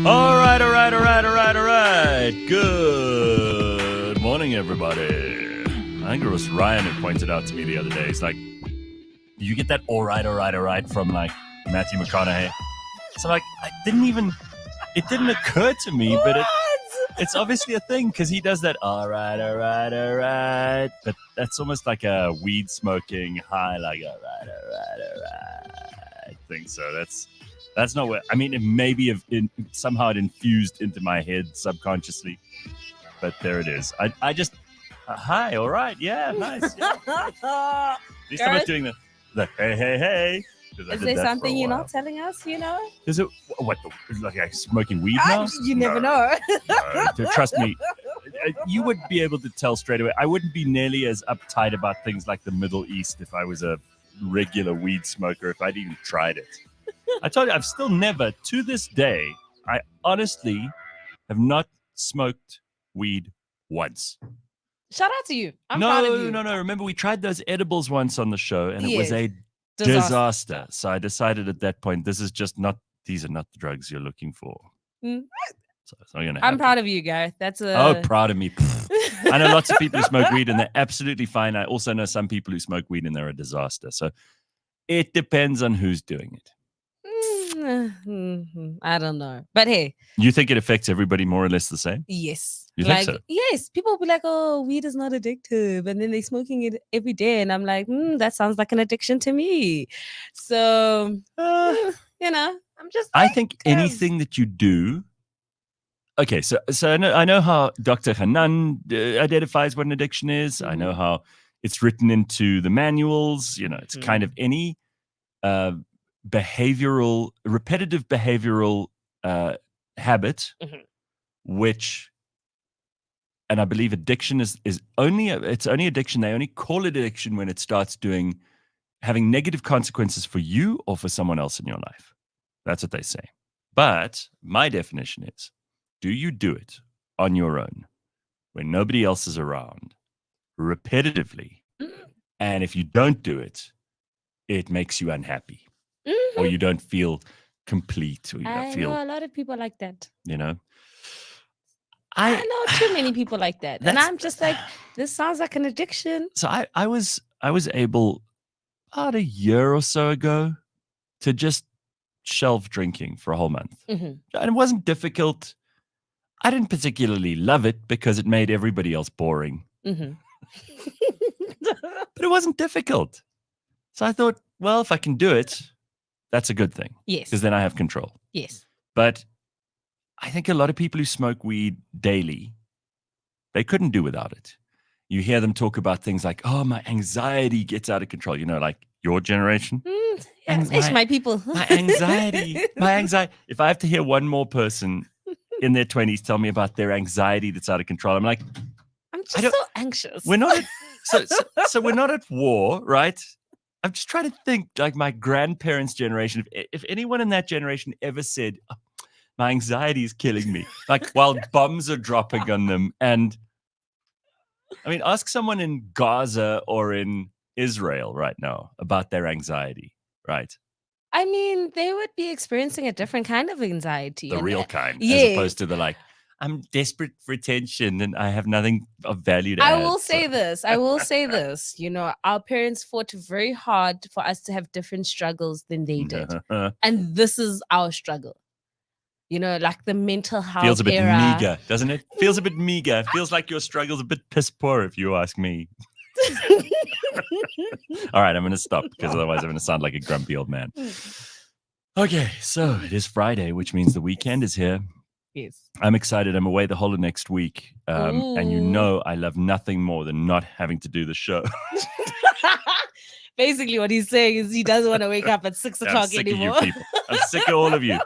All right. Good morning, everybody. I think it was Ryan who pointed out to me the other day. He's like, you get that all right from like Matthew McConaughey. So like, it didn't occur to me, but it's obviously a thing because he does that all right. But that's almost like a weed smoking high, like all right thing. So that's not what I mean. It maybe somehow it infused into my head subconsciously, but there it is. I just hi, all right, yeah, nice. Yeah. At least I'm not doing the hey. Is there something you're not telling us? You know? Is it what? Like I'm smoking weed now? You never know. No, trust me, you would be able to tell straight away. I wouldn't be nearly as uptight about things like the Middle East if I was a regular weed smoker. If I'd even tried it. I told you, I've still never, to this day, I honestly have not smoked weed once. Shout out to you. I'm proud of you. No. Remember, we tried those edibles once on the show, and it was a disaster. So I decided at that point, these are not the drugs you're looking for. Mm. So it's not gonna happen. I'm proud of you, Gareth. Proud of me. I know lots of people who smoke weed, and they're absolutely fine. I also know some people who smoke weed, and they're a disaster. So it depends on who's doing it. I don't know. But hey. You think it affects everybody more or less the same? Yes. You think so? Yes. People will be like, oh, weed is not addictive. And then they're smoking it every day. And I'm like, that sounds like an addiction to me. So, I'm just I think anything that you do. Okay, so I know how Dr. Hanan identifies what an addiction is. Mm-hmm. I know how it's written into the manuals. It's kind of any repetitive behavioral habit, which, and I believe addiction is only addiction. They only call it addiction when it starts having negative consequences for you or for someone else in your life. That's what they say. But my definition is, do you do it on your own when nobody else is around, repetitively, and if you don't do it, it makes you unhappy. Or you don't feel complete, or you don't feel. I know a lot of people like that. I know too many people like that, and I'm just like, this sounds like an addiction. So I was able about a year or so ago to just shelve drinking for a whole month, and it wasn't difficult. I didn't particularly love it because it made everybody else boring, but it wasn't difficult. So I thought, well, if I can do it, that's a good thing. Yes. Because then I have control. Yes. But I think a lot of people who smoke weed daily, they couldn't do without it. You hear them talk about things like, oh, my anxiety gets out of control. Like your generation. My people. my anxiety. If I have to hear one more person in their 20s tell me about their anxiety that's out of control, I'm like, I'm just so anxious. We're not so we're not at war, right? I'm just trying to think, like my grandparents' generation, if anyone in that generation ever said, oh, my anxiety is killing me, like while bombs are dropping on them. And I mean, ask someone in Gaza or in Israel right now about their anxiety, right? I mean, they would be experiencing a different kind of anxiety. The real kind, as opposed to the like, I'm desperate for attention and I have nothing of value to add. I will say this. Our parents fought very hard for us to have different struggles than they did. And this is our struggle. Like the mental health feels a bit era. meager, doesn't it? Feels a bit meager. It feels like your struggle's a bit piss poor, if you ask me. All right, I'm going to stop because otherwise I'm going to sound like a grumpy old man. Okay, so it is Friday, which means the weekend is here. Yes. I'm excited. I'm away the whole of next week. And I love nothing more than not having to do the show. Basically, what he's saying is he doesn't want to wake up at 6 o'clock anymore. I'm sick of you people. I'm sick of all of you.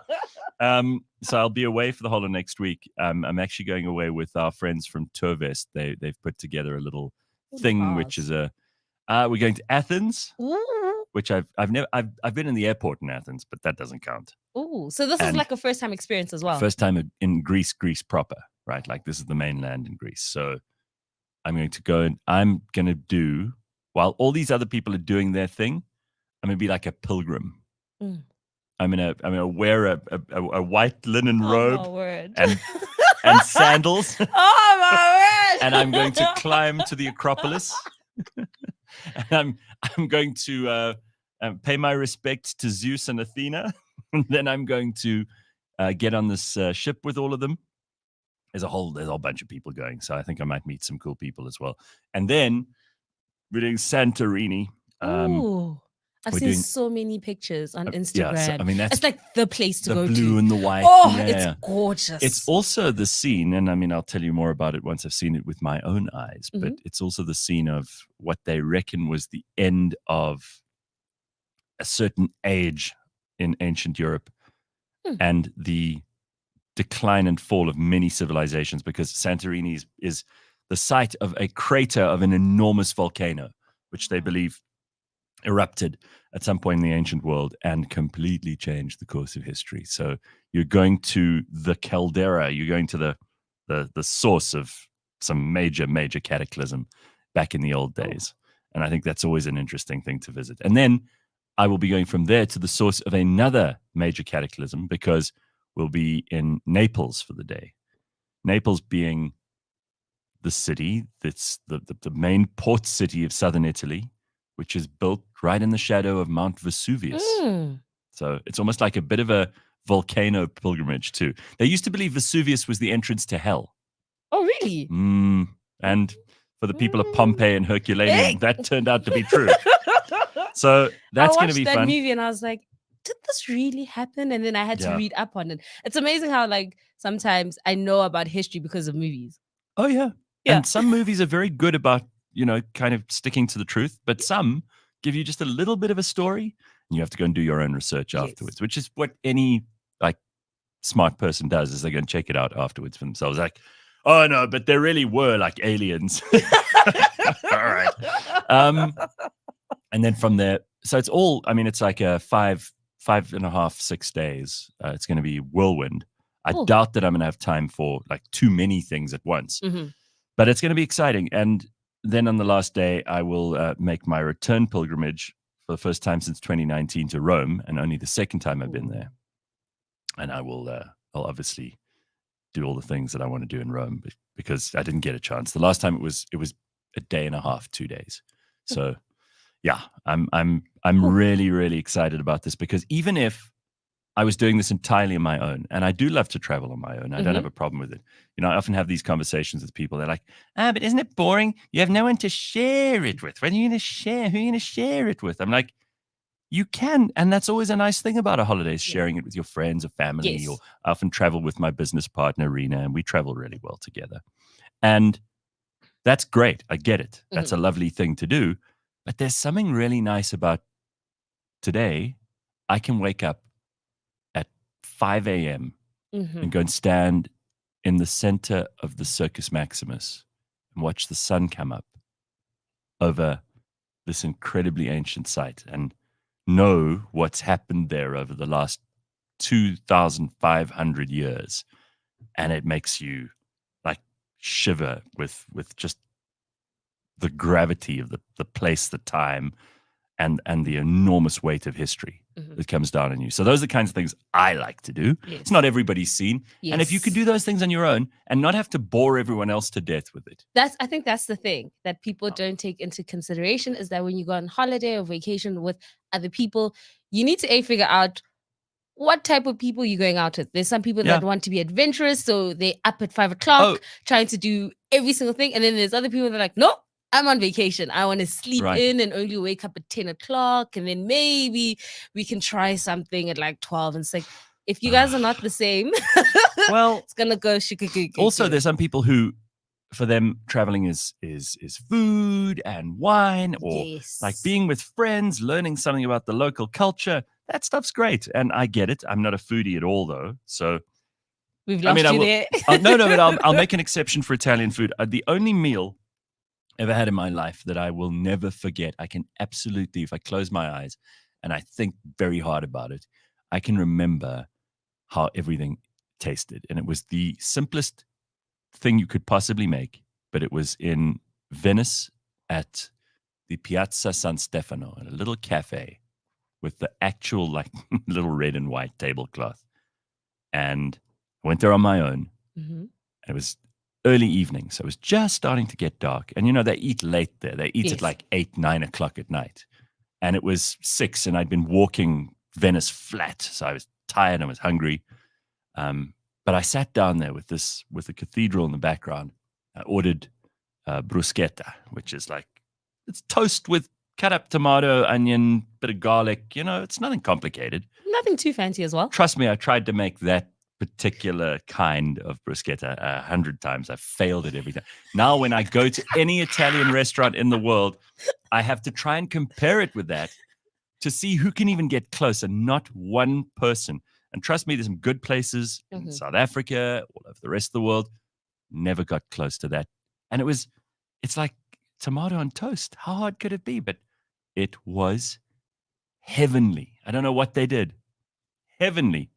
So I'll be away for the whole of next week. I'm actually going away with our friends from Tourvest. They've put together a little thing, which is we're going to Athens, which I've been in the airport in Athens, but that doesn't count. Oh, so this is like a first time experience as well. First time in Greece proper, right? Like this is the mainland in Greece. So I'm going to go and I'm going to do, while all these other people are doing their thing, I'm going to be like a pilgrim. I'm gonna wear a white linen robe my word. and sandals. Oh my word. And I'm going to climb to the Acropolis. And I'm going to pay my respects to Zeus and Athena. And then I'm going to get on this ship with all of them. There's a whole bunch of people going, so I think I might meet some cool people as well. And then we're doing Santorini. Ooh, I've we're seen doing- so many pictures on Instagram. Yeah, so, I mean, that's it's like the place to the go blue to. and the white. Oh, yeah, it's yeah. gorgeous. It's also the scene, and I mean, I'll tell you more about it once I've seen it with my own eyes, but it's also the scene of what they reckon was the end of a certain age in ancient Europe and the decline and fall of many civilizations, because Santorini is the site of a crater of an enormous volcano, which they believe erupted at some point in the ancient world and completely changed the course of history. So you're going to the caldera, you're going to the source of some major cataclysm back in the old days. And I think that's always an interesting thing to visit. And then I will be going from there to the source of another major cataclysm, because we'll be in Naples for the day. Naples being the city that's the main port city of southern Italy, which is built right in the shadow of Mount Vesuvius. So it's almost like a bit of a volcano pilgrimage too. They used to believe Vesuvius was the entrance to hell. Oh, really? And for the people of Pompeii and Herculaneum, that turned out to be true. So that's going to be I watched that fun. movie and I was like, did this really happen? And then I had to read up on it. It's amazing how like sometimes I know about history because of movies. Oh, yeah. And some movies are very good about, kind of sticking to the truth, but some give you just a little bit of a story and you have to go and do your own research afterwards, which is what any like smart person does, is they go and check it out afterwards for themselves. Like, oh no, but there really were like aliens. All right. And then from there, so it's all, I mean, it's like a 5.5, 6 days. It's going to be whirlwind. I doubt that I'm going to have time for like too many things at once, but it's going to be exciting. And then on the last day, I will make my return pilgrimage for the first time since 2019 to Rome, and only the second time I've been there. And I will, I'll obviously do all the things that I want to do in Rome, because I didn't get a chance. The last time it was a day and a half, 2 days. So yeah, I'm really excited about this, because even if I was doing this entirely on my own, and I do love to travel on my own, I don't have a problem with it. I often have these conversations with people. They're like, but isn't it boring? You have no one to share it with. When are you going to share? Who are you going to share it with? I'm like, you can. And that's always a nice thing about a holiday, is sharing it with your friends or family. Or I often travel with my business partner, Rena, and we travel really well together. And that's great. I get it. That's a lovely thing to do. But there's something really nice about today. I can wake up at 5 a.m. and go and stand in the center of the Circus Maximus and watch the sun come up over this incredibly ancient site, and know what's happened there over the last 2,500 years. And it makes you like shiver with just the gravity of the place, the time, and the enormous weight of history that comes down on you. So those are the kinds of things I like to do. It's not everybody's scene. And if you could do those things on your own and not have to bore everyone else to death with it. I think that's the thing that people don't take into consideration, is that when you go on holiday or vacation with other people, you need to figure out what type of people you're going out with. There's some people that want to be adventurous, so they up at 5 o'clock trying to do every single thing. And then there's other people that are like, nope, I'm on vacation. I want to sleep in and only wake up at 10 o'clock. And then maybe we can try something at like 12. And it's like, if you guys are not the same, well, it's going to go shikakoo. Also, there's some people who, for them, traveling is food and wine, or like being with friends, learning something about the local culture. That stuff's great. And I get it. I'm not a foodie at all, though. So we've lost you there. No, but I'll make an exception for Italian food. The only meal ever had in my life that I will never forget, I can absolutely, if I close my eyes and I think very hard about it, I can remember how everything tasted. And it was the simplest thing you could possibly make, but it was in Venice at the Piazza San Stefano, in a little cafe. with the actual like little red and white tablecloth. And I went there on my own. Mm-hmm. It was early evening, so it was just starting to get dark. And, they eat late there. They eat at like 8, 9 o'clock at night. And it was 6, and I'd been walking Venice flat, so I was tired, I was hungry. But I sat down there with the cathedral in the background. I ordered bruschetta, which is like, it's toast with cut up tomato, onion, bit of garlic. It's nothing complicated. Nothing too fancy as well. Trust me, I tried to make that particular kind of bruschetta 100 times. I failed it every time. Now, when I go to any Italian restaurant in the world, I have to try and compare it with that to see who can even get close, and not one person. And trust me, there's some good places in South Africa, all over the rest of the world, never got close to that. And it's like tomato on toast. How hard could it be? But it was heavenly. I don't know what they did. Heavenly.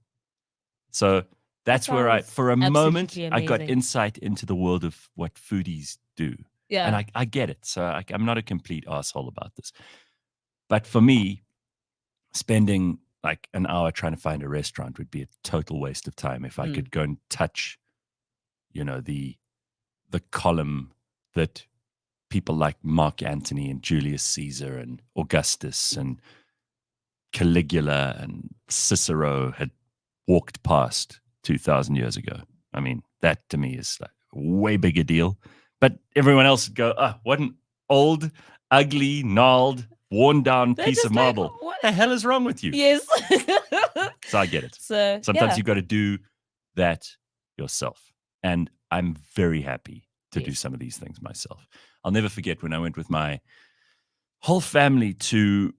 So that's where for a moment, amazing. I got insight into the world of what foodies do. Yeah. And I get it. So I'm not a complete asshole about this. But for me, spending like an hour trying to find a restaurant would be a total waste of time if I could go and touch, the column that people like Mark Antony and Julius Caesar and Augustus and Caligula and Cicero had walked past 2,000 years ago. I mean, that to me is like a way bigger deal. But everyone else would go, what an old, ugly, gnarled, worn down piece of marble. Like, what the hell is wrong with you? Yes. So I get it. So sometimes you've got to do that yourself. And I'm very happy to do some of these things myself. I'll never forget when I went with my whole family to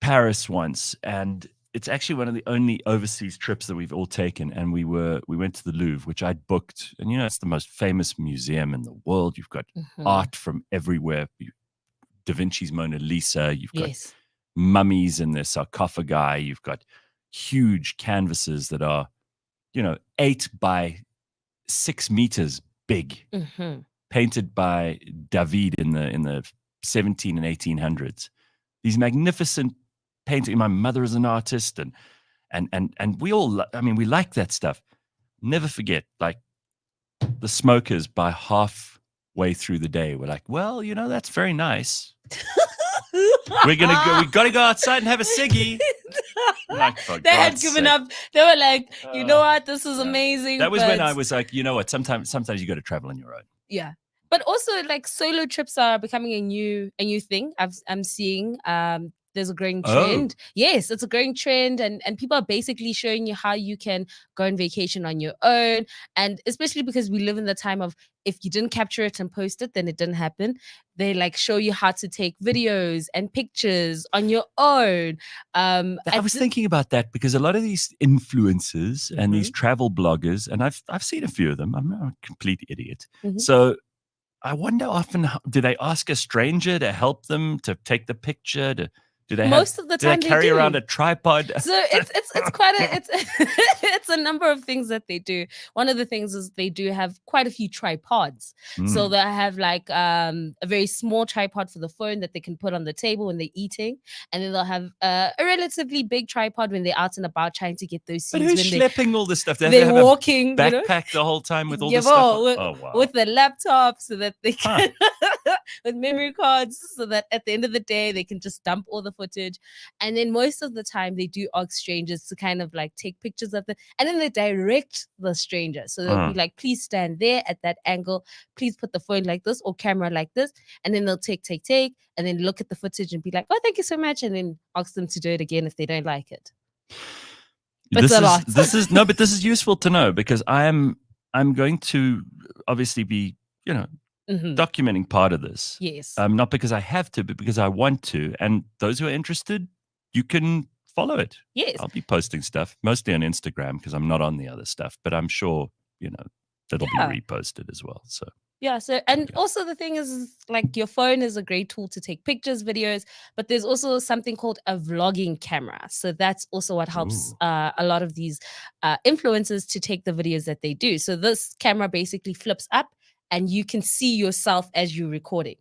Paris once, and it's actually one of the only overseas trips that we've all taken. And we went to the Louvre, which I'd booked. And, it's the most famous museum in the world. You've got art from everywhere. Da Vinci's Mona Lisa. You've got mummies in their sarcophagi. You've got huge canvases that are, 8 by 6 meters big, painted by David in the 17 and 1800s. These magnificent painting. My mother is an artist, and we all, we like that stuff. Never forget, like, the smokers by halfway through the day were like, well, that's very nice. We got to go outside and have a ciggy. Like, they had given up. They were like, you know what, this is amazing. That was when I was like, you know what, sometimes you got to travel on your own. Yeah. But also, like, solo trips are becoming a new thing. I'm seeing. There's a growing trend. Yes, it's a growing trend, and people are basically showing you how you can go on vacation on your own. And especially because we live in the time of, if you didn't capture it and post it, then it didn't happen. They like show you how to take videos and pictures on your own. I was thinking about that because a lot of these influencers and these travel bloggers, and I've seen a few of them. I'm not a complete idiot. So I wonder often, do they ask a stranger to help them to take the picture? Do they most of the time do they carry around a tripod? So it's quite it's a number of things that they do. One of the things is they do have quite a few tripods. So they have like a very small tripod for the phone that they can put on the table when they're eating, and then they'll have a relatively big tripod when they're out and about trying to get those scenes. But who's schlepping all this stuff? They're walking, backpack the whole time with all this stuff. With the laptop, so that they can with memory cards, so that at the end of the day they can just dump all the footage. And then most of the time they do ask strangers to kind of like take pictures of them, and then they direct the stranger. So they'll be like, please stand there at that angle, please put the phone like this or camera like this, and then they'll take and then look at the footage and be like, oh, thank you so much, and then ask them to do it again if they don't like it. But it's a lot. This is useful to know, because I'm going to obviously be, documenting part of this. Yes. Not because I have to, but because I want to. And those who are interested, you can follow it. Yes. I'll be posting stuff, mostly on Instagram, because I'm not on the other stuff, but I'm sure, that'll be reposted as well. So. Yeah. So, and also the thing is, like, your phone is a great tool to take pictures, videos, but there's also something called a vlogging camera. So that's also what helps a lot of these influencers to take the videos that they do. So this camera basically flips up, and you can see yourself as you're recording.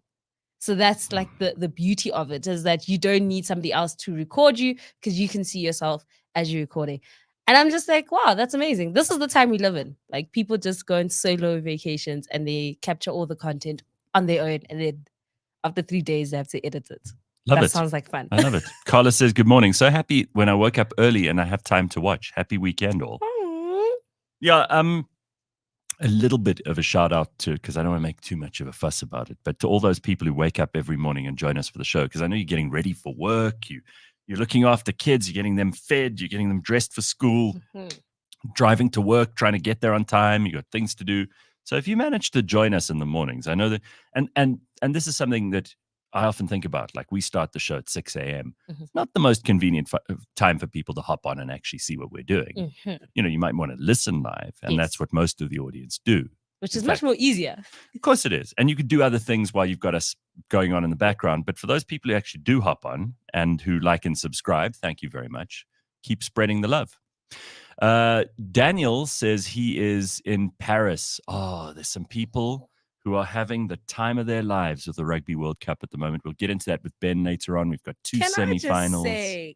So that's like the beauty of it, is that you don't need somebody else to record you, because you can see yourself as you're recording. And I'm just like, wow, that's amazing. This is the time we live in. Like, people just go on solo vacations and they capture all the content on their own. And then after 3 days, they have to edit it. Love that it. sounds like fun. I love it. Carla says, good morning. So happy when I woke up early and I have time to watch. Happy weekend all. Aww. Yeah, a little bit of a shout out to, because I don't want to make too much of a fuss about it, but to all those people who wake up every morning and join us for the show, because I know you're getting ready for work, you're looking after kids, you're getting them fed, you're getting them dressed for school, driving to work, trying to get there on time, you got things to do. So if you manage to join us in the mornings, I know that, and this is something that I often think about, like we start the show at 6 a.m. It's not the most convenient time for people to hop on and actually see what we're doing. You know, you might want to listen live, and that's what most of the audience do. Which is much more easier. Of course it is. And you could do other things while you've got us going on in the background. But for those people who actually do hop on and who like and subscribe, thank you very much. Keep spreading the love. Daniel says he is in Paris. Oh, there's some people who are having the time of their lives with the Rugby World Cup at the moment. We'll get into that with Ben later on. We've got two semi-finals.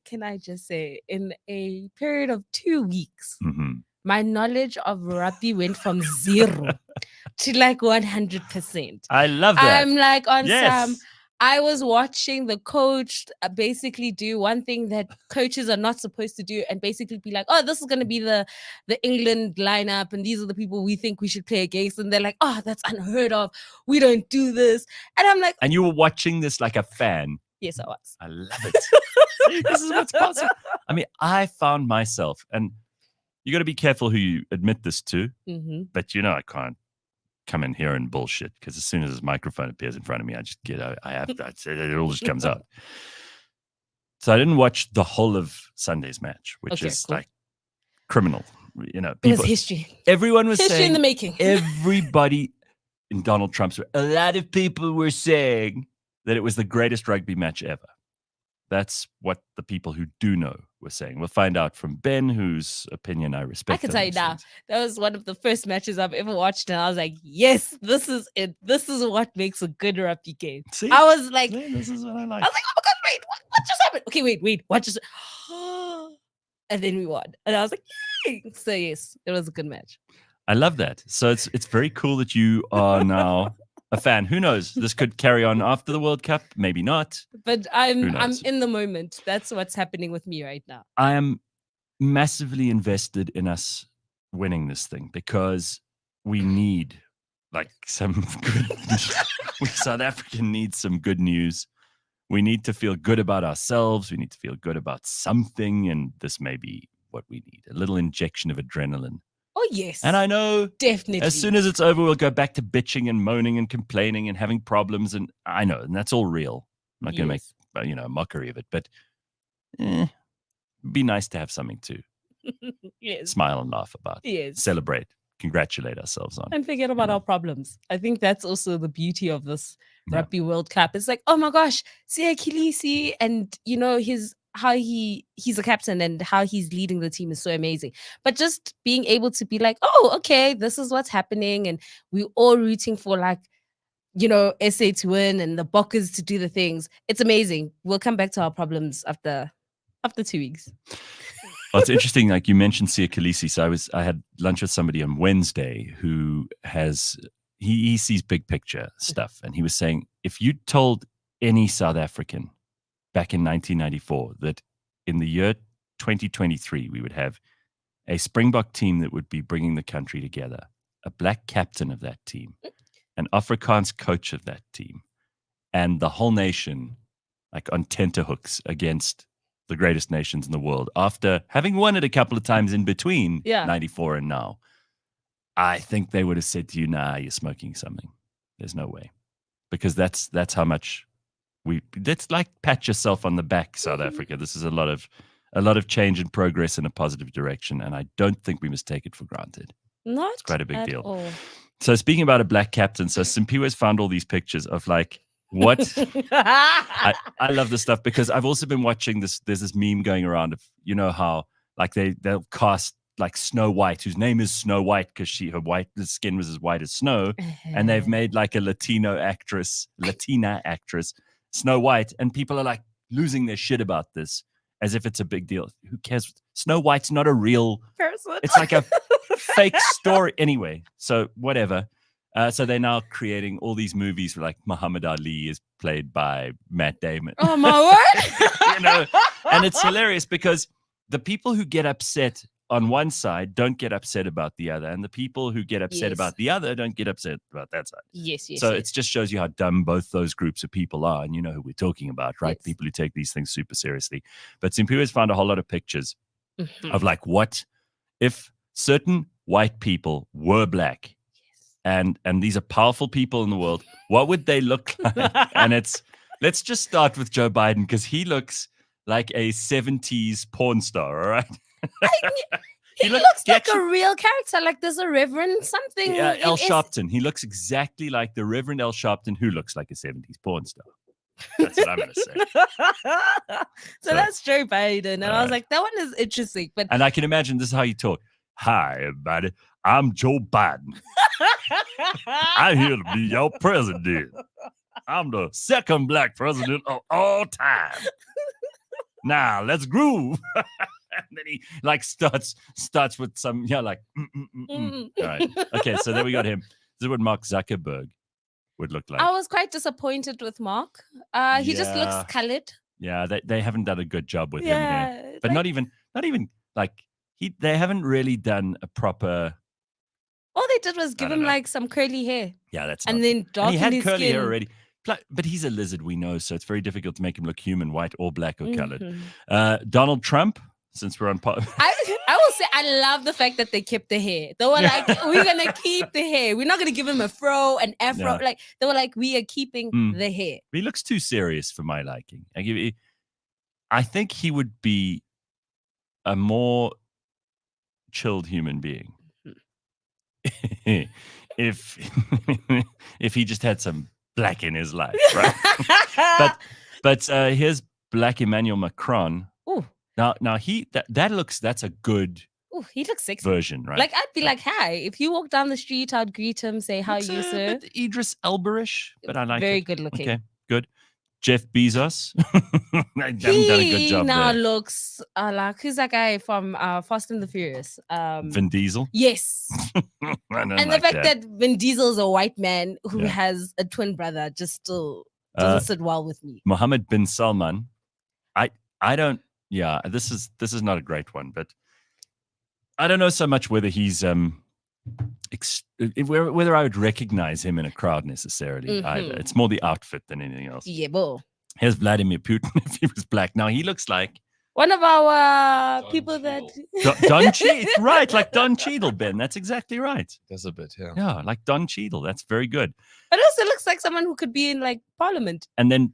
Can I just say, in a period of 2 weeks, my knowledge of rugby went from 0 to like 100%. I love that. I'm like on some. I was watching the coach basically do one thing that coaches are not supposed to do, and basically be like, oh, this is going to be the England lineup, and these are the people we think we should play against. And they're like, oh, that's unheard of. We don't do this. And I'm like... And you were watching this like a fan. Yes, I was. I love it. See, this is what's possible. I mean, I found myself, and you got to be careful who you admit this to, but you know, I can't come in here and bullshit, because as soon as this microphone appears in front of me, I just it all just comes out. So I didn't watch the whole of Sunday's match, which is like criminal. You know, people, it was history. Everyone was history saying, in the making. Everybody in Donald Trump's, a lot of people were saying that it was the greatest rugby match ever. That's what the people who do know were saying. We'll find out from Ben, whose opinion I respect. I can tell you now, that was one of the first matches I've ever watched, and I was like, yes, this is it. This is what makes a good rugby game. See? I was like, this is what I like. I was like, oh my God, wait, what just happened? Okay, wait, what just... And then we won. And I was like, yay! So yes, it was a good match. I love that. So it's very cool that you are now a fan. Who knows? This could carry on after the World Cup. Maybe not. But I'm in the moment. That's what's happening with me right now. I am massively invested in us winning this thing, because we need like some good South Africa needs some good news. We need to feel good about ourselves. We need to feel good about something. And this may be what we need. A little injection of adrenaline. Oh, yes. And I know definitely as soon as it's over, we'll go back to bitching and moaning and complaining and having problems. And I know, and that's all real. I'm not going to make a mockery of it, but it'd be nice to have something to smile and laugh about. Celebrate, congratulate ourselves on. And forget about our problems. I think that's also the beauty of this Rugby World Cup. It's like, oh my gosh, see Khaleesi, and you know how he's a captain and how he's leading the team is so amazing. But just being able to be like, oh, okay, this is what's happening, and we're all rooting for, like, you know, SA to win and the Bokkers to do the things. It's amazing. We'll come back to our problems after 2 weeks. Well, it's interesting. Like you mentioned, Sia Khaleesi. So I had lunch with somebody on Wednesday who has he sees big picture stuff, and he was saying, if you told any South African back in 1994 that in the year 2023 we would have a Springbok team that would be bringing the country together, a black captain of that team, an Afrikaans coach of that team, and the whole nation like on tenterhooks against the greatest nations in the world after having won it a couple of times in between 94 and now, I think they would have said to you, nah, you're smoking something. There's no way. Because that's how much let's like pat yourself on the back, South Africa. This is a lot of change and progress in a positive direction, and I don't think we must take it for granted. It's quite a big deal. All. So speaking about a black captain, so Simphiwe has found all these pictures of like what I love this stuff, because I've also been watching this. There's this meme going around of, you know, how like they'll cast like Snow White, whose name is Snow White because her skin was as white as snow, and they've made like a Latina actress, Snow White, and people are like losing their shit about this as if it's a big deal. Who cares? Snow White's not a real person. It's like a fake story anyway. So whatever. So they're now creating all these movies where like Muhammad Ali is played by Matt Damon. Oh my word! And it's hilarious because the people who get upset on one side don't get upset about the other, and the people who get upset about the other don't get upset about that side. Yes. So it just shows you how dumb both those groups of people are, and you know who we're talking about, right? Yes. People who take these things super seriously. But Simphiwe has found a whole lot of pictures of like what if certain white people were black, and these are powerful people in the world, what would they look like? And let's just start with Joe Biden because he looks like a 70s porn star, all right? He looks like a real character, like there's a Reverend something. Yeah, Al Sharpton. He looks exactly like the Reverend Al Sharpton, who looks like a 70s porn star. That's what I'm going to say. So that's Joe Biden. And I was like, that one is interesting. And I can imagine this is how you talk. Hi, everybody. I'm Joe Biden. I'm here to be your president. I'm the second black president of all time. Now, let's groove. And then he like starts with some, like, All right. Okay, so there we got him. This is what Mark Zuckerberg would look like. I was quite disappointed with Mark. He just looks colored. Yeah, they haven't done a good job with him here. But not even like they haven't really done a proper. All they did was give him like some curly hair. Yeah, that's and then darken he had his curly skin. hair already. But he's a lizard, we know, so it's very difficult to make him look human, white or black or colored. Donald Trump, since we're on I will say I love the fact that they kept the hair. They were like, we're gonna keep the hair. We're not gonna give him a fro, an afro. Yeah. Like they were like, we are keeping the hair. He looks too serious for my liking. I think he would be a more chilled human being if he just had some black in his life, right? but here's Black Emmanuel Macron. Ooh. Now that's a good he looks sexy version, right? Like I'd be like, hi. If you walk down the street, I'd greet him, say, how are you, sir? Idris Elba-ish, but I like very it. good looking. Okay, good. Jeff Bezos. I haven't done a good job now there. looks like who's that guy from Fast and the Furious? Vin Diesel. Yes. And the fact that Vin Diesel is a white man who has a twin brother just still doesn't sit well with me. Mohammed bin Salman. I don't. Yeah, this is not a great one, but I don't know so much whether he's whether I would recognize him in a crowd necessarily either. It's more the outfit than anything else. Yeah, boy. Here's Vladimir Putin if he was black. Now he looks like one of our people that Don Cheadle, right? Like Don Cheadle, Ben. That's exactly right. Does a bit, yeah. Yeah, like Don Cheadle. That's very good. But it also looks like someone who could be in like Parliament. And then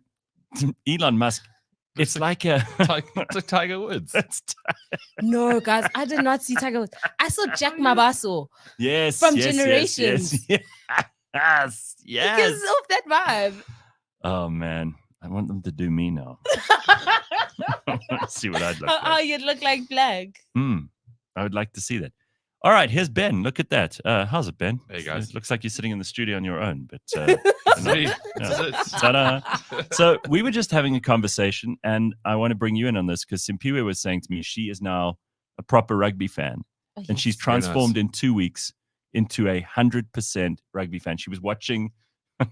Elon Musk. It's like Tiger Woods. No, guys, I did not see Tiger Woods. I saw Jack Mabaso. Yes, from Generations. Yes. He gives off that vibe. Oh man, I want them to do me now. See what I'd look like. How you'd look like black. I would like to see that. All right, here's Ben. Look at that. How's it, Ben? Hey guys. It looks like you're sitting in the studio on your own, but Ta-da. So we were just having a conversation, and I want to bring you in on this because Simphiwe was saying to me she is now a proper rugby fan, and she's transformed in 2 weeks into 100% rugby fan. She was watching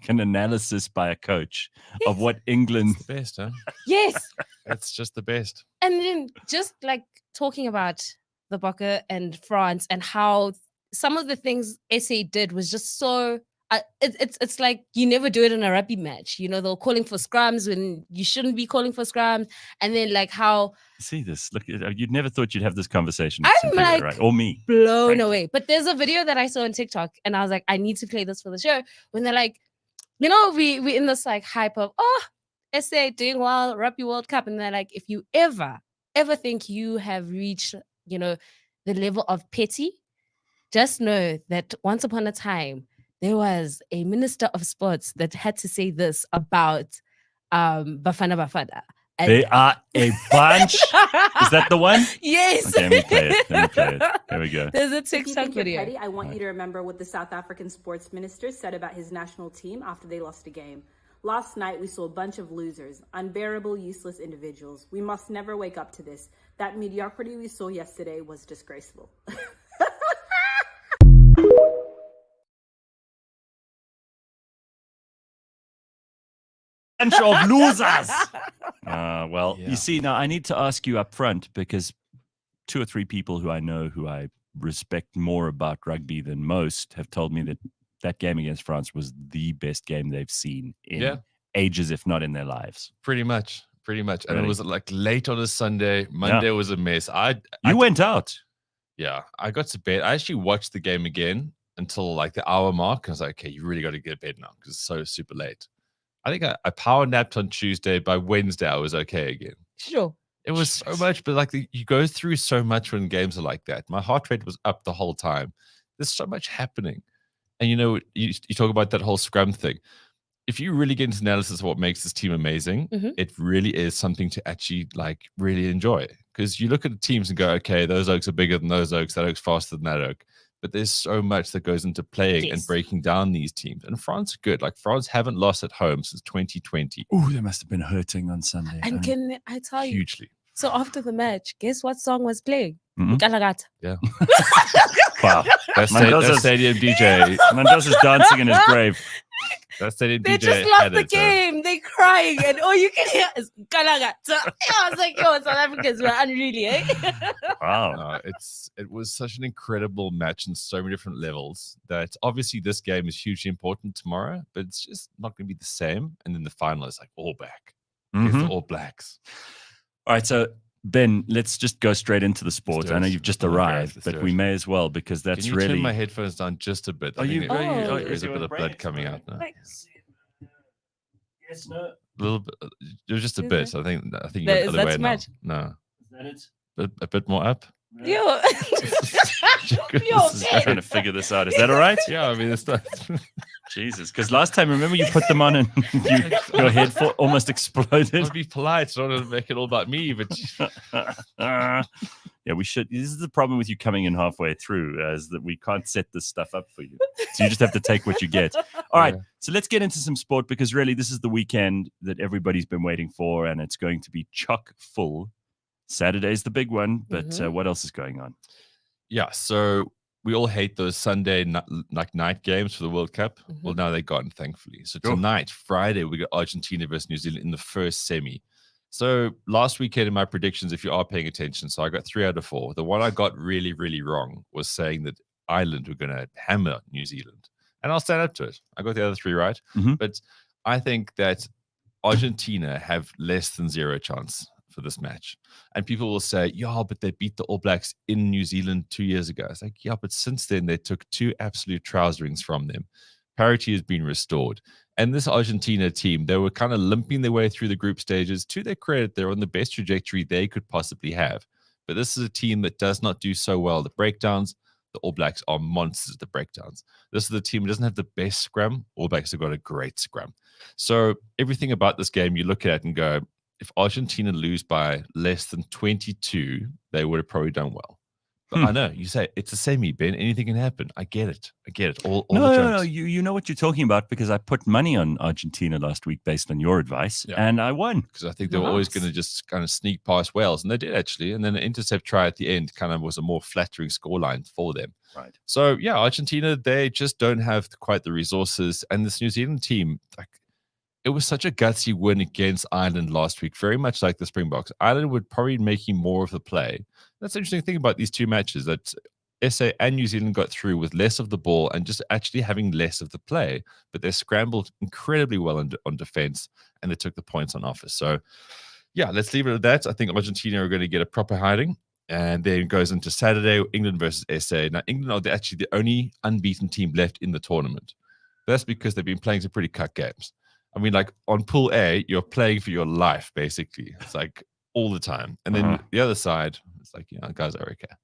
an analysis by a coach of what England. It's the best, huh? Yes. It's just the best. And then just like talking about the Bokke and France and how some of the things SA did was just so it's like you never do it in a rugby match. You know, they're calling for scrums when you shouldn't be calling for scrums. And then like how see this, look, you'd never thought you'd have this conversation. I'm like right? Or me. Blown away. But there's a video that I saw on TikTok and I was like, I need to play this for the show. When they're like, you know, we in this like hype of SA doing well, Rugby World Cup. And they're like, if you ever think you have reached, you know, the level of petty, just know that once upon a time, there was a minister of sports that had to say this about Bafana Bafana. And they are a bunch. Is that the one? Yes. Okay, let me play it. There we go. There's a If you TikTok think you're video. petty, I want you to remember what the South African sports minister said about his national team after they lost a game. Last night, we saw a bunch of losers, unbearable, useless individuals. We must never wake up to this. That mediocrity we saw yesterday was disgraceful. Bunch of losers. Well, Yeah. you see, now I need to ask you up front because 2 or 3 people who I know who I respect more about rugby than most have told me that that game against France was the best game they've seen in ages, if not in their lives. Pretty much. And Really? it was like late on a Sunday. Monday was a mess. You went out. Yeah, I got to bed. I actually watched the game again until like the hour mark. I was like, okay, you really got to get to bed now because it's so super late. I think I power napped on Tuesday. By Wednesday, I was okay again. Sure. It was so much, but like you go through so much when games are like that. My heart rate was up the whole time. There's so much happening. And you know, you talk about that whole scrum thing. If you really get into analysis of what makes this team amazing, it really is something to actually like really enjoy. Because you look at the teams and go, okay, those oaks are bigger than those oaks, that oak's faster than that oak. But there's so much that goes into playing and breaking down these teams. And France are good. Like France haven't lost at home since 2020. Oh, they must have been hurting on Sunday. And can I tell you? Hugely. So after the match, guess what song was playing? Mhm. Galagata. Yeah. Wow. That Mendoza's- stadium DJ. Mendoza's dancing in his grave. That stadium They DJ just lost had the it, so- game. They crying, and all you can hear is Galagata. I was like, yo, South Africans were unreal, eh? Wow. It was such an incredible match on so many different levels that obviously this game is hugely important tomorrow, but it's just not going to be the same. And then the final is like all back. It's Mhm. the All Blacks. All right, so Ben, let's just go straight into the sport. do I know it. you've just Let's do it, guys. arrived, Let's but do we it. may as well because Can that's you really. turn my headphones down just a bit? Are you? think there's a bit of blood coming out now. Yes, no. A little bit. It was just a Is bit. it? I think you That- went the is other that way too now. much? No, Is that it? a bit more up. Yo. This is I'm trying to figure this out. Is that all right? Yeah, I mean it's not. Jesus, because last time, remember you put them on and your head almost exploded. I'll be polite. I don't want to make it all about me, but Yeah, we should. This is the problem with you coming in halfway through, is that we can't set this stuff up for you. So you just have to take what you get. All right, Yeah. so let's get into some sport because really this is the weekend that everybody's been waiting for, and it's going to be chock full. Saturday's the big one, but what else is going on? yeah. So we all hate those Sunday night games for the World Cup. Well, now they're gone, thankfully. So Sure. tonight, Friday, we got Argentina versus New Zealand in the first semi. So last weekend in my predictions, if you are paying attention, so I got 3 out of 4. The one I got really, really wrong was saying that Ireland were going to hammer New Zealand. And I'll stand up to it. I got the other 3 right. Mhm. But I think that Argentina have less than 0 chance for this match. And people will say, yeah, but they beat the All Blacks in New Zealand 2 years ago. It's like, yeah, but since then they took 2 absolute trouserings from them. Parity has been restored. And this Argentina team, they were kind of limping their way through the group stages. To their credit, they're on the best trajectory they could possibly have. But this is a team that does not do so well at the breakdowns. The All Blacks are monsters at the breakdowns. This is the team that doesn't have the best scrum. All Blacks have got a great scrum. So everything about this game, you look at it and go, if Argentina lose by less than 22, they would have probably done well. But I know you say it's a semi, Ben. Anything can happen. I get it. All the No, jokes. you know what you're talking about because I put money on Argentina last week based on your advice, and I won. Because I think they were always Nice. going to just kind of sneak past Wales, and they did actually. And then the intercept try at the end kind of was a more flattering scoreline for them. Right. So yeah, Argentina, they just don't have quite the resources, and this New Zealand team, like, it was such a gutsy win against Ireland last week, very much like the Springboks. Ireland would probably making more of the play. That's the interesting thing about these 2 matches, that SA and New Zealand got through with less of the ball and just actually having less of the play, but they scrambled incredibly well on defense and they took the points on offer. So yeah, let's leave it at that. I think Argentina are going to get a proper hiding. And then it goes into Saturday, England versus SA. Now, England are actually the only unbeaten team left in the tournament. That's because they've been playing some pretty cut games. I mean, like on Pool A, you're playing for your life, basically. It's like all the time. And then the other side, it's like, you know, guys are okay.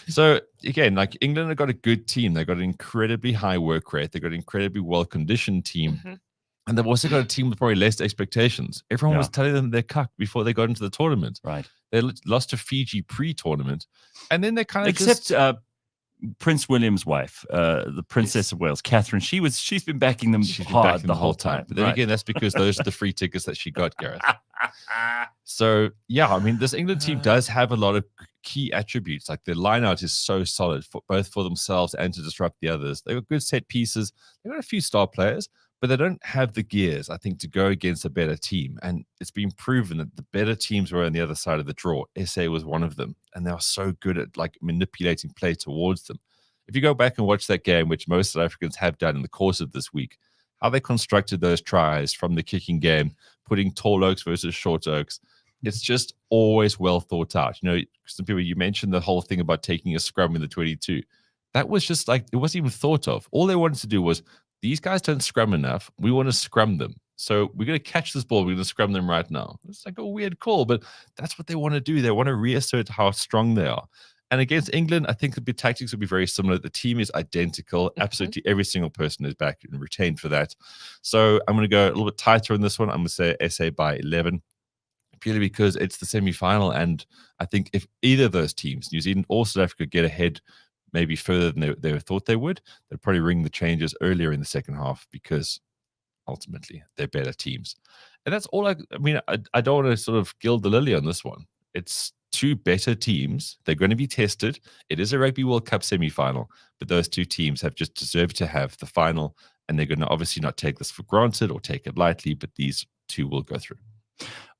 So again, like England have got a good team. They've got an incredibly high work rate. They've got an incredibly well-conditioned team. And they've also got a team with probably less expectations. Everyone was telling them they're cucked before they got into the tournament. Right. They lost to Fiji pre-tournament. And then they kind of Except Prince William's wife, the Princess of Wales, Catherine, she's been backing them hard the whole time. But then again, that's because those are the free tickets that she got, Gareth. So, yeah, I mean, this England team does have a lot of key attributes. Like the line-out is so solid, both for themselves and to disrupt the others. They've got good set pieces. They've got a few star players, but they don't have the gears, I think, to go against a better team. And it's been proven that the better teams were on the other side of the draw. SA was one of them, and they are so good at like manipulating play towards them. If you go back and watch that game, which most South Africans have done in the course of this week, how they constructed those tries from the kicking game, putting tall oaks versus short oaks, it's just always well thought out. You know, some people, you mentioned the whole thing about taking a scrum in the 22. That was just like, it wasn't even thought of. All they wanted to do was, these guys don't scrum enough. We want to scrum them. So we're going to catch this ball. We're going to scrum them right now. It's like a weird call, but that's what they want to do. They want to reassert how strong they are. And against England, I think the tactics will be very similar. The team is identical. Absolutely every single person is back and retained for that. So I'm going to go a little bit tighter on this one. I'm going to say SA by 11, purely because it's the semi-final. And I think if either of those teams, New Zealand or South Africa, get ahead maybe further than they thought they would, they'd probably ring the changes earlier in the second half because ultimately they're better teams. And that's all I mean, I don't want to sort of gild the lily on this one. It's two better teams. They're going to be tested. It is a Rugby World Cup semi-final, but those two teams have just deserved to have the final, and they're going to obviously not take this for granted or take it lightly, but these two will go through.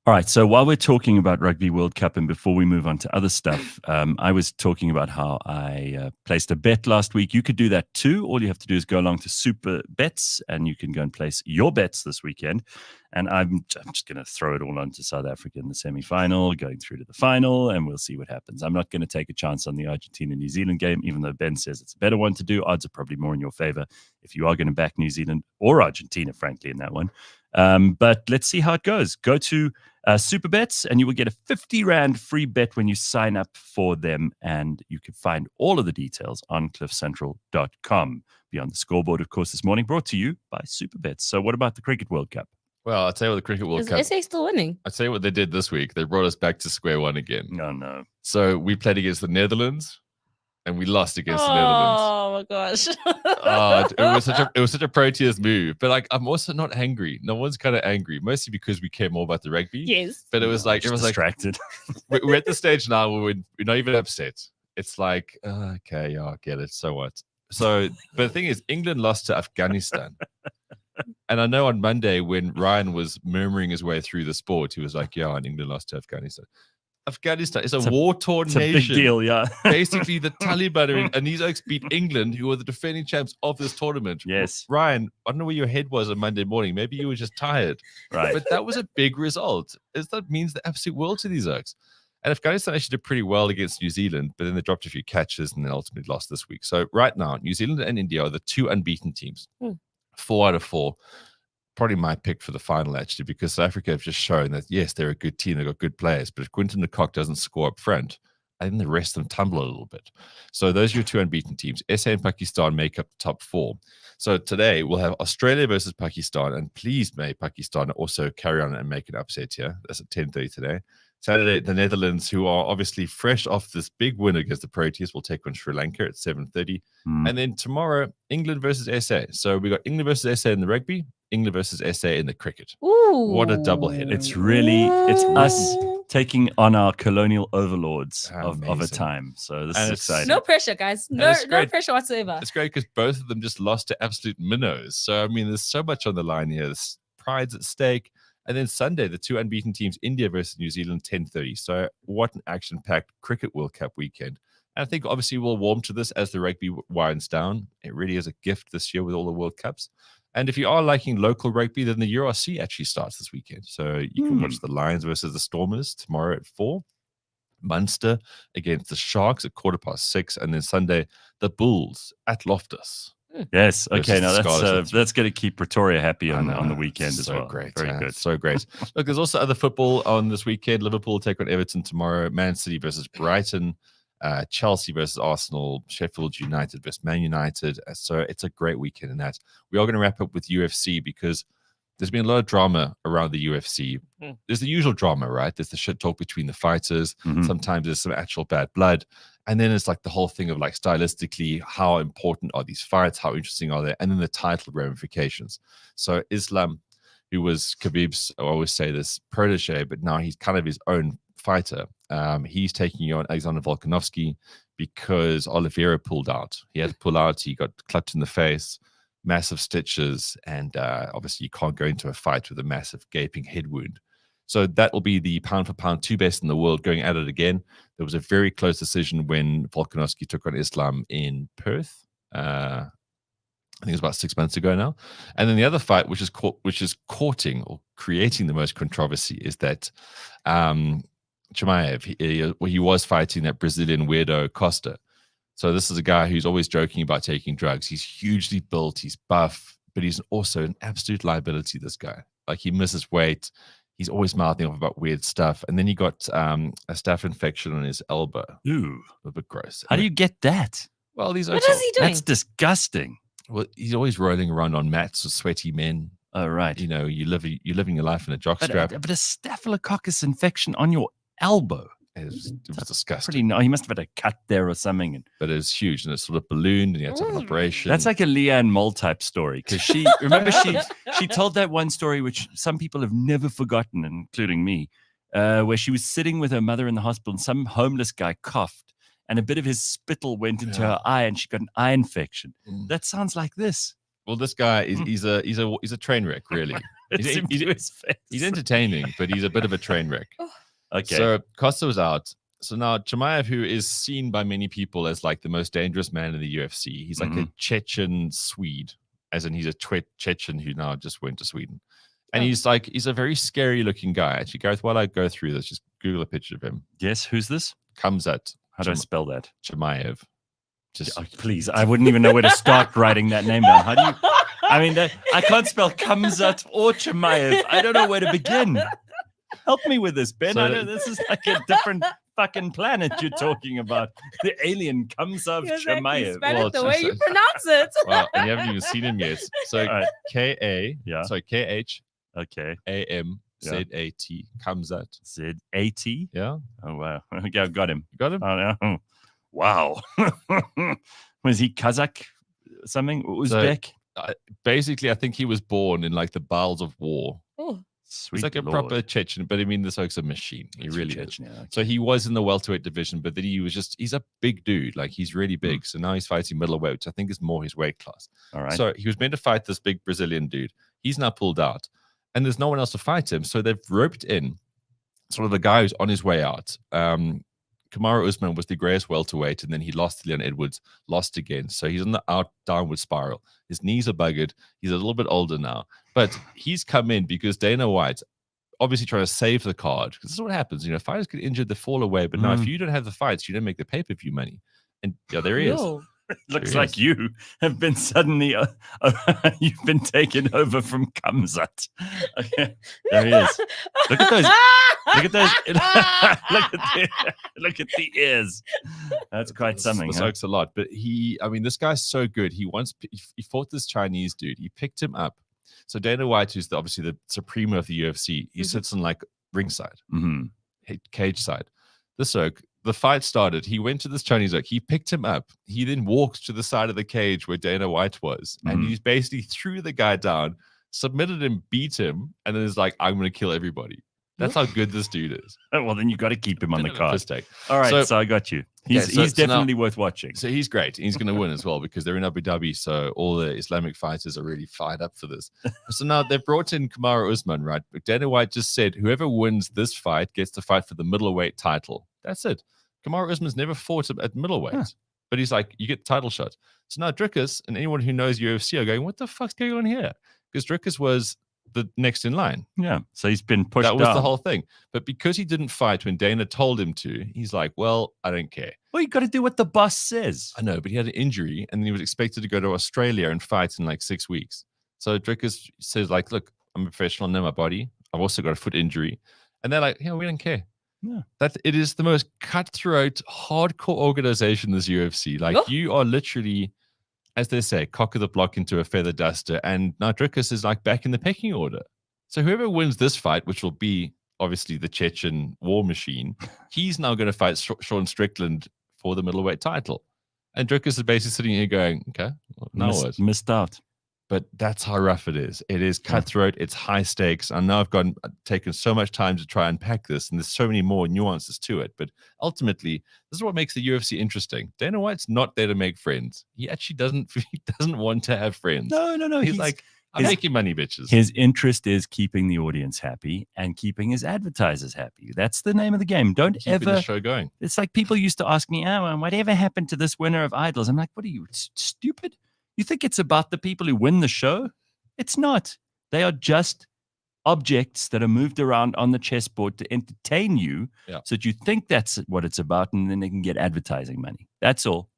All right. So while we're talking about Rugby World Cup and before we move on to other stuff, I was talking about how I placed a bet last week. You could do that too. All you have to do is go along to Super Bets and you can go and place your bets this weekend. And I'm just going to throw it all onto South Africa in the semi-final, going through to the final, and we'll see what happens. I'm not going to take a chance on the Argentina-New Zealand game, even though Ben says it's a better one to do. Odds are probably more in your favor if you are going to back New Zealand or Argentina, frankly, in that one. But let's see how it goes. Go to Super Bets and you will get a 50 Rand free bet when you sign up for them. And you can find all of the details on cliffcentral.com. Beyond the Scoreboard, of course, this morning, brought to you by Super Bets. So what about the Cricket World Cup? Well, I'll tell you what the Cricket World Cup... Is SA still winning? I'll tell you what they did this week. They brought us back to square one again. Oh, no. So we played against the Netherlands and we lost against the Netherlands. Oh my gosh. It was such a Proteas move. But like, I'm also not angry. No one's kind of angry, mostly because we care more about the rugby. Yes. But it was like, everyone's distracted. We're at the stage now where we're not even upset. It's like, okay, yeah, I get it. So what? So, but the thing is, England lost to Afghanistan. And I know on Monday when Ryan was murmuring his way through the sport, he was like, yeah, and England lost to Afghanistan. Afghanistan is a war-torn nation. It's a big deal, yeah. Basically, the Taliban and these oaks beat England, who are the defending champs of this tournament. Yes. Ryan, I don't know where your head was on Monday morning. Maybe you were just tired. Right. But that was a big result. That means the absolute world to these oaks. And Afghanistan actually did pretty well against New Zealand, but then they dropped a few catches and then ultimately lost this week. So right now, New Zealand and India are the two unbeaten teams. 4 out of 4. Probably my pick for the final, actually, because South Africa have just shown that, yes, they're a good team. They've got good players. But if Quinton de Kock doesn't score up front, I think the rest of them tumble a little bit. So those are your two unbeaten teams. SA and Pakistan make up the top 4. So today we'll have Australia versus Pakistan. And please may Pakistan also carry on and make an upset here. That's at 10:30 today. Saturday, the Netherlands, who are obviously fresh off this big win against the Proteas, will take on Sri Lanka at 7:30. And then tomorrow, England versus SA. So we got England versus SA in the rugby, England versus SA in the cricket. Ooh. What a doubleheader. It's us taking on our colonial overlords of a Amazing. time. So this is exciting. No pressure, guys. No pressure whatsoever. It's great because both of them just lost to absolute minnows. So, I mean, there's so much on the line here. There's pride's at stake. And then Sunday, the two unbeaten teams, India versus New Zealand, 10:30. So what an action-packed Cricket World Cup weekend. And I think obviously we'll warm to this as the rugby winds down. It really is a gift this year with all the World Cups. And if you are liking local rugby, then the URC actually starts this weekend. So you can watch the Lions versus the Stormers tomorrow at 4. Munster against the Sharks at 6:15. And then Sunday, the Bulls at Loftus. Yes. Okay. Now Scarlets. that's going to keep Pretoria happy on the weekend as well. Great. Very good. So great. Look, there's also other football on this weekend. Liverpool take on Everton tomorrow. Man City versus Brighton. Chelsea versus Arsenal. Sheffield United versus Man United. So it's a great weekend in that. We are going to wrap up with UFC because there's been a lot of drama around the UFC. There's the usual drama, right? There's the shit talk between the fighters. Sometimes there's some actual bad blood. And then it's like the whole thing of like stylistically, how important are these fights? How interesting are they? And then the title ramifications. So Islam, who was Khabib's, I always say this, protege, but now he's kind of his own fighter. He's taking on Alexander Volkanovski because Oliveira pulled out. He had to pull out. He got clubbed in the face, massive stitches, and obviously you can't go into a fight with a massive gaping head wound. So that will be the pound for pound 2 best in the world going at it again. There was a very close decision when Volkanovski took on Islam in Perth. I think it was about 6 months ago now. And then the other fight, which is courting or creating the most controversy, is that Chimaev, he was fighting that Brazilian weirdo Costa. So this is a guy who's always joking about taking drugs. He's hugely built, he's buff, but he's also an absolute liability, this guy. Like, he misses weight. He's always mouthing off about weird stuff. And then he got a staph infection on his elbow. Ooh. A bit gross. How do you get that? Well, What is he doing? That's disgusting. Well, he's always rolling around on mats with sweaty men. Oh, right. You know, you're living your life in a jockstrap. But a staphylococcus infection on your elbow. It was disgusting. Pretty, no, he must have had a cut there or something. But it was huge, and it sort of ballooned, and he had to have an operation. That's like a Leanne Moll type story, because she told that one story which some people have never forgotten, including me, where she was sitting with her mother in the hospital, and some homeless guy coughed, and a bit of his spittle went into her eye, and she got an eye infection. That sounds like this. Well, this guy is he's a train wreck, really. He's entertaining, but he's a bit of a train wreck. Okay. So Costa was out. So now Chimaev, who is seen by many people as like the most dangerous man in the UFC, he's like a Chechen Swede, as in he's a Chechen who now just went to Sweden. And he's a very scary looking guy. Actually, Gareth, while I go through this, just Google a picture of him. Yes, who's this? Kamzat. How do I spell that? Chimaev. Just please, I wouldn't even know where to start writing that name down. How do you? I mean, I can't spell Kamzat or Chimaev. I don't know where to begin. Help me with this, Ben. I know this is like a different fucking planet you're talking about. The alien comes of Chimaev. Spell it the way you pronounce it. Well, and you haven't even seen him yet. So K-A, sorry, K-H, okay, A-M, Z-A-T, Kamzat. Z-A-T? Yeah. Oh, wow. Okay, I've got him. You got him? Oh, no. Wow. Was he Kazakh something? Uzbek? So, basically, I think he was born in like the bowels of war. Oh. Sweet He's like a proper Chechen, but I mean, this oak's a machine. He really is. Yeah, okay. So he was in the welterweight division, but then he's a big dude. Like, he's really big. So now he's fighting middleweight, which I think is more his weight class. All right. So he was meant to fight this big Brazilian dude. He's now pulled out, and there's no one else to fight him. So they've roped in sort of the guy who's on his way out. Kamaru Usman was the greatest welterweight, and then he lost to Leon Edwards, lost again. So he's on the downward spiral. His knees are buggered. He's a little bit older now, but he's come in because Dana White obviously trying to save the card, because this is what happens. You know, fighters get injured, they fall away. But now if you don't have the fights, you don't make the pay-per-view money. And there he is. Looks like you have been suddenly you've been taken over from Kamzat. Okay, there he is. Look at those. Look at those. look at the ears. That's quite something. This oaks a lot. But this guy's so good. He fought this Chinese dude. He picked him up. So Dana White, who's obviously the supreme of the UFC, he sits on like ringside, cage side. This oak. The fight started. He went to this Chinese oak. He picked him up. He then walked to the side of the cage where Dana White was. And he basically threw the guy down, submitted him, beat him, and then is like, I'm going to kill everybody. That's how good this dude is. Well, then you got to keep him on the card. All right, so I got you. He's definitely worth watching. So he's great. He's going to win as well because they're in Abu Dhabi. So all the Islamic fighters are really fired up for this. So now they've brought in Kamaru Usman, right? But Dana White just said, whoever wins this fight gets to fight for the middleweight title. That's it. Kamaru Usman's never fought at middleweight, but he's like, you get title shot. So now Drickus and anyone who knows UFC are going, what the fuck's going on here? Because Drickus was the next in line. Yeah. So he's been pushed That was down. the whole thing. But because he didn't fight when Dana told him to, he's like, well, I don't care. Well, you got to do what the boss says. I know, but he had an injury and he was expected to go to Australia and fight in like 6 weeks. So Drickus says like, look, I'm a professional, I know my body. I've also got a foot injury. And they're like, yeah, we don't care. Yeah. That it is the most cutthroat, hardcore organization, this UFC. Like, you are literally as they say, cock of the block into a feather duster, and now Dricus is like back in the pecking order. So whoever wins this fight, which will be obviously the Chechen war machine, he's now going to fight Sean Strickland for the middleweight title. And Dricus is basically sitting here going, okay, well, now what? Missed out. But that's how rough it is. It is cutthroat. It's high stakes. I know I've taken so much time to try and unpack this, and there's so many more nuances to it. But ultimately, this is what makes the UFC interesting. Dana White's not there to make friends. He actually doesn't want to have friends. No. He's like, I'm making money, bitches. His interest is keeping the audience happy and keeping his advertisers happy. That's the name of the game. Don't keeping ever the show going. It's like people used to ask me, whatever happened to this winner of Idols? I'm like, what are you, stupid? You think it's about the people who win the show? It's not. They are just objects that are moved around on the chessboard to entertain you so that you think that's what it's about, and then they can get advertising money. That's all.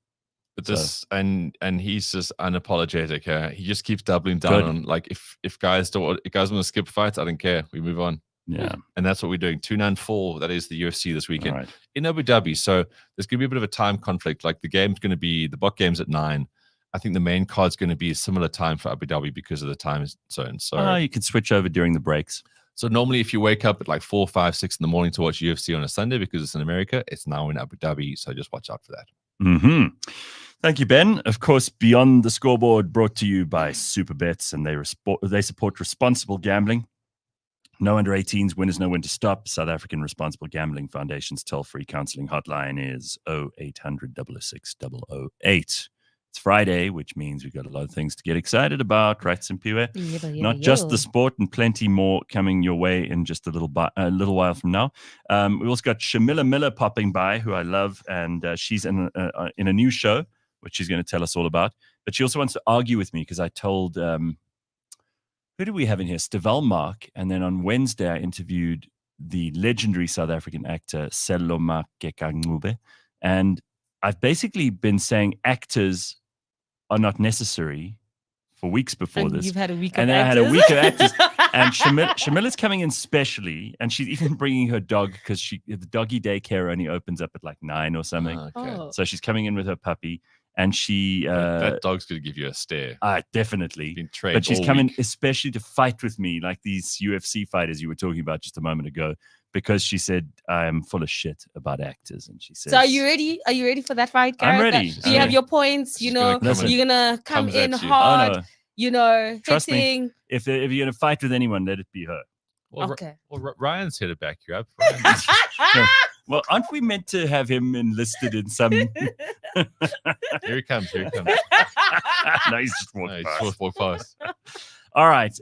But this and he's just unapologetic. He just keeps doubling down on, like, if guys want to skip fights, I don't care. We move on. Yeah. And that's what we're doing. 294, that is the UFC this weekend in Abu Dhabi. So there's going to be a bit of a time conflict. Like, the game's going to be, the bot game's at 9. I think the main card's going to be a similar time for Abu Dhabi because of the time zone. So you can switch over during the breaks. So normally if you wake up at like 4, 5, 6 in the morning to watch UFC on a Sunday because it's in America, it's now in Abu Dhabi. So just watch out for that. Mm-hmm. Thank you, Ben. Of course, Beyond the Scoreboard brought to you by Superbets, and they support responsible gambling. No under 18s, winners know when to stop. South African Responsible Gambling Foundation's toll-free counseling hotline is 0800 006 008. It's Friday, which means we've got a lot of things to get excited about, right, Simphiwe? Not just the sport, and plenty more coming your way in just a little while from now. We've also got Shamilah Miller popping by, who I love, and she's in a new show, which she's going to tell us all about. But she also wants to argue with me because I told, who do we have in here? Stevel Mark. And then on Wednesday, I interviewed the legendary South African actor Sello Makekangube. And I've basically been saying actors are not necessary for weeks before this. You've had a week and of then actors. I had a week of actors. And Shamila's coming in specially, and she's even bringing her dog because the doggy daycare only opens up at like 9 or something. Oh. So she's coming in with her puppy, and she that dog's going to give you a stare. Definitely. Been trained but she's all coming week. especially to fight with me, like these UFC fighters you were talking about just a moment ago, because she said I'm full of shit about actors, and she says, So are you ready? Are you ready for that fight, Gareth? I'm ready. Do you have your points? She's gonna You're gonna come comes in at you. hard. Oh, no. Trust me. Hitting. If you're going to fight with anyone, let it be her. Well, Okay. Ryan's here to back you up. Well, aren't we meant to have him enlisted in some? Here he comes. No, he's just walked Nice. past. Walk past. All right.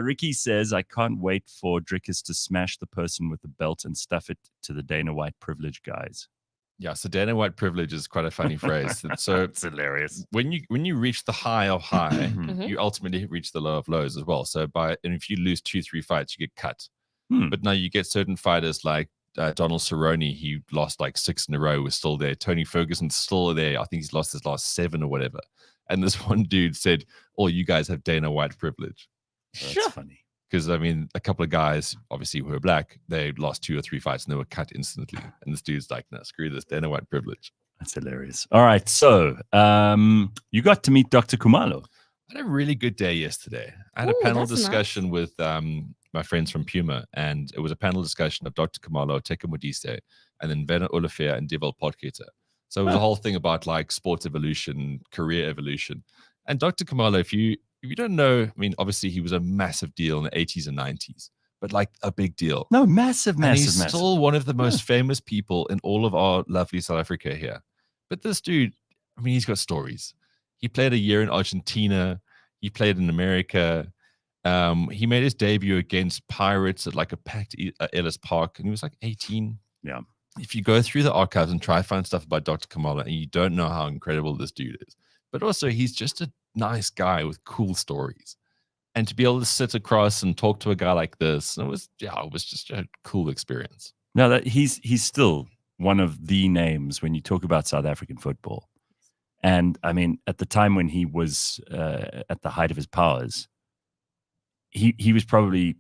Ricky says, I can't wait for Dricus to smash the person with the belt and stuff it to the Dana White privilege guys. Yeah, so Dana White privilege is quite a funny phrase. So It's hilarious. when you reach the high of high, Mhm. you ultimately reach the low of lows as well. So and if you lose 2-3 fights, you get cut. Hmm. But now you get certain fighters like Donald Cerrone, he lost like 6 in a row, was still there. Tony Ferguson's still there. I think he's lost his last 7 or whatever. And this one dude said, "Oh, you guys have Dana White privilege." That's funny. Because, I mean, a couple of guys, obviously, who were black, they lost 2 or 3 fights and they were cut instantly. And this dude's like, no, screw this, Dana White privilege. That's hilarious. All right. So you got to meet Dr. Kumalo. I had a really good day yesterday. I had a Ooh, panel that's nice. discussion with my friends from Puma, and it was a panel discussion of Dr. Kumalo, Teko Modise, and then Werner Olivier and Tbo Touch. So it was a whole thing about like sports evolution, career evolution. And Dr. Kumalo, if you don't know, I mean, obviously he was a massive deal in the 80s and 90s, but like a big deal. No, massive. And he's still one of the most famous people in all of our lovely South Africa here. But this dude, I mean, he's got stories. He played a year in Argentina. He played in America. He made his debut against Pirates at like a packed Ellis Park, and he was like 18. Yeah. If you go through the archives and try to find stuff about Dr. Kamala, and you don't know how incredible this dude is, but also he's just a nice guy with cool stories. And to be able to sit across and talk to a guy like this, it was just a cool experience. No, that he's still one of the names when you talk about South African football. And I mean, at the time when he was at the height of his powers, he was probably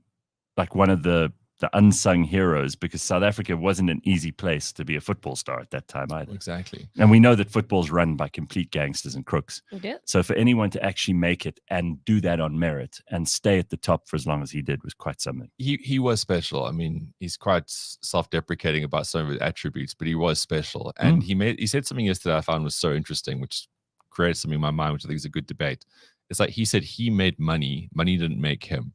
like one of the unsung heroes, because South Africa wasn't an easy place to be a football star at that time either. Exactly. And we know that football's run by complete gangsters and crooks. Okay. So for anyone to actually make it and do that on merit and stay at the top for as long as he did was quite something. He was special. I mean, he's quite self-deprecating about some of his attributes, but he was special. And he said something yesterday I found was so interesting, which created something in my mind, which I think is a good debate. It's like he said he made money didn't make him.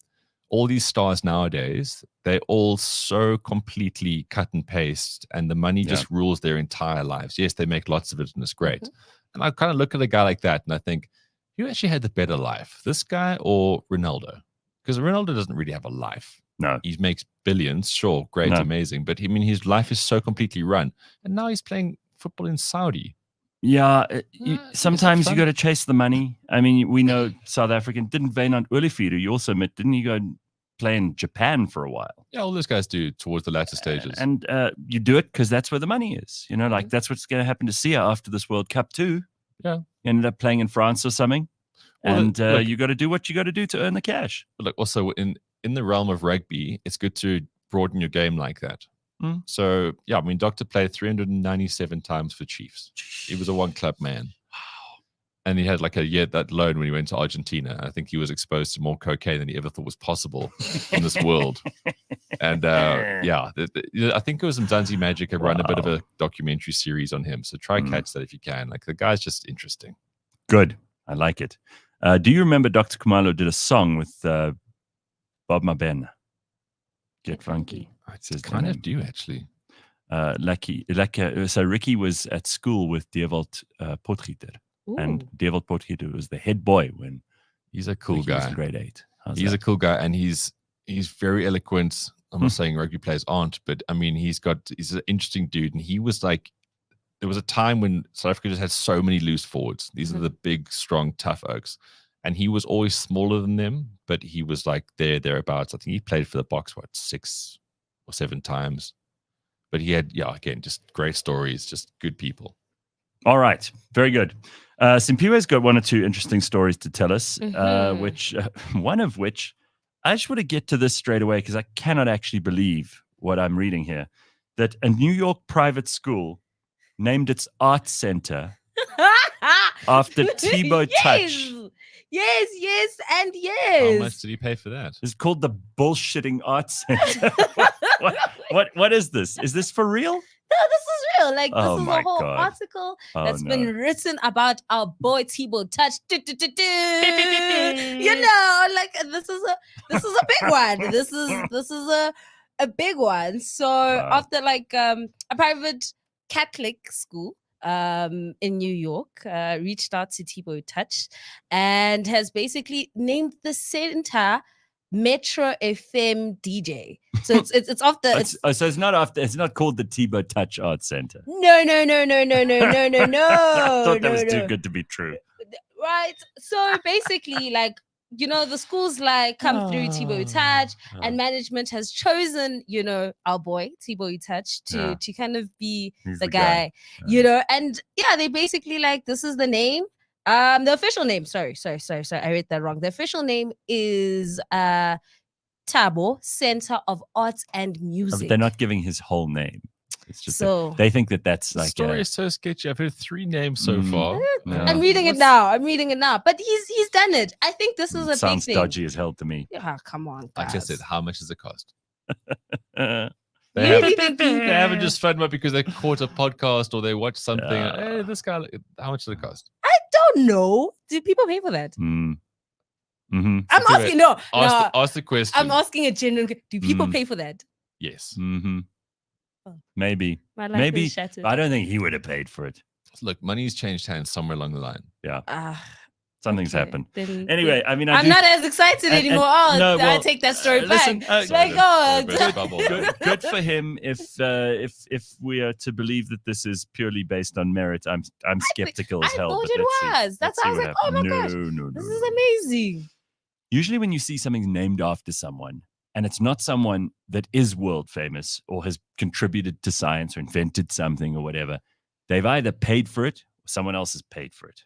All these stars nowadays, they're all so completely cut and paste, and the money just rules their entire lives. Yes, they make lots of it, and it's great. And I kind of look at a guy like that, and I think, who actually had the better life, this guy or Ronaldo? Because Ronaldo doesn't really have a life. No. He makes billions, sure, great, amazing. But I mean, his life is so completely run. And now he's playing football in Saudi. Yeah, sometimes you got to chase the money. I mean, we know South African. Didn't Wynand Olivier, you also admit, didn't he go and play in Japan for a while? Yeah, all those guys do towards the latter stages. And you do it because that's where the money is. You know, like that's what's going to happen to Sia after this World Cup too. Yeah. He ended up playing in France or something. Well, and look, you got to do what you got to do to earn the cash. But look, also in the realm of rugby, it's good to broaden your game like that. So, yeah, I mean, Doctor played 397 times for Chiefs. He was a one-club man. Wow. And he had like a year that loan when he went to Argentina. I think he was exposed to more cocaine than he ever thought was possible in this world. And, I think it was Mzansi Magic have run a bit of a documentary series on him. So try catch that if you can. Like, the guy's just interesting. Good. I like it. Do you remember Dr. Khumalo did a song with Bob Mabena? Get Funky. I kind of do, actually. So Ricky was at school with Dewald Potgieter. And Dewald Potgieter was the head boy when he's a cool Ricky guy. was in grade 8. He's a cool guy, and he's very eloquent. I'm not saying rugby players aren't, but I mean, he's an interesting dude. And he was like, there was a time when South Africa just had so many loose forwards. These are the big, strong, tough oaks. And he was always smaller than them, but he was like thereabouts. I think he played for the Boks, 6 or 7 times. But he had, again, just great stories, just good people. All right. Very good. Simphiwe's got 1 or 2 interesting stories to tell us, which one of which, I just want to get to this straight away because I cannot actually believe what I'm reading here, that a New York private school named its art center after Tbo Touch. Yes, and yes. How much did he pay for that? It's called the Bullshitting Art Center. what is this? Is this for real? No, this is real. Like, this is a whole article that's been written about our boy Tbo Touch. You know, like this is a big one. This is a big one. So after like a private Catholic school in New York reached out to Tbo Touch and has basically named the center Metro FM DJ. So it's off the. So it's not called the Tbo Touch Art Center. No. I thought that was too good to be true. Right. So basically, like, you know, the schools like come through Tbo Touch, and management has chosen, you know, our boy Tbo Touch to kind of be the guy. You know, and they basically like, this is the name. The official name, sorry, I read that wrong. The official name is Tbo Center of Arts and Music. They're not giving his whole name. It's just they think that's like. The story is so sketchy. I've heard 3 names so far. Yeah. I'm reading it now. But he's done it. I think this is a big thing. Sounds dodgy as hell to me. Yeah, come on, guys. Like I said, how much does it cost? They haven't just found out because they caught a podcast or they watched something. Hey, this guy, how much does it cost? I don't know. Do people pay for that? I'm asking. No. Ask the question. I'm asking a genuine. Do people pay for that? Yes. Maybe. I don't think he would have paid for it. Look, money's changed hands somewhere along the line. Yeah. Something's happened. Anyway, I mean, I'm not as excited anymore. I take that story back. Good for him. If we are to believe that this is purely based on merit, I'm skeptical as hell. I thought it was. That's why I was like, oh my gosh, this is amazing. Usually, when you see something named after someone, and it's not someone that is world famous or has contributed to science or invented something or whatever, they've either paid for it or someone else has paid for it.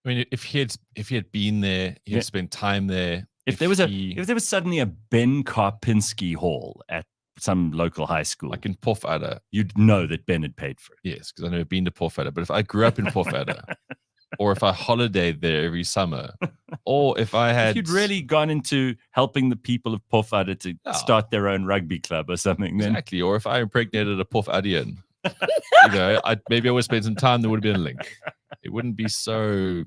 I mean, if he had been there, he had spent time there. If there was suddenly a Ben Karpinski Hall at some local high school, Like in Pofadder. you'd know that Ben had paid for it. Yes, because I've never been to Pofadder. But if I grew up in Pofadder, or if I holidayed there every summer, or if I had... If you'd really gone into helping the people of Pofadder to start their own rugby club or something, then Exactly. Or if I impregnated a Pofaddian, maybe I would spend some time, there would have been a link. It wouldn't be so,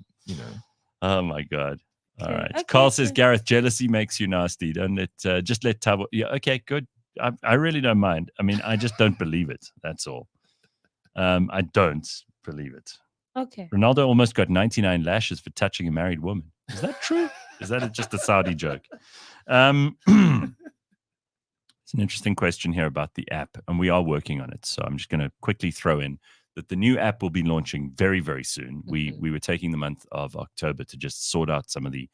Oh my God. All right. Okay, Carl says, Gareth, jealousy makes you nasty. Don't let, just let Tbo. Yeah. Okay, good. I really don't mind. I mean, I just don't believe it. That's all. I don't believe it. Okay. Ronaldo almost got 99 lashes for touching a married woman. Is that true? Is that just a Saudi joke? It's an interesting question here about the app, and we are working on it. So I'm just going to quickly throw in that the new app will be launching very, very soon. We were taking the month of October to just sort out some of the,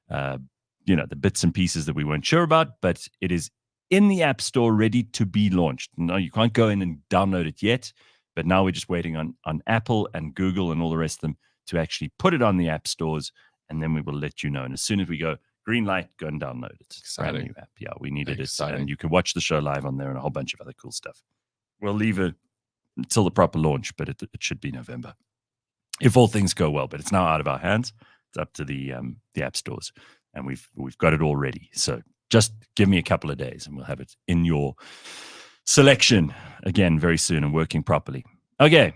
the bits and pieces that we weren't sure about, but it is in the App Store ready to be launched. No, you can't go in and download it yet, but now we're just waiting on Apple and Google and all the rest of them to actually put it on the App Stores, and then we will let you know. And as soon as we go green light, go and download it. Exciting. Brand new app. Yeah, we needed Exciting. it, and you can watch the show live on there and a whole bunch of other cool stuff. We'll leave it until the proper launch, but it should be November if all things go well. But it's now out of our hands. It's up to the App Stores, and we've got it all ready. So just give me a couple of days and we'll have it in your selection again very soon and working properly. Okay.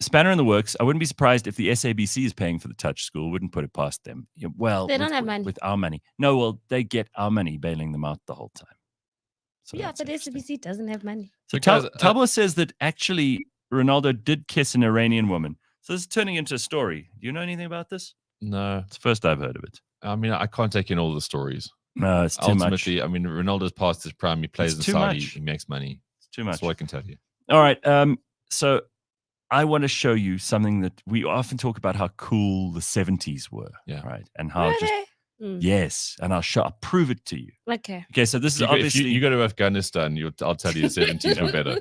Spanner in the works. I wouldn't be surprised if the SABC is paying for the Touch School. Wouldn't put it past them. Yeah, well, they don't have money. With our money. No, well, they get our money bailing them out the whole time. So yeah, but SABC doesn't have money. So Tbo says that actually Ronaldo did kiss an Iranian woman. So this is turning into a story. Do you know anything about this? No. It's the first I've heard of it. I mean, I can't take in all the stories. No, it's too Ultimately, much. I mean, Ronaldo's past his prime. He plays in Saudi. He makes money. It's too much. That's all I can tell you. All right. So I want to show you something that we often talk about, how cool the 70s were. Yeah. Right. And how Really? Yes. And I'll prove it to you. Okay. Okay. So this is If obviously. you go to Afghanistan, I'll tell you the 70s were better.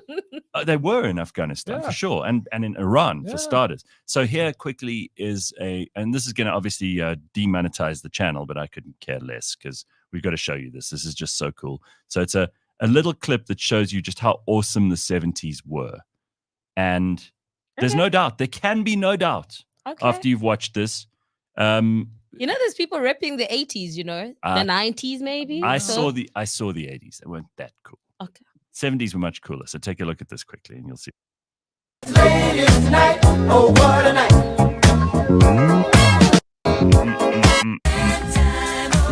They were in Afghanistan for sure, and in Iran for starters. So here quickly is and this is going to obviously demonetize the channel, but I couldn't care less because we've got to show you this. This is just so cool. So it's a little clip that shows you just how awesome the 70s were, and there's no doubt. There can be no doubt after you've watched this. There's people repping the 80s. The 90s maybe. I saw the 80s. They weren't that cool. Okay. 70s were much cooler. So take a look at this quickly and you'll see. Ladies tonight, oh what a night.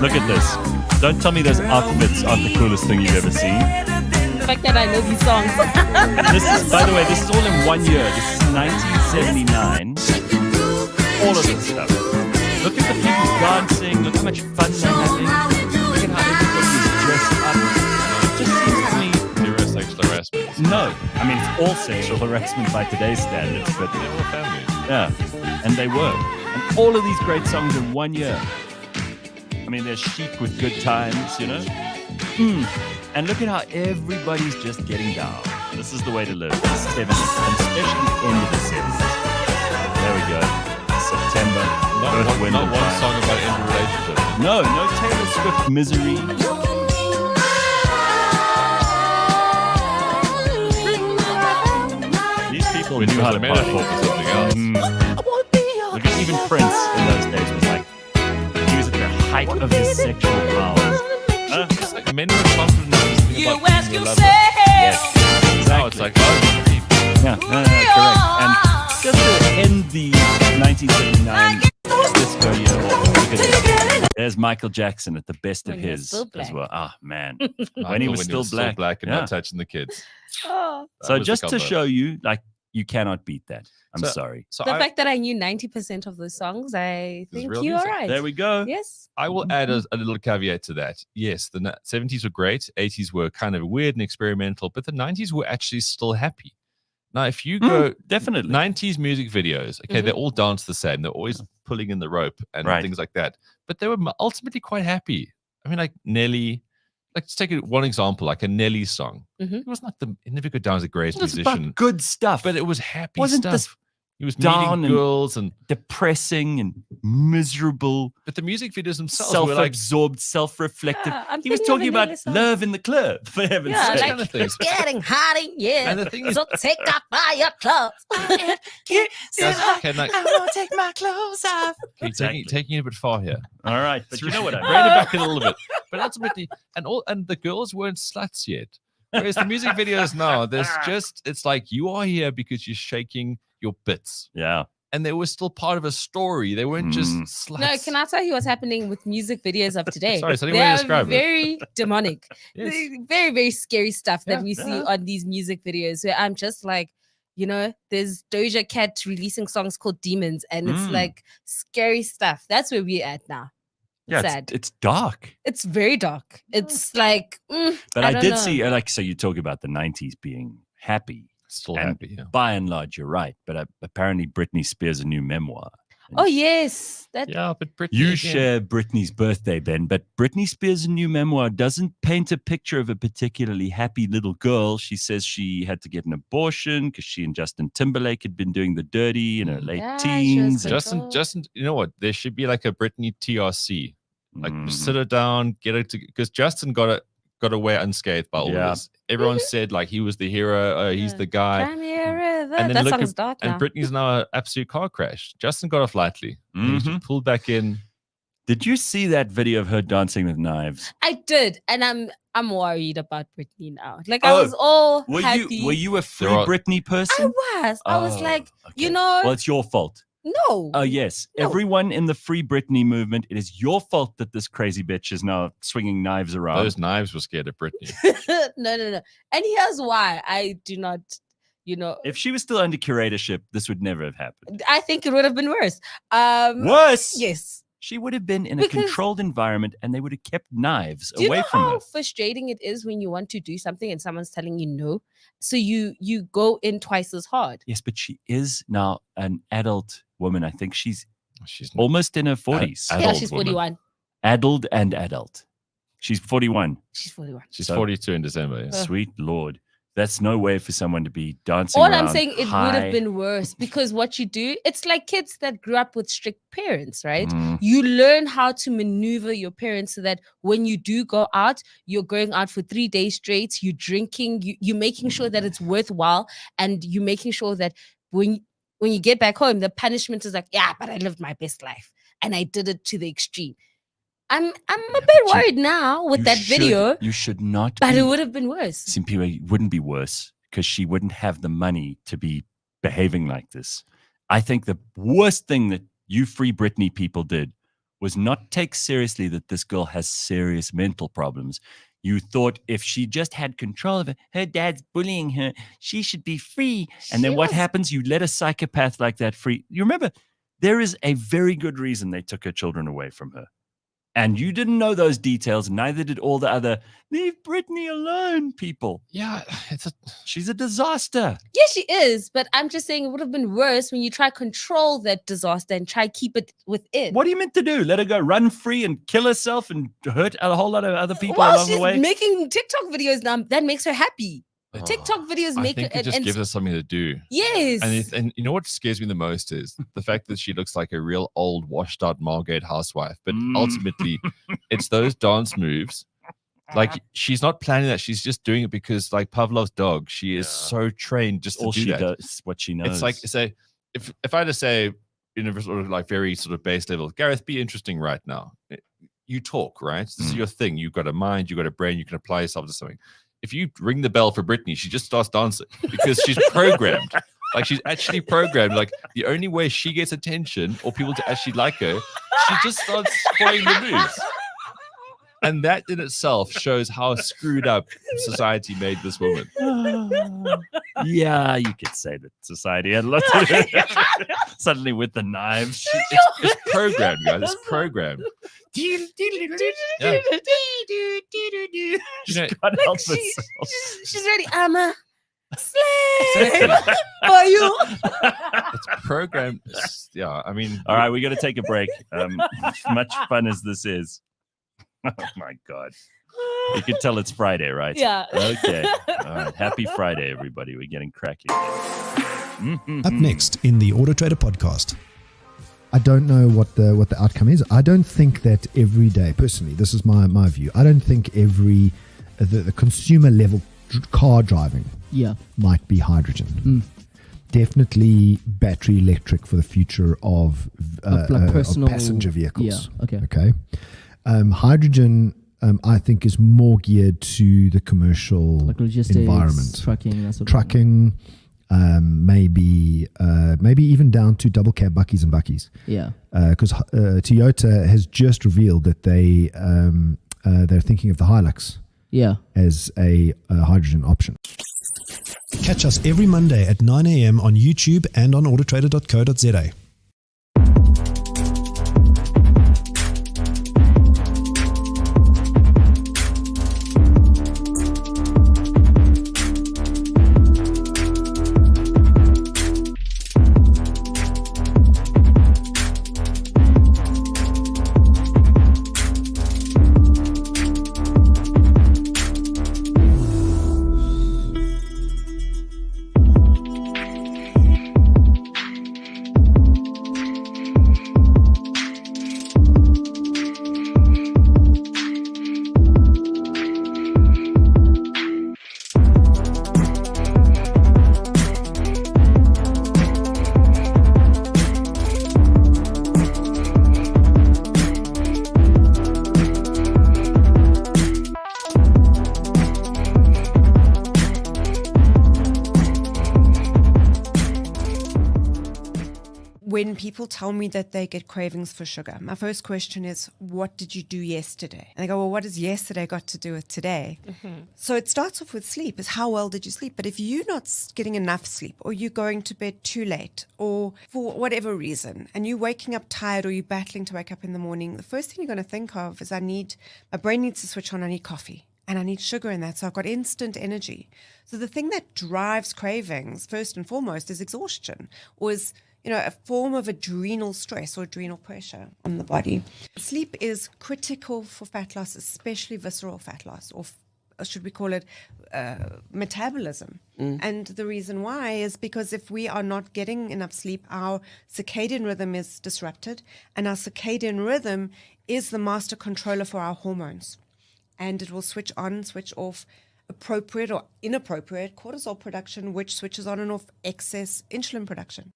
Look at this. Don't tell me those outfits aren't the coolest thing you've ever seen. The fact that I know these songs. This is, by the way, this is all in 1 year. This is 1979. All of this stuff. Look at the people dancing. Look how much fun they're having. Look at how everybody's dressed up. It just seems to me. Zero sexual harassment. No. I mean, it's all sexual harassment by today's standards, but They were families. yeah. And they were. And all of these great songs in 1 year. I mean, there's Chic with Good Times, And look at how everybody's just getting down. This is the way to live. The 70s, and especially the end of the 70s. There we go. September. Not one song about end of relationship. No Taylor Swift Misery. These people Which knew was how to a metaphor party. for something else. Look at even Prince in those days was like, he was at the height of his sexual powers. It's like men were confident in this thing You about ask being yourself. Yes. Now it's like, Yeah, correct. And just to end the 1979 disco year, look at this. There's Michael Jackson at the best of When he was his still as black. well. Ah, man. when he was still black. and Yeah. not touching the kids. Oh. So was the just to combo. show you, like, you cannot beat that. I'm So- sorry. So The I, fact that I knew 90% of those songs, I It's think real you are music. right. There we go. Yes. I will add a little caveat to that. Yes, the 70s were great. 80s were kind of weird and experimental, but the 90s were actually still happy. Now, if you go Definitely. 90s music videos, okay, they all dance the same. They're always pulling in the rope and Right. things like that. But they were ultimately quite happy. I mean, like Nelly, like let's take one example, like a Nelly song. Mhm. It was not it never go down as the greatest It was musician, about good stuff. but it was happy Wasn't stuff. this He was down meeting girls and depressing and miserable, but the music videos themselves were like self-absorbed, self-reflective. Yeah, I'm He was thinking of talking another about song. love in the club, for heaven's Yeah, sake. kind of things. it's getting hot in here. And the thing is, So take off all your clothes. guys, can I won't take my clothes off. keep taking it a bit far here? All right, but you know what I Rein it back a little bit. But ultimately, and the girls weren't sluts yet. Whereas the music videos now, it's like you are here because you're shaking your bits. Yeah. And they were still part of a story. They weren't just sluts. No, can I tell you what's happening with music videos of today? Sorry, is there any they way to are describe it? very demonic. Yes. Very, very scary stuff that Yeah, we see yeah. on these music videos where I'm just like, you know, there's Doja Cat releasing songs called Demons, and it's like scary stuff. That's where we're at now. Yeah, Sad. it's dark. It's very dark. It's like, But I don't did know. see, so you talk about the 90s being happy. Still And happy. Yeah. By and large, you're right. But apparently, Britney Spears a new memoir. Oh yes, that Yeah, but Britney. You again. share Britney's birthday, Ben, but Britney Spears' new memoir doesn't paint a picture of a particularly happy little girl. She says she had to get an abortion because she and Justin Timberlake had been doing the dirty in her late Yeah, she was teens. good. and- Justin, you know what? There should be like a Britney TRC. Like Mhm. sit her down, get it to because Justin got away unscathed by all Yeah. of this. Everyone said like he was the hero, he's Yeah. the guy. Cry me a river. And then That look song's dark now. And Britney's now an absolute car crash. Justin got off lightly. He was Mhm. pulled back in. Did you see that video of her dancing with knives? I did, and I'm worried about Britney now. Like Oh, I was all Were happy. you a free There are- Britney I person? was. I was Oh, like, you okay. know, Well, it's your fault. no. Oh, yes. No. Everyone in the Free Britney movement, it is your fault that this crazy bitch is now swinging knives around. Those knives were scared of Britney. no. And here's why I do not, you know, If she was still under curatorship, this would never have happened. I think it would have been worse. Worse? Yes. She would have been in a Because- controlled environment and they would have kept knives Do you away know from how her. frustrating it is when you want to do something and someone's telling you no? So you go in twice as hard. Yes, but she is now an adult woman. I think she's She's almost in her 40s. Ad- Yeah, Adult she's woman. 41. Adult and adult. She's 41. She's 41. she's So- 42 in December. Yeah. Sweet Lord. That's no way for someone to be dancing All around I'm saying, it would high. have been worse because what you do, it's like kids that grew up with strict parents, right? Mm. You learn how to maneuver your parents so that when you do go out, you're going out for 3 days straight, you're drinking, you're making sure that it's worthwhile, and you're making sure that when you get back home, the punishment is like, yeah, but I lived my best life and I did it to the extreme. I'm a but bit you- worried now with You that should- video, You should not but be. it would have been worse. Simphiwe wouldn't be worse because she wouldn't have the money to be behaving like this. I think the worst thing that you Free Britney people did was not take seriously that this girl has serious mental problems. You thought if she just had control of it, her dad's bullying her, she should be free. And then She what was- happens? You let a psychopath like that free. You remember, there is a very good reason they took her children away from her. And you didn't know those details, neither did all the other leave Britney alone people. Yeah, She's a disaster. Yeah, she is, but I'm just saying it would have been worse when you try control that disaster and try keep it within. What are you meant to do? Let her go run free and kill herself and hurt a whole lot of other people Well, along she's the way? making TikTok videos now. That makes her happy. TikTok videos I make think her it just gives us something to do. yes. And you know what scares me the most is the fact that she looks like a real old, washed out Margate housewife. But Mm. ultimately, it's those dance moves. Like she's not planning that; she's just doing it because, like Pavlov's dog, she is Yeah. so trained just to All do she that. does, what she knows. It's like say, if I had to say, in a sort of like very sort of base level, Gareth, be interesting right now. You talk, right? This is Mm. your thing. You've got a mind, you've got a brain, you can apply yourself to something. If you ring the bell for Britney, she just starts dancing because she's programmed. Like she's actually programmed. Like the only way she gets attention or people to actually like her, she just starts playing the moves. And that in itself shows how screwed up society made this woman. yeah, you could say that society had a lot to do. Suddenly with the knives. It's programmed, guys. It's programmed. Yeah. You know, Can't help She- herself. she's ready. I'm a slave for you. it's programmed. Yeah, I mean, All right, we got to take a break. Much fun as this is. Oh my God. You can tell it's Friday, right? Yeah. Okay. All right. Happy Friday, everybody. We're getting cracking. Up next in the AutoTrader podcast. I don't know what the outcome is. I don't think that every day, personally, this is my view. I don't think the consumer level car driving might be hydrogen. Definitely battery electric for the future of personal of passenger vehicles. Yeah, okay. Hydrogen, I think, is more geared to the commercial like logistics, environment. Trucking, that sort of trucking, maybe even down to double cab buckies and buckies. Yeah. Because Toyota has just revealed that they're thinking of the Hilux as a hydrogen option. Catch us every Monday at 9 a.m. on YouTube and on autotrader.co.za. When people tell me that they get cravings for sugar, my first question is, what did you do yesterday? And they go, well, what has yesterday got to do with today? So it starts off with sleep, is how well did you sleep? But if you're not getting enough sleep, or you're going to bed too late, or for whatever reason, and you're waking up tired, or you're battling to wake up in the morning, the first thing you're going to think of is my brain needs to switch on, I need coffee. And I need sugar in that, so I've got instant energy. So the thing that drives cravings, first and foremost, is exhaustion, or is a form of adrenal stress or adrenal pressure on the body. Sleep is critical for fat loss, especially visceral fat loss, or should we call it metabolism. And the reason why is because if we are not getting enough sleep, our circadian rhythm is disrupted, and our circadian rhythm is the master controller for our hormones. And it will switch on, switch off appropriate or inappropriate cortisol production, which switches on and off excess insulin production.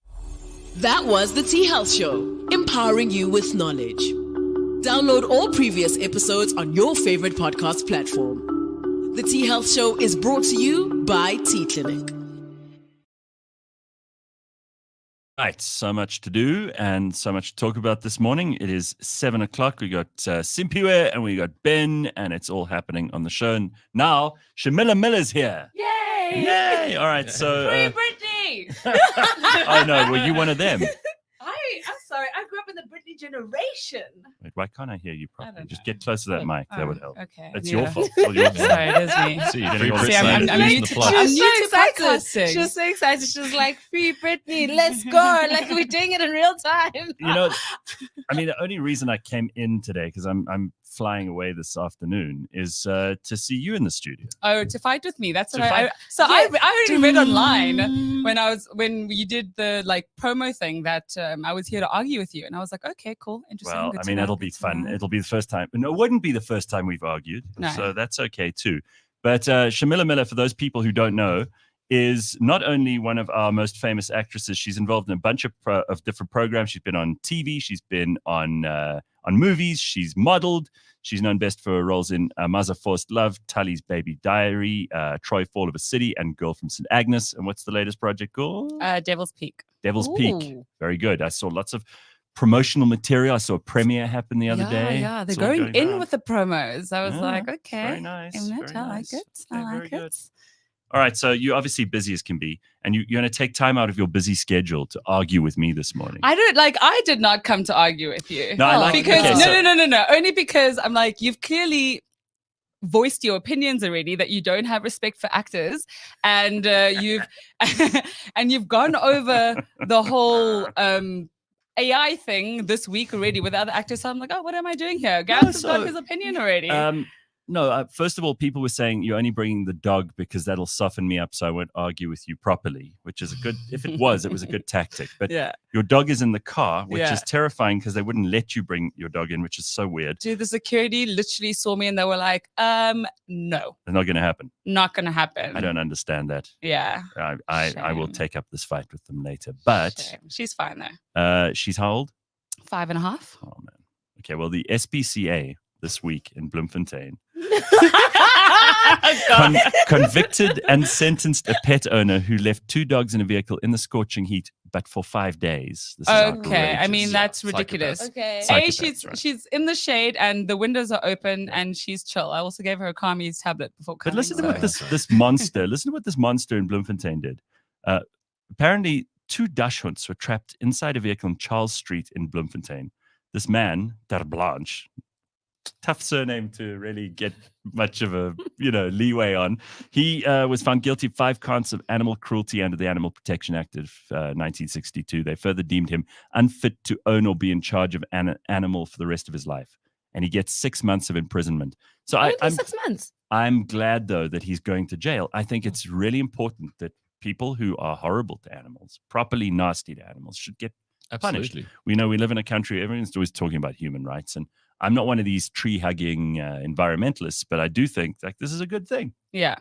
That was the T Health Show, empowering you with knowledge. Download all previous episodes on your favorite podcast platform. The T Health Show is brought to you by T Clinic. Right, so much to do and so much to talk about this morning. It is 7 o'clock. We got Simphiwe and we got Ben, and it's all happening on the show. And now Shamilah Miller's here. Yay! Yay! All right, so Free Britney! oh no, were you one of them? I'm sorry, I grew up in the Britney generation. Wait, why can't I hear you properly? Just get close to that mic. That would help. Okay. It's your fault. It's all your fault. Sorry, it is me. See, Free free Britney. Britney. I'm new Losing the to plot. I'm She new was to so excited. podcasting. She was so excited. She was like, Free Britney, let's go. Like, we're doing it in real time. You know, I mean, the only reason I came in today, because I'm flying away this afternoon, is to see you in the studio. Oh, to fight with me. That's To what fight- I already read online when you did the promo thing that I was here to argue with you, and I was like, okay, cool, interesting. Well, good I to mean, know, it'll be good to fun. know. It'll be the first time. No, it wouldn't be the first time we've argued. No. So that's okay too. But Shamilah Miller, for those people who don't know, is not only one of our most famous actresses. She's involved in a bunch of different programs. She's been on TV. She's been on movies. She's modeled. She's known best for her roles in Maza Forced Love, Tully's Baby Diary, Troy Fall of a City, and Girl from St. Agnes. And what's the latest project called? Devil's Peak. Devil's Ooh. Peak. Very good. I saw lots of promotional material. I saw a premiere happen the other day. Yeah, they're It's all going in around. with the promos. I was Yeah, like, okay, Very nice. Image, Very I like nice. it. Yeah, I like very good. it. All right, so you're obviously busy as can be, and you're going to take time out of your busy schedule to argue with me this morning. I did not come to argue with you. No, I like because okay, so- no. Only because I'm like, you've clearly voiced your opinions already that you don't have respect for actors, and you've gone over the whole AI thing this week already with other actors. So I'm like, oh, what am I doing here? Gareth has got his opinion already. No, first of all, people were saying you're only bringing the dog because that'll soften me up so I won't argue with you properly, which is a good, if it was a good tactic. But your dog is in the car, which is terrifying because they wouldn't let you bring your dog in, which is so weird. Dude, the security literally saw me and they were like, no. It's not going to happen. Not going to happen. I don't understand that. Yeah. I will take up this fight with them later. But she's fine though. She's how old? 5.5. Oh, man. Okay, well, the SPCA this week in Bloemfontein convicted and sentenced a pet owner who left 2 dogs in a vehicle in the scorching heat, but for 5 days. This is outrageous. I mean, that's ridiculous. She's in the shade and the windows are open and she's chill. I also gave her a Calmie's tablet before coming. But listen to what this monster, listen to what this monster in Bloemfontein did. Apparently, 2 dachshunds were trapped inside a vehicle on Charles Street in Bloemfontein. This man, Ter Blanche, tough surname to really get much of a leeway on. He was found guilty of 5 counts of animal cruelty under the Animal Protection Act of 1962. They further deemed him unfit to own or be in charge of an animal for the rest of his life, and he gets 6 months of imprisonment. So I'm 6 months. I'm glad though that he's going to jail. I think it's really important that people who are horrible to animals, properly nasty to animals, should get punished. We know we live in a country, everyone's always talking about human rights, and I'm not one of these tree-hugging environmentalists, but I do think like this is a good thing. Yeah.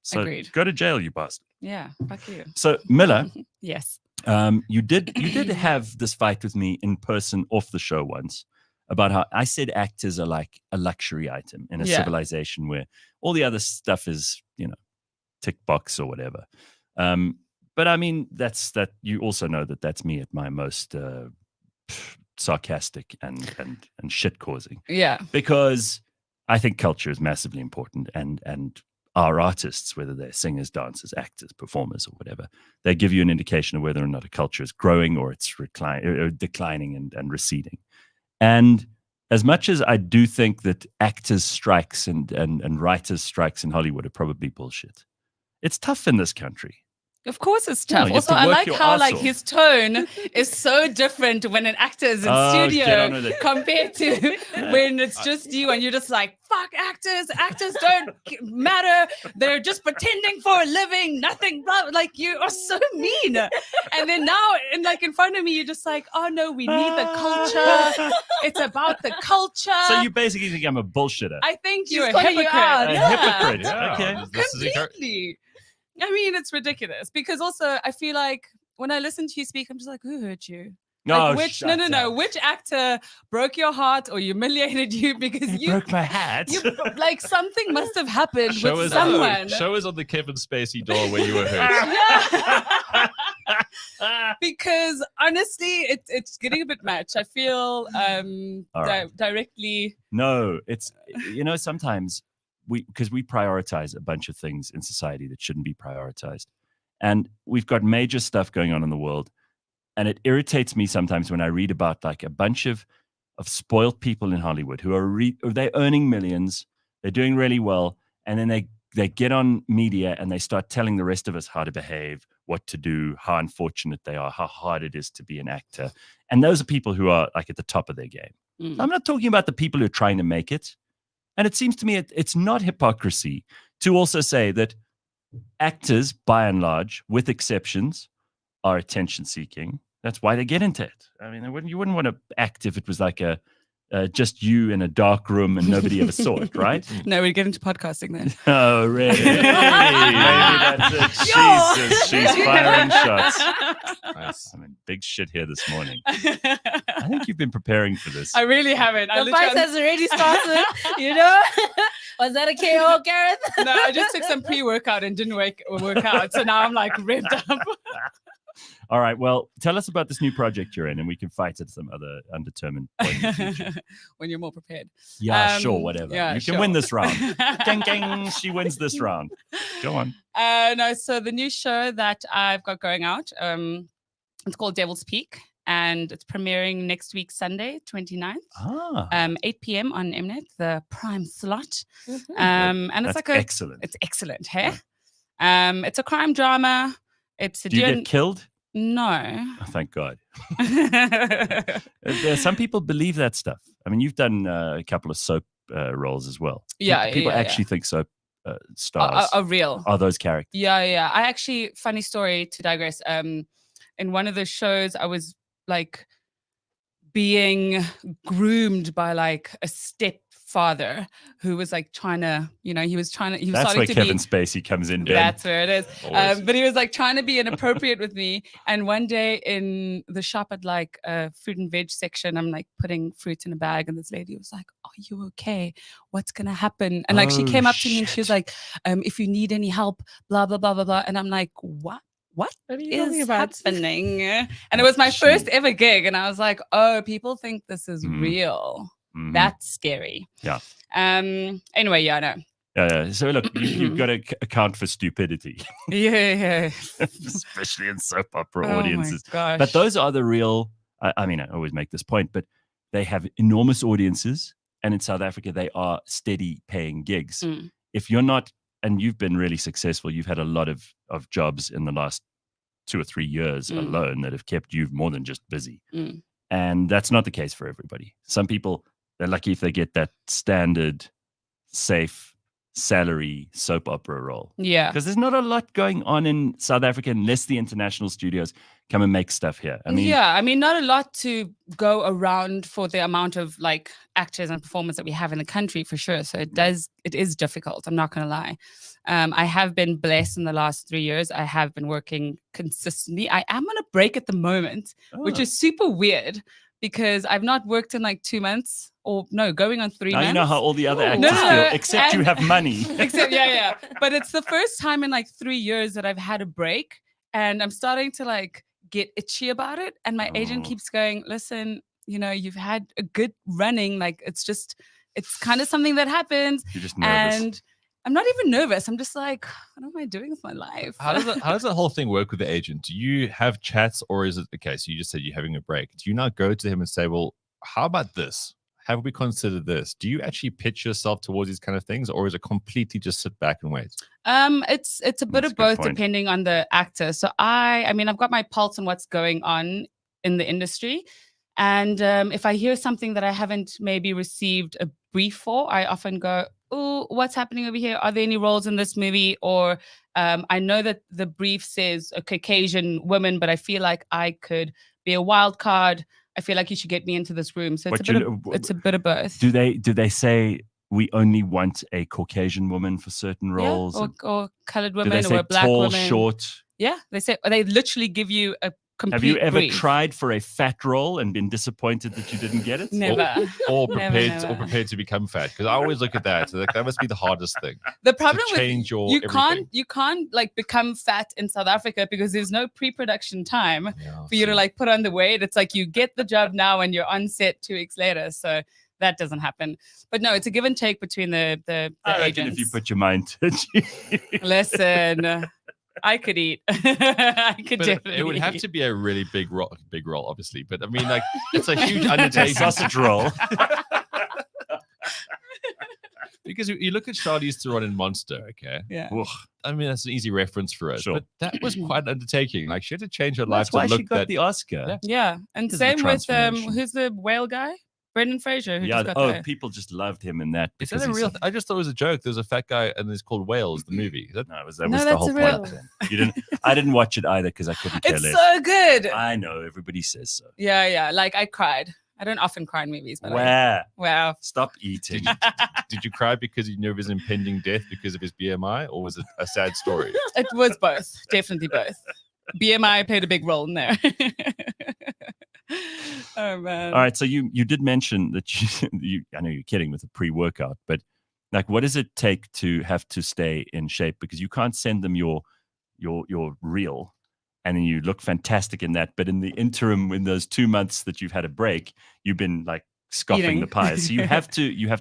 So agreed. Go to jail, you bastard. Yeah, fuck you. So Miller, yes, you did have this fight with me in person off the show once about how I said actors are like a luxury item in a civilization where all the other stuff is tick box or whatever. But I mean, that you also know that that's me at my most sarcastic and shit causing. Yeah. Because I think culture is massively important, and our artists, whether they're singers, dancers, actors, performers, or whatever, they give you an indication of whether or not a culture is growing or it's declining and receding. And as much as I do think that actors' strikes and writers' strikes in Hollywood are probably bullshit, it's tough in this country. Of course it's tough. You also, have to I work like your how ass off. his tone is so different when an actor is in studio compared to when it's just you and you're just like, fuck actors. Actors don't matter. They're just pretending for a living. Nothing. Like, you are so mean. And then now, in front of me, you're just like, oh no, we need the culture. It's about the culture. So you basically think I'm a bullshitter. I think you're a hypocrite. Hypocrite. Yeah. Okay. Completely. I mean, it's ridiculous because also I feel like when I listen to you speak, I'm just like, who hurt you? No, which actor broke your heart or humiliated you because you broke my heart? Like something must have happened with someone. Show us on the Kevin Spacey doll where you were hurt. Because honestly, it's getting a bit much. I feel directly. No, it's sometimes. Because we prioritize a bunch of things in society that shouldn't be prioritized. And we've got major stuff going on in the world. And it irritates me sometimes when I read about like a bunch of spoiled people in Hollywood who are they're earning millions, they're doing really well, and then they get on media and they start telling the rest of us how to behave, what to do, how unfortunate they are, how hard it is to be an actor. And those are people who are like at the top of their game. So I'm not talking about the people who are trying to make it. And it seems to me it's not hypocrisy to also say that actors, by and large, with exceptions, are attention-seeking. That's why they get into it. I mean, you wouldn't want to act if it was like just you in a dark room and nobody ever saw it, right? No, we'd get into podcasting then. Oh, really? Maybe that's it. Jesus, she's firing shots. Nice. I'm in big shit here this morning. I think you've been preparing for this. I really haven't. The fight has already started, Was that a KO, Gareth? No, I just took some pre-workout and didn't work out. So now I'm like revved up. All right. Well, tell us about this new project you're in, and we can fight at some other undetermined point in the future. When you're more prepared. Yeah, sure, whatever. Yeah, you can win this round. Gang, gang, she wins this round. Go on. No, so the new show that I've got going out, it's called Devil's Peak, and it's premiering next week, Sunday, 29th, 8 p.m. on Mnet, the prime slot. And it's like excellent. It's excellent, hey? It's a crime drama. Do you get killed? No. Oh, thank God. Some people believe that stuff. I mean, you've done a couple of soap roles as well. Yeah, People yeah, actually think soap stars are real. are those characters. Yeah. I actually, funny story to digress. In one of the shows, I was like being groomed by like a stepfather who was like trying to, he was That's starting where to Kevin be, Spacey comes in, Ben. That's where it is. But he was like trying to be inappropriate with me. And one day in the shop at like a fruit and veg section, I'm like putting fruit in a bag, and this lady was like, "Are you okay? What's gonna happen?" And like she came up to me and she was like, "If you need any help, blah blah blah blah blah." And I'm like, What are you talking is about? happening? And it was my first ever gig, and I was like, "Oh, people think this is real. Mhm. That's scary." Yeah. Anyway, yeah, no. Yeah. So look, you've got to account for stupidity, Yeah. especially in soap opera Oh audiences. my gosh. But those are the real. I mean, I always make this point, but they have enormous audiences, and in South Africa, they are steady paying gigs. If you're not, and you've been really successful, you've had a lot of jobs in the last 2 or 3 years alone that have kept you more than just busy. And that's not the case for everybody. Some people, they're lucky if they get that standard, safe salary soap opera role. Yeah. Because there's not a lot going on in South Africa unless the international studios come and make stuff here. I mean, not a lot to go around for the amount of like actors and performers that we have in the country, for sure. So it is difficult. I'm not going to lie. I have been blessed in the last 3 years. I have been working consistently. I am on a break at the moment, which is super weird because I've not worked in like 2 months, or no, going on 3 now months. you know how all the other actors feel, except you have money. Except, yeah. But it's the first time in like 3 years that I've had a break, and I'm starting to like get itchy about it. And my agent keeps going, "Listen, you've had a good running. Like it's kind of something that happens." You're just nervous. And I'm not even nervous. I'm just like, what am I doing with my life? How does that whole thing work with the agent? Do you have chats, or is it okay? So you just said you're having a break. Do you not go to him and say, "Well, how about this? Have we considered this?" Do you actually pitch yourself towards these kind of things, or is it completely just sit back and wait? It's a bit of both, depending on the actor. So I mean, I've got my pulse on what's going on in the industry. And if I hear something that I haven't maybe received a brief for, I often go, "Oh, what's happening over here? Are there any roles in this movie?" Or I know that the brief says a Caucasian woman, but I feel like I could be a wild card. I feel like you should get me into this room. So it's a bit of both. Do they say we only want a Caucasian woman for certain roles? Yeah, or colored do they women, say or a black tall, woman. short? Yeah, they literally give you a complete Have you ever brief. tried for a fat role and been disappointed that you didn't get it? Never. Or prepared Never. or prepared to become fat? Because I always look at that. Like, that must be the hardest thing. The problem to with change your you everything. can't like become fat in South Africa because there's no pre-production time for you to like put on the weight. It's like you get the job now and you're on set 2 weeks later. So that doesn't happen. But no, it's a give and take between the I reckon agents. if you put your mind to it. Listen, I could eat. I could But definitely. it would have eat. to be a really big role, obviously. But I mean, like, it's a huge undertaking. Sausage roll. Because you look at Charlize Theron in Monster, okay? Yeah. Ugh. I mean, that's an easy reference for us. Sure. But that was quite an undertaking. Like, she had to change her That's life why to look she got that. the Oscar. Yeah, and Because of the same with transformation. who's the whale guy? Brendan Fraser. Who Yeah. just got the... People just loved him in that. Is because that a he's real? I just thought it was a joke. There's a fat guy, and it's called Whales, the movie. Is that? No, that No, was the that's whole a real- point. Then. You didn't. I didn't watch it either because I couldn't care It's less. so good. I know everybody says so. Yeah. Like I cried. I don't often cry in movies, but Wow. Stop Did eating. you, did you cry because you knew of his impending death because of his BMI, or was it a sad story? It was both. Definitely both. BMI played a big role in there. Oh man. All right. So you did mention that you I know you're kidding with the pre-workout, but like, what does it take to have to stay in shape? Because you can't send them your reel, and then you look fantastic in that. But in the interim, in those 2 months that you've had a break, you've been like scoffing Eating. the pies. So you have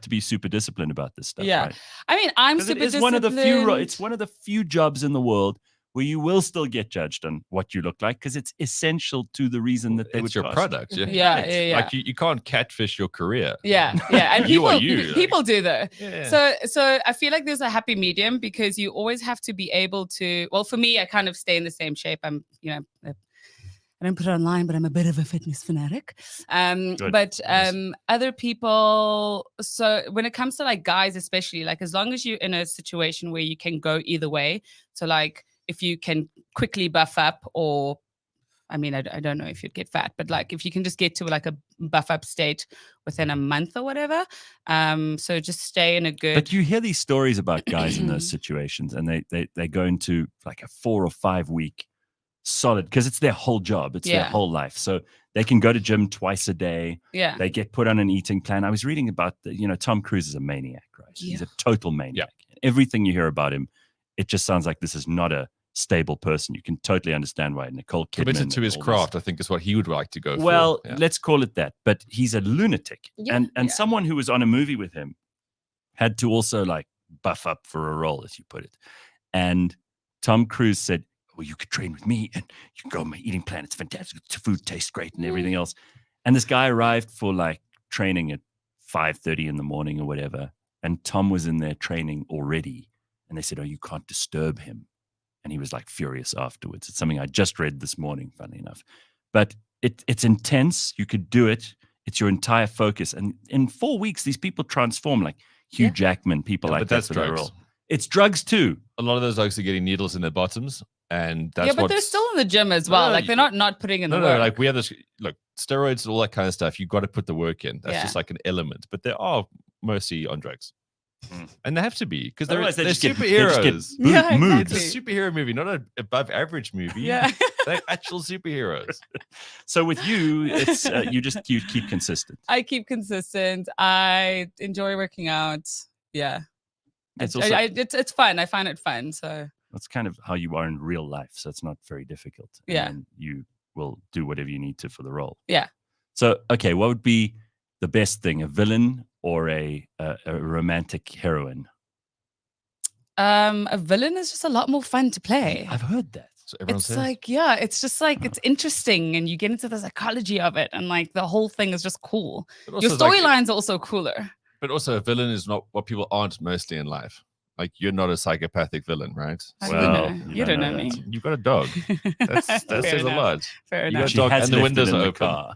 to be super disciplined about this stuff. Yeah. Right? I mean, I'm 'Cause super it is disciplined. it's one of the few jobs in the world where you will still get judged on what you look like because it's essential to to that they It's would your cast. product. Yeah. Like you can't catfish your career. Yeah. And You people, are you, people do though. Yeah. So I feel like there's a happy medium because you always have to be able to. Well, for me, I kind of stay in the same shape. I'm, I don't put it online, but I'm a bit of a fitness fanatic. Good. But Nice. other people, so when it comes to like guys, especially, like as long as you're in a situation where you can go either way. So like if you can quickly buff up, or I mean, I don't know if you'd get fat, but like if you can just get to like a buff up state within a month or whatever. So just stay in a good. But you hear these stories about guys in those situations, and they go into like a 4 or 5 week solid, because it's their whole job, it's their whole life. So they can go to gym twice a day. Yeah. They get put on an eating plan. I was reading about Tom Cruise is a maniac, right? He's a total maniac. Everything you hear about him, it just sounds like this is not a stable person. You can totally understand why Nicole Kidman Committed to his craft, I think, is what he would like to go for. Well, let's call it that. But he's a lunatic. And someone who was on a movie with him had to also like buff up for a role, as you put it. And Tom Cruise said, well, you could train with me and you can go on my eating plan. It's fantastic. The food tastes great and everything else. And this guy arrived for like training at 5:30 in the morning or whatever. And Tom was in there training already. And they said, oh, you can't disturb him. And he was like furious afterwards. It's something I just read this morning, funny enough. But it's intense. You could do it. It's your entire focus. And in 4 weeks, these people transform, like Hugh Jackman, people like but that. that's drugs. It's drugs too. A lot of those blokes are getting needles in their bottoms. And that's but they're still in the gym as well. Like they're not putting in the work. like we have this, look, steroids, all that kind of stuff. You've got to put the work in. That's just like an element. But they are mostly on drugs. And they have to be, because they're superheroes. Moods. It's a superhero movie, not an above average movie. Yeah. They're actual superheroes. So with you, it's you keep consistent. I keep consistent. I enjoy working out. Yeah. It's fun. I find it fun. So that's kind of how you are in real life. So it's not very difficult. And you will do whatever you need to for the role. Yeah. So, okay, what would be the best thing, a villain or a romantic heroine? A villain is just a lot more fun to play. I've heard that. So everyone It's says. like, it's just like, it's interesting and you get into the psychology of it. And like the whole thing is just cool. But Your also, like, storylines are also cooler. But also, a villain is not what people aren't mostly in life. Like, you're not a psychopathic villain, right? You don't know me. You've got a dog. That says a lot. Fair You enough. got a dog has and the left windows it in are the open. car.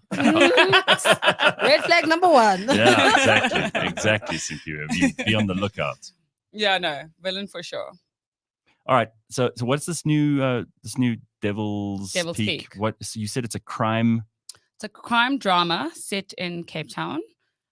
Red flag number 1. Yeah, exactly, Simphiwe. Be on the lookout. Yeah, no, villain for sure. All right. So what's this new Devil's Devil's Peak. What? So you said it's a crime. It's a crime drama set in Cape Town.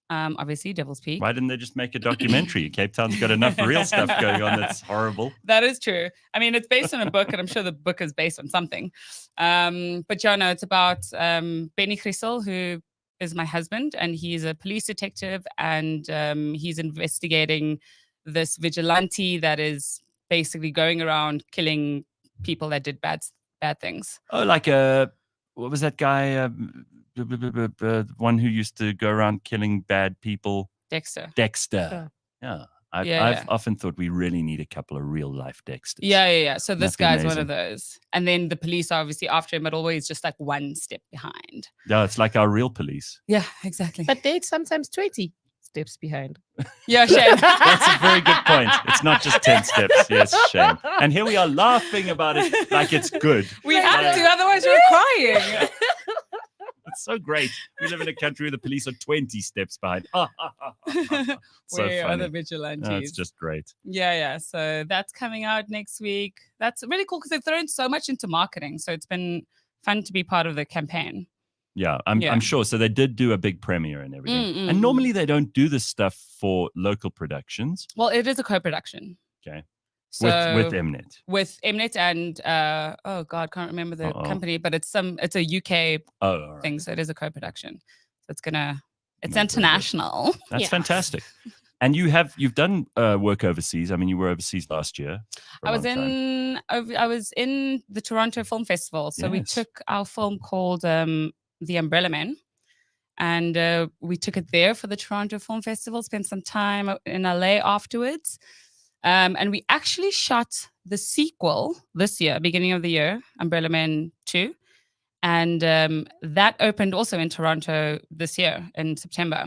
Obviously, Devil's Peak. Why didn't they just make a documentary? Cape Town's got enough real stuff going on that's horrible. That is true. I mean, it's based on a book, and I'm sure the book is based on something. But yeah, no, it's about Benny Christel, who is my husband, and he's a police detective, and he's investigating this vigilante that is basically going around killing people that did bad things. Oh, like what was that guy? One who used to go around killing bad people. Dexter. Yeah. I've often thought we really need a couple of real life Dexters. Yeah. So this That'd be guy's one of amazing. those. And then the police are obviously after him, but always just like one step behind. Yeah, it's like our real police. Yeah, exactly. But they're sometimes 20 steps behind. Yeah, shame. That's a very good point. It's not just 10 steps. Yes, shame. And here we are laughing about it like it's good. We have to, otherwise we're crying. It's so great. We live in a country where the police are 20 steps behind. So Where are funny. the vigilantes? Oh, it's just great. Yeah. So that's coming out next week. That's really cool because they've thrown so much into marketing. So it's been fun to be part of the campaign. Yeah, I'm sure. So they did do a big premiere and everything. And normally they don't do this stuff for local productions. Well, it is a co-production. Okay. So with Mnet. With Mnet and oh god, can't remember the company, but it's a UK thing, so it is a co-production. So it's international. That's fantastic. And you've done work overseas. I mean, you were overseas last year. I was in the Toronto Film Festival. So we took our film called The Umbrella Man, and we took it there for the Toronto Film Festival. Spent some time in LA afterwards. And we actually shot the sequel this year, beginning of the year, Umbrella Man 2. And that opened also in Toronto this year in September.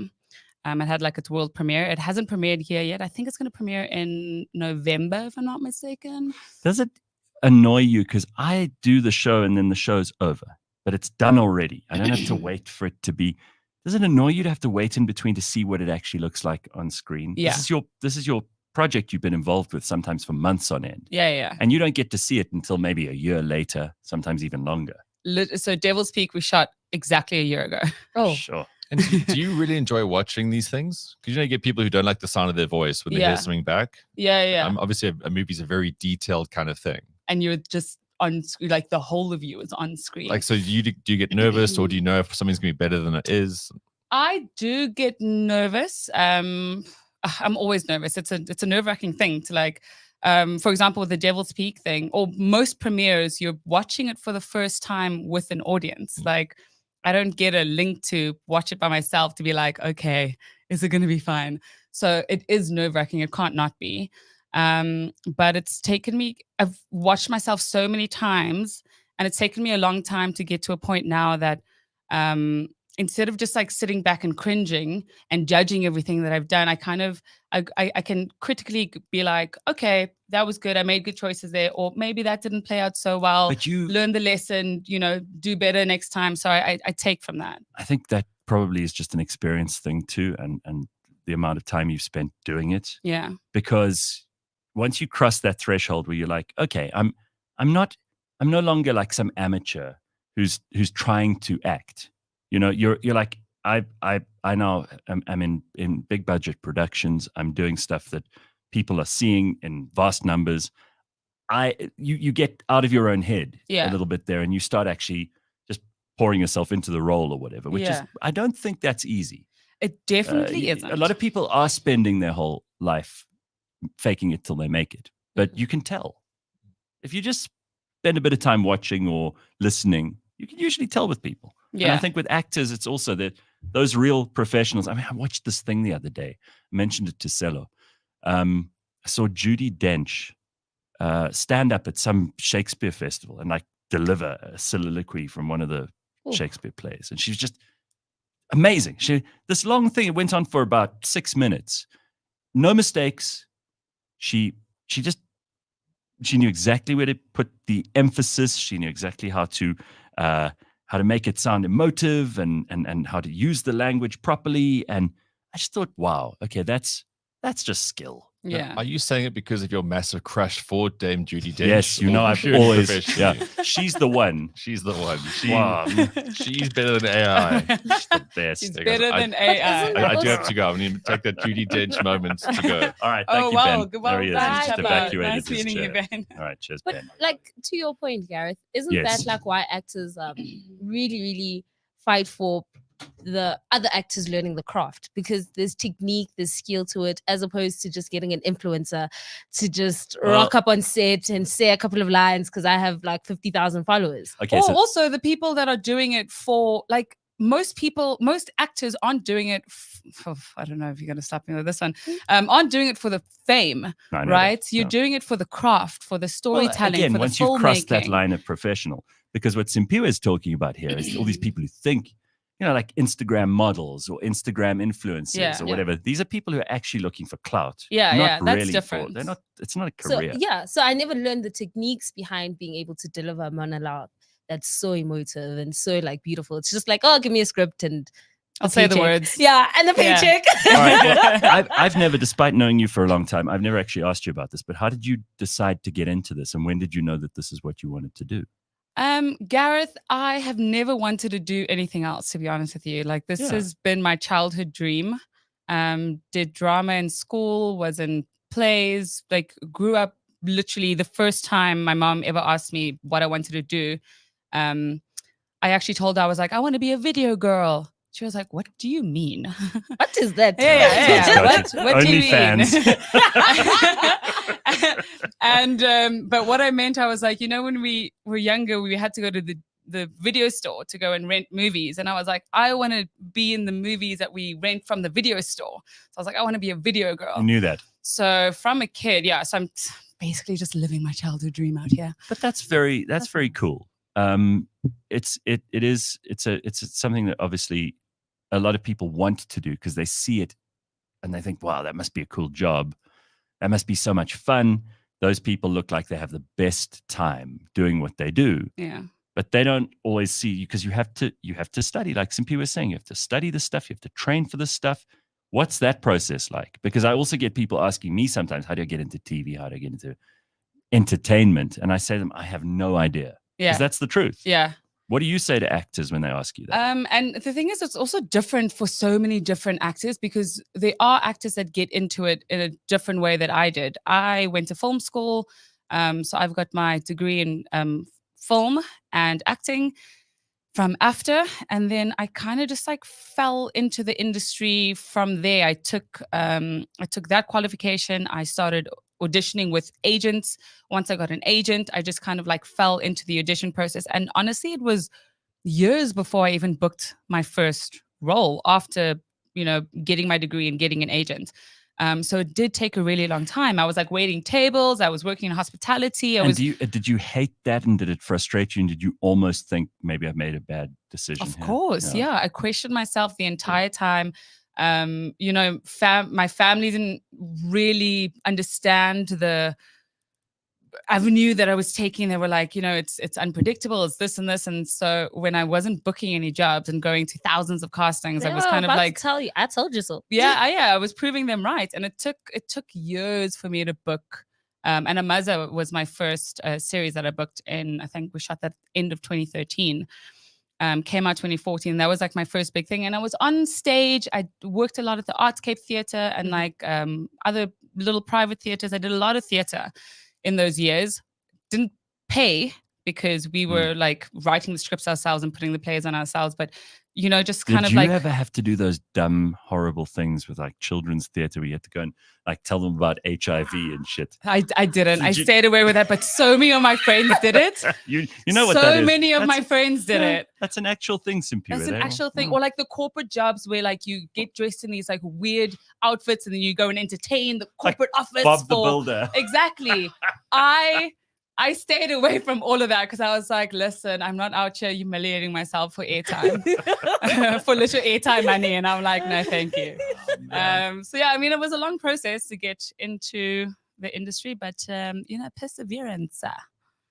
It had like its world premiere. It hasn't premiered here yet. I think it's going to premiere in November, if I'm not mistaken. Does it annoy you? Because I do the show and then the show's over. but it's done already. I don't have to wait for it to be. Does it annoy you to have to wait in between to see what it actually looks like on screen? Yeah. This is your project you've been involved with sometimes for months on end. Yeah. And you don't get to see it until maybe a year later, sometimes even longer. So Devil's Peak we shot exactly a year ago. Oh, Sure. And do you really enjoy watching these things? Because you get people who don't like the sound of their voice when they hear something back. Yeah. Obviously, a movie's a very detailed kind of thing. And you're just on screen, like the whole of you is on screen. Like, so do you get nervous, or do you know if something's going to be better than it is? I do get nervous. I'm always nervous. It's a nerve-wracking thing to like. For example, with the Devil's Peak thing, or most premieres, you're watching it for the first time with an audience. Like, I don't get a link to watch it by myself to be like, okay, is it going to be fine? So it is nerve-wracking. It can't not be. But it's taken me, I've watched myself so many times, and it's taken me a long time to get to a point now that instead of just like sitting back and cringing and judging everything that I've done, I can critically be like, okay, that was good. I made good choices there. Or maybe that didn't play out so well. But you learn the lesson, do better next time. So I take from that. I think that probably is just an experience thing too. And the amount of time you've spent doing it. Yeah. Because once you cross that threshold where you're like, okay, I'm no longer like some amateur who's trying to act. You're like, I now I'm in big budget productions. I'm doing stuff that people are seeing in vast numbers. You get out of your own head a little bit there, and you start actually just pouring yourself into the role or whatever, which is, I don't think that's easy. It definitely isn't. A lot of people are spending their whole life faking it till they make it, but you can tell. If you just spend a bit of time watching or listening, you can usually tell with people. Yeah. And I think with actors, it's also that those real professionals. I mean, I watched this thing the other day. I mentioned it to Cello. I saw Judi Dench stand up at some Shakespeare festival and like deliver a soliloquy from one of the Shakespeare plays. And she was just amazing. This long thing, it went on for about 6 minutes. No mistakes. She knew exactly where to put the emphasis. She knew exactly how to make it sound emotive and how to use the language properly. And I just thought, wow, okay, that's just skill. Yeah. Are you saying it because of your massive crush for Dame Judi Dench? Yes, I've always, she's the one. She's the one. Wow. She's better than AI. She's the best. She's better than AI. I do have to go. I need to take that Judi Dench moment to go. All right, thank you, Ben. There he is. Well, He's just evacuated nice his meeting you, chair. Ben. All right, cheers, But Ben. like, to your point, Gareth, isn't Yes. that like why actors really, really fight for the other actors learning the craft? Because there's technique, there's skill to it, as opposed to just getting an influencer to just rock up on set and say a couple of lines because I have like 50,000 followers. Okay, Or also the people that are doing it for like most actors aren't doing it. I don't know if you're going to stop me with this one. Aren't doing it for the fame, right? You're doing it for the craft, for the storytelling, again, for the once you've crossed that filmmaking. line of professional, because what Simphiwe is talking about here is all these people who think, like Instagram models or Instagram influencers or whatever. These are people who are actually looking for clout. Yeah, that's really different. It's not a career. So I never learned the techniques behind being able to deliver a monologue that's so emotive and so like beautiful. It's just like, oh, give me a script and I'll say the words. Yeah, and the paycheck. All right, well, I've never, despite knowing you for a long time, I've never actually asked you about this, but how did you decide to get into this? And when did you know that this is what you wanted to do? Gareth, I have never wanted to do anything else, to be honest with you. Like, this has been my childhood dream. Did drama in school, was in plays, like grew up literally the first time my mom ever asked me what I wanted to do. I actually told her, I was like, I want to be a video girl. She was like, what do you mean? What is that? Yeah. What do you OnlyFans. mean? And but what I meant, I was like, when we were younger, we had to go to the video store to go and rent movies. And I was like, I want to be in the movies that we rent from the video store. So I was like, I want to be a video girl. You knew that. So from a kid, so I'm basically just living my childhood dream out here. But that's very cool. It's something that obviously a lot of people want to do because they see it and they think, wow, that must be a cool job. That must be so much fun. Those people look like they have the best time doing what they do. Yeah. but they don't always see you because you have to study. Like Simphiwe was saying, you have to study the stuff, you have to train for this stuff. What's that process like? Because I also get people asking me sometimes, how do I get into TV? How do I get into entertainment? And I say to them, I have no idea. Because that's the truth. Yeah. What do you say to actors when they ask you that? And the thing is, it's also different for so many different actors because there are actors that get into it in a different way that I did. I went to film school. So I've got my degree in film and acting from AFTER. And then I kind of just like fell into the industry from there. I took that qualification. I started auditioning with agents. Once I got an agent, I just kind of like fell into the audition process. And honestly, it was years before I even booked my first role after, getting my degree and getting an agent. So it did take a really long time. I was like waiting tables. I was working in hospitality. Did you hate that, and did it frustrate you? And did you almost think maybe I've made a bad decision? Of course, yeah. I questioned myself the entire time. My family didn't really understand the avenue that I was taking. They were like, it's unpredictable, it's this and this. And so when I wasn't booking any jobs and going to thousands of castings, I was kind of like, tell you, I told you so. Yeah, I was proving them right. And it took years for me to book. And Amaza was my first series that I booked in. I think we shot that end of 2013. Came out 2014. That was like my first big thing. And I was on stage. I worked a lot at the Artscape Theatre and like other little private theatres. I did a lot of theatre in those years. Didn't pay because we were like writing the scripts ourselves and putting the plays on ourselves. But, just kind of like. Did you ever have to do those dumb, horrible things with like children's theatre where you had to go and like tell them about HIV and shit? I didn't. I stayed away with that, but so many of my friends did it. you know what that is. So many of my friends did it. That's an actual thing, Simphiwe. That's an actual thing. Or like the corporate jobs where like you get dressed in these like weird outfits and then you go and entertain the corporate office. Bob the Builder. Exactly. I stayed away from all of that because I was like, listen, I'm not out here humiliating myself for airtime, for little airtime money. And I'm like, no, thank you. So yeah, I mean, it was a long process to get into the industry, but perseverance.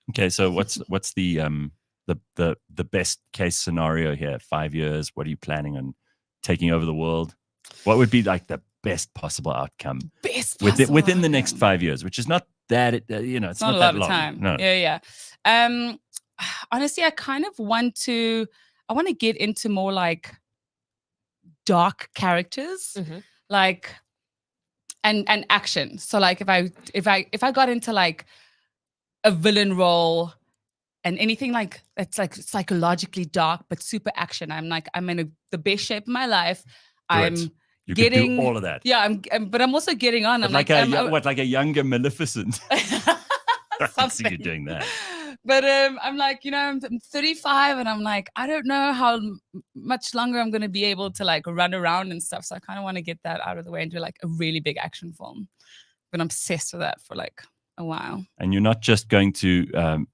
Okay, so what's the best case scenario here? 5 years? What are you planning on taking over the world? What would be like the best possible outcome within the next 5 years, which is not that it's not a lot of time. No. Yeah. Honestly, I kind of want to get into more like dark characters, like and action. So like if I got into like a villain role and anything like it's like psychologically dark but super action, I'm in the best shape of my life. You getting can do all of that. Yeah, but I'm also getting on. I'm like a younger Maleficent. I can see you doing that. But I'm like, I'm 35 and I'm like, I don't know how much longer I'm going to be able to like run around and stuff. So I kind of want to get that out of the way and do like a really big action film. Been obsessed with that for like a while. And you're not just going to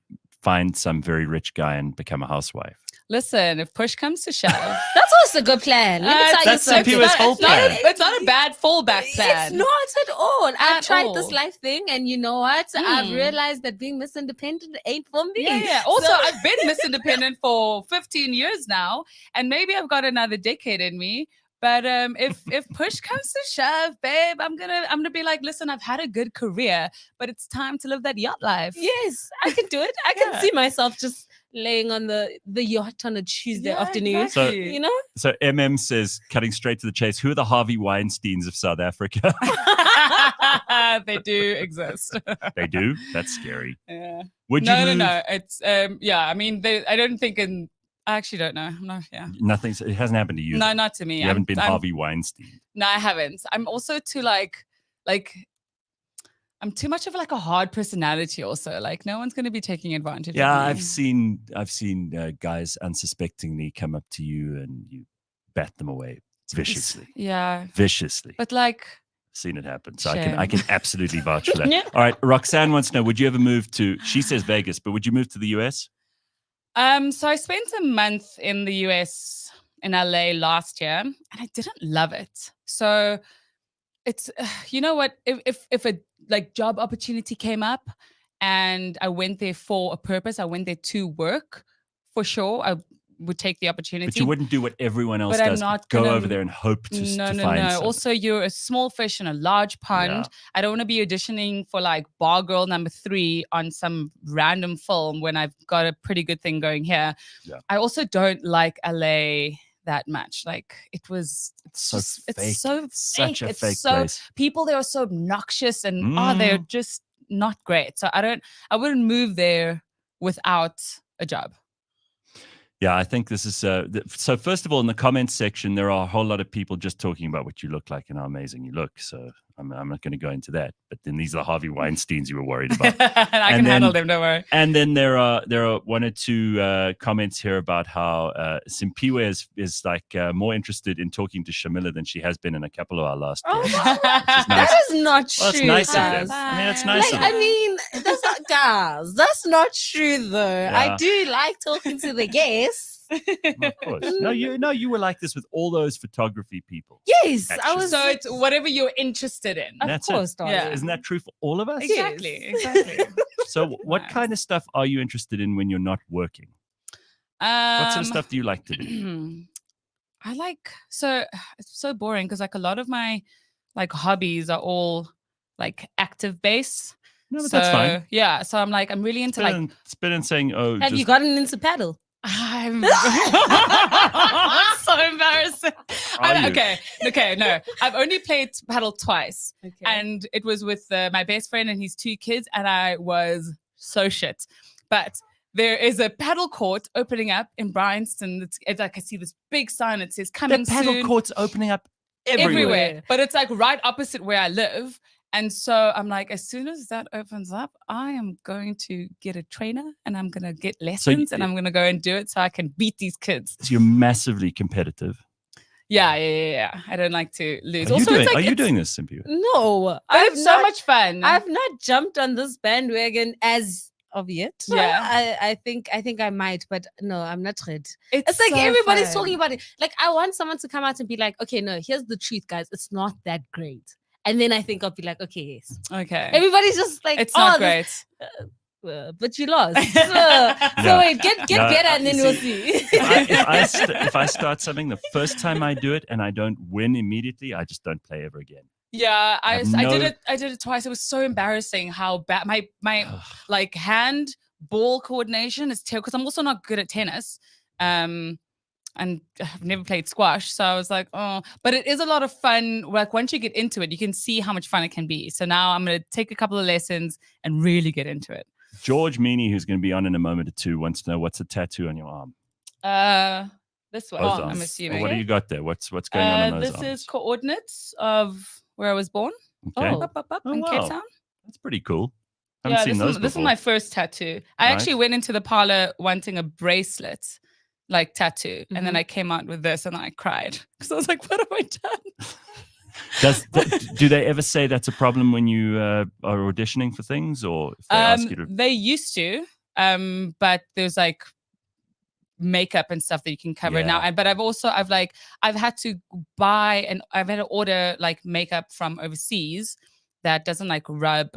find some very rich guy and become a housewife. Listen, if push comes to shove. That's also a good plan. Let me tell that's you something. Simphiwe's whole plan. It's not a bad fallback plan. It's not at all. I've tried all. this life thing, and you know what? I've realized that being Miss Independent ain't for me. Yeah. Also, I've been Miss Independent for 15 years now, and maybe I've got another decade in me. But if push comes to shove, babe, I'm gonna be like, listen, I've had a good career, but it's time to live that yacht life. Yes, I can do it. I can see myself just laying on the yacht on a Tuesday afternoon. Exactly. So says, cutting straight to the chase, who are the Harvey Weinsteins of South Africa? They do exist. They do? That's scary. Yeah. Would you move? No. It's I mean, I don't think I actually don't know. No, yeah. It hasn't happened to you. No, not to me. You haven't been Harvey Weinstein. No, I haven't. I'm also too like I'm too much of like a hard personality also. Like no one's going to be taking advantage of me. Yeah, I've seen guys unsuspectingly come up to you and you bat them away viciously. Yeah. Viciously. But like seen it happen. So shame. I can absolutely vouch for that. Yeah. All right, Roxanne wants to know, would you ever move to, she says Vegas, but would you move to the US? So I spent a month in the US in LA last year and I didn't love it. So it's you know what, if a like job opportunity came up and I went there for a purpose, I went there to work for sure. I would take the opportunity. But you wouldn't do what everyone else But I'm does. not Go gonna- over there and hope to No. find something. Also, you're a small fish in a large pond. Yeah. I don't want to be auditioning for like bar girl number 3 on some random film when I've got a pretty good thing going here. Yeah. I also don't like LA that much. Like it's so just, fake. it's so Such fake. a It's fake so place. people there are so obnoxious and they're just not great. So I wouldn't move there without a job. Yeah, I think this is so. First of all, in the comments section, there are a whole lot of people just talking about what you look like and how amazing you look. So I'm not going to go into that. But then these are Harvey Weinsteins you were worried about. I can handle them, don't worry. And then there are one or two comments here about how Simphiwe is like more interested in talking to Shamilah than she has been in a couple of our last guests. That is not true. Well, it's nice of guys. them. I mean, it's nice of them. I mean, that's not, guys. That's not true, though. Yeah. I do like talking to the guests. Of course. No, you were like this with all those photography people. Yes, I Actually. was. So it's whatever you're interested in. Of That's course, it. darling. Yeah. Isn't that true for all of us? Exactly. So what Nice. kind of stuff are you interested in when you're not working? What sort of stuff do you like to do? I like it's so boring because like a lot of my like hobbies are all like active based. No, but that's fine. Yeah, so I'm really into like It's better than saying, oh, Have just you gotten into paddle? I'm so embarrassing. Are you? Okay, no. I've only played paddle twice. Okay. And it was with my best friend and his 2 kids, and I was so shit. But there is a paddle court opening up in Bryanston. It's like I see this big sign that says coming the paddle soon. court's opening up everywhere. But it's like right opposite where I live. And so I'm like, as soon as that opens up, I am going to get a trainer and I'm going to get lessons and I'm going to go and do it so I can beat these kids. So you're massively competitive. Yeah. I don't like to lose. Are Also, you doing this, Simphiwe? No, I have so much fun. I've not jumped on this bandwagon as of yet. Yeah. I think I might, but no, I'm not ready. It's like so everybody's fun. talking about it. Like I want someone to come out and be like, okay, no, here's the truth, guys. It's not that great. And then I think I'll be like, okay, yes. Okay. Everybody's just like, It's not great. But you lost. So wait, get better and then we'll see. If I start something, the first time I do it and I don't win immediately, I just don't play ever again. Yeah, I no- did it twice. It was so embarrassing how bad my like hand ball coordination is terrible because I'm also not good at tennis. And I've never played squash. So I was like, oh, but it is a lot of fun. Like once you get into it, you can see how much fun it can be. So now I'm going to take a couple of lessons and really get into it. George Meany, who's going to be on in a moment or two, wants to know what's a tattoo on your arm. This one, Both I'm arms. assuming. What do you got there? What's going on those This arms? is coordinates of where I was born. Okay. Up in wow. Cape Town. That's pretty cool. Haven't seen those this is before. my first tattoo. I Nice. actually went into the parlor wanting a bracelet, like tattoo, and then I came out with this and I cried because I was like, "What have I done?" Do they ever say that's a problem when you are auditioning for things, or if they ask you to? They used to, but there's like makeup and stuff that you can cover now. But I've had to buy and I've had to order like makeup from overseas that doesn't like rub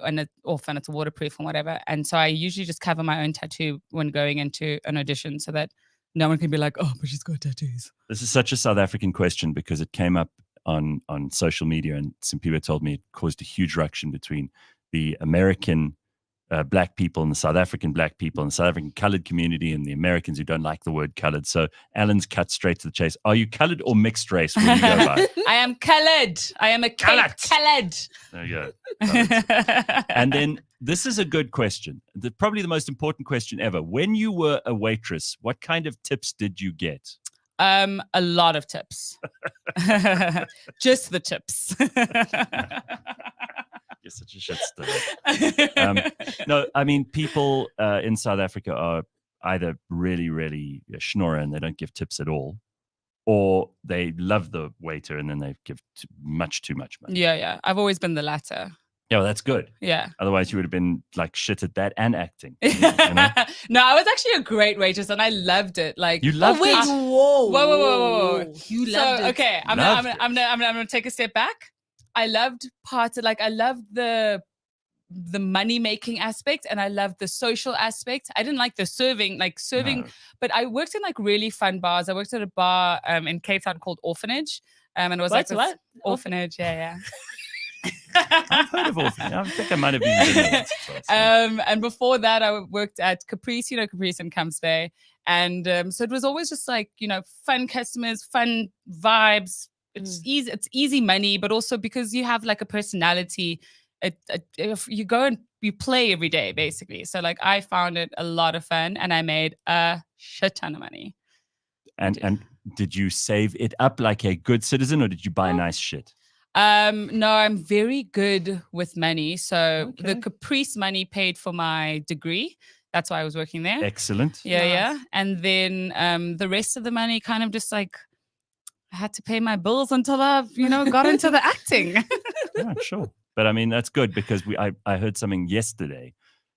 off and it's waterproof and whatever. And so I usually just cover my own tattoo when going into an audition so that no one can be like, oh, but she's got tattoos. This is such a South African question because it came up on social media, and some people told me it caused a huge ruction between the American black people and the South African black people and the South African colored community and the Americans who don't like the word colored. So Alan's cut straight to the chase. Are you colored or mixed race? What do you go by? I am colored. I am a colored. There you go. Colored. And then this is a good question. Probably the most important question ever. When you were a waitress, what kind of tips did you get? A lot of tips. Just the tips. You're such a shit stirrer. No, I mean, people in South Africa are either really, really schnorrer and they don't give tips at all, or they love the waiter and then they give much too much money. Yeah. I've always been the latter. Yeah, well, that's good. Yeah. Otherwise, you would have been like shit at that and acting. You know? No, I was actually a great waitress and I loved it. Like You loved it? Whoa. You loved it. Okay, I'm gonna take a step back. I loved the the money making aspect, and I loved the social aspect. I didn't like the serving, No. but I worked in like really fun bars. I worked at a bar in Cape Town called Orphanage, and it was like What? Orphanage, yeah. I've heard of Orphanage. I think I might have been there once or twice. And before that, I worked at Caprice, Caprice in Camps Bay. And so it was always just like, fun customers, fun vibes. It's easy money, but also because you have like a personality, if you go and you play every day, basically. So like I found it a lot of fun, and I made a shit ton of money. And did you save it up like a good citizen, or did you buy nice shit? No, I'm very good with money. So the Caprice money paid for my degree. That's why I was working there. Excellent. Yeah. And then the rest of the money kind of just like I had to pay my bills until I've, got into the acting. Yeah, sure. But I mean, that's good because I heard something yesterday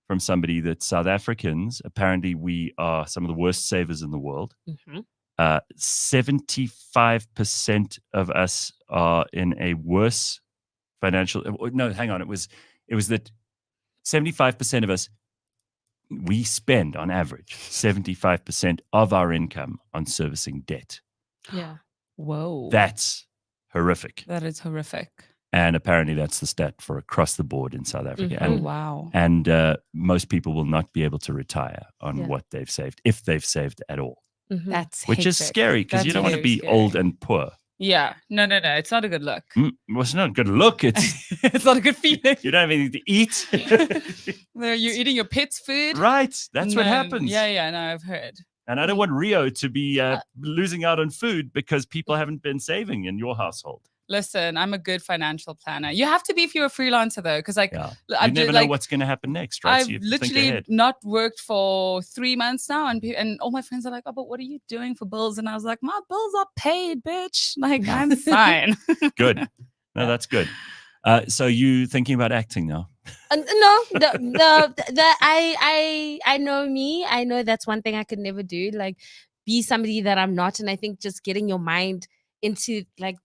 from somebody that South Africans, apparently we are some of the worst savers in the world. 75% of us are in a worse financial. No, hang on. It was that 75% of us, we spend on average 75% of our income on servicing debt. Yeah. Whoa. That's horrific. That is horrific. And apparently that's the stat for across the board in South Africa. And, wow. And most people will not be able to retire on what they've saved, if they've saved at all. That's Which is scary because you don't want to be old and poor. Yeah. No. It's not a good look. Well, it's not a good look. It's it's not a good feeling. You don't have anything to eat. You're eating your pet's food. Right. That's what happens. Yeah. No, I've heard. And I don't want Rio to be losing out on food because people haven't been saving in your household. Listen, I'm a good financial planner. You have to be if you're a freelancer, though, because you never know what's going to happen next, right? I've literally not worked for 3 months now, and all my friends are like, "Oh, but what are you doing for bills?" And I was like, "My bills are paid, bitch. Like I'm fine." Good. No, that's good. So you thinking about acting now? No. I know me. I know that's one thing I could never do. Like, be somebody that I'm not, and I think just getting your mind into like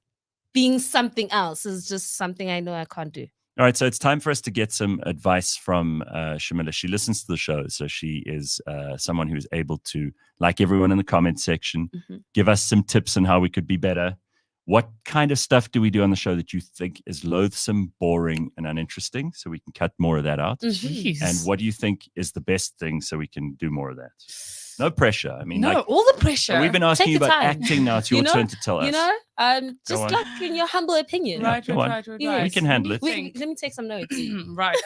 being something else is just something I know I can't do. All right, so it's time for us to get some advice from Shamilla. She listens to the show, so she is someone who's able to, like everyone in the comment section, give us some tips on how we could be better. What kind of stuff do we do on the show that you think is loathsome, boring, and uninteresting, so we can cut more of that out? And what do you think is the best thing so we can do more of that? No pressure. I mean, all the pressure. We've been asking you about time. acting now. It's your turn to tell us. Just like in your humble opinion. Right. We can handle it. Let me take some notes. Right.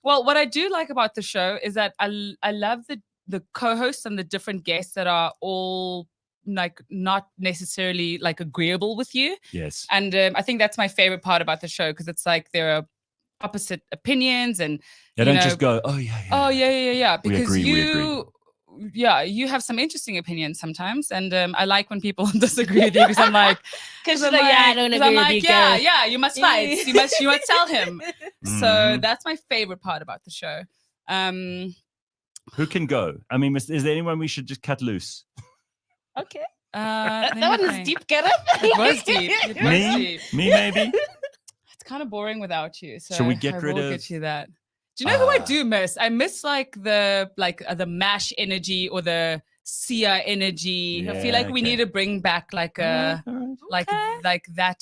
Well, what I do like about the show is that I love the co-hosts and the different guests that are all like not necessarily like agreeable with you. Yes. And I think that's my favorite part about the show, because it's like there are opposite opinions and they don't just go, oh yeah. Because we agree. You have some interesting opinions sometimes, and I like when people disagree with you, because I'm like, I don't agree with you. Yeah, you must fight. You must tell him. So that's my favorite part about the show. Who can go? I mean, is there anyone we should just cut loose? Okay. That one was deep, Gareth. It was deep. Me, maybe. It's kind of boring without you. So shall we get rid of? Get you that. Do you know who I do miss? I miss like the MASH energy or the Sia energy. I feel like we need to bring back like that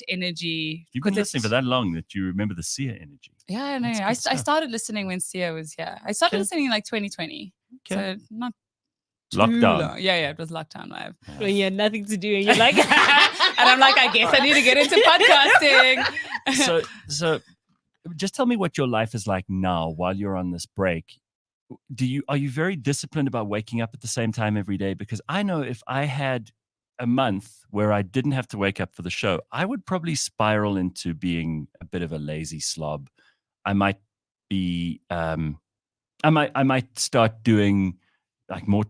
energy. You've been listening for that long that you remember the Sia energy. Yeah, I know. I started listening when Sia was here. I started listening in like 2020. So not lockdown. Yeah, it was lockdown live. When you had nothing to do and you're like, and I'm like, I guess I need to get into podcasting. So just tell me what your life is like now while you're on this break. Are you very disciplined about waking up at the same time every day? Because I know if I had a month where I didn't have to wake up for the show, I would probably spiral into being a bit of a lazy slob. I might be I might start doing like more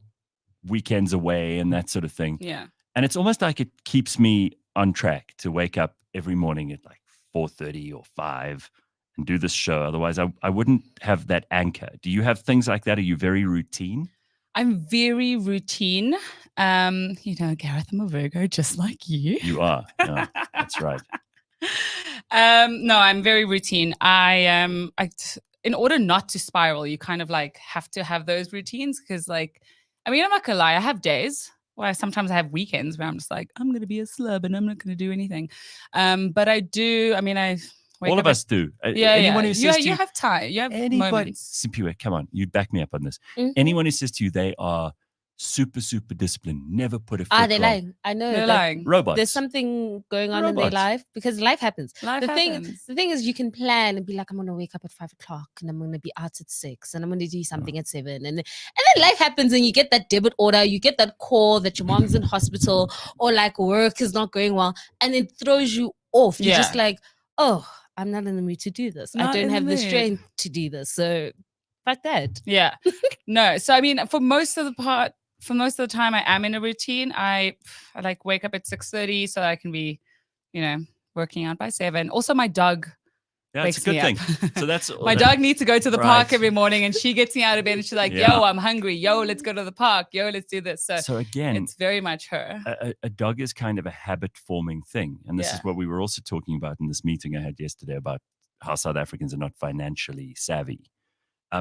weekends away and that sort of thing. Yeah. And it's almost like it keeps me on track to wake up every morning at like 4:30 or 5 and do this show. Otherwise, I wouldn't have that anchor. Do you have things like that? Are you very routine? I'm very routine. Gareth, I'm a Virgo, just like you. You are. Yeah, that's right. No, I'm very routine. In order not to spiral, you kind of like have to have those routines because, like, I mean, I'm not gonna lie, I have days where sometimes I have weekends where I'm just like, I'm gonna be a slub and I'm not gonna do anything. But I do. I mean, all of us do. Yeah, anyone yeah. who says you have time. You have anybody, moments. Simphiwe, come on, you back me up on this. Mhm. Anyone who says to you they are super disciplined, never put a foot they're wrong. lying. I know. They're that lying. Robots. There's something going on in their Robots. life because life happens. Life happens. The thing is, you can plan and be like, I'm gonna wake up at 5 o'clock and I'm gonna be out at 6 and I'm gonna do something at 7 and then life happens and you get that debit order, you get that call that your mom's in hospital or like work is not going well, and it throws you off. You're just like, oh, I'm not in the mood to do this. I Not don't in have the the mood. strength to do this. So fuck that. Yeah. No. So I mean, for most of the time I am in a routine. I like wake up at 6:30 so I can be, working out by 7. Also my dog Yeah, it's a wakes good me thing. up. So that's My dog needs to go to the park Right. every morning and she gets me out of bed and she's like, Yeah. yo, I'm hungry. Yo, let's go to the park. Yo, let's do this. So again, it's very much her. a dog is kind of a habit forming thing. And this is Yeah. what we were also talking about in this meeting I had yesterday about how South Africans are not financially savvy.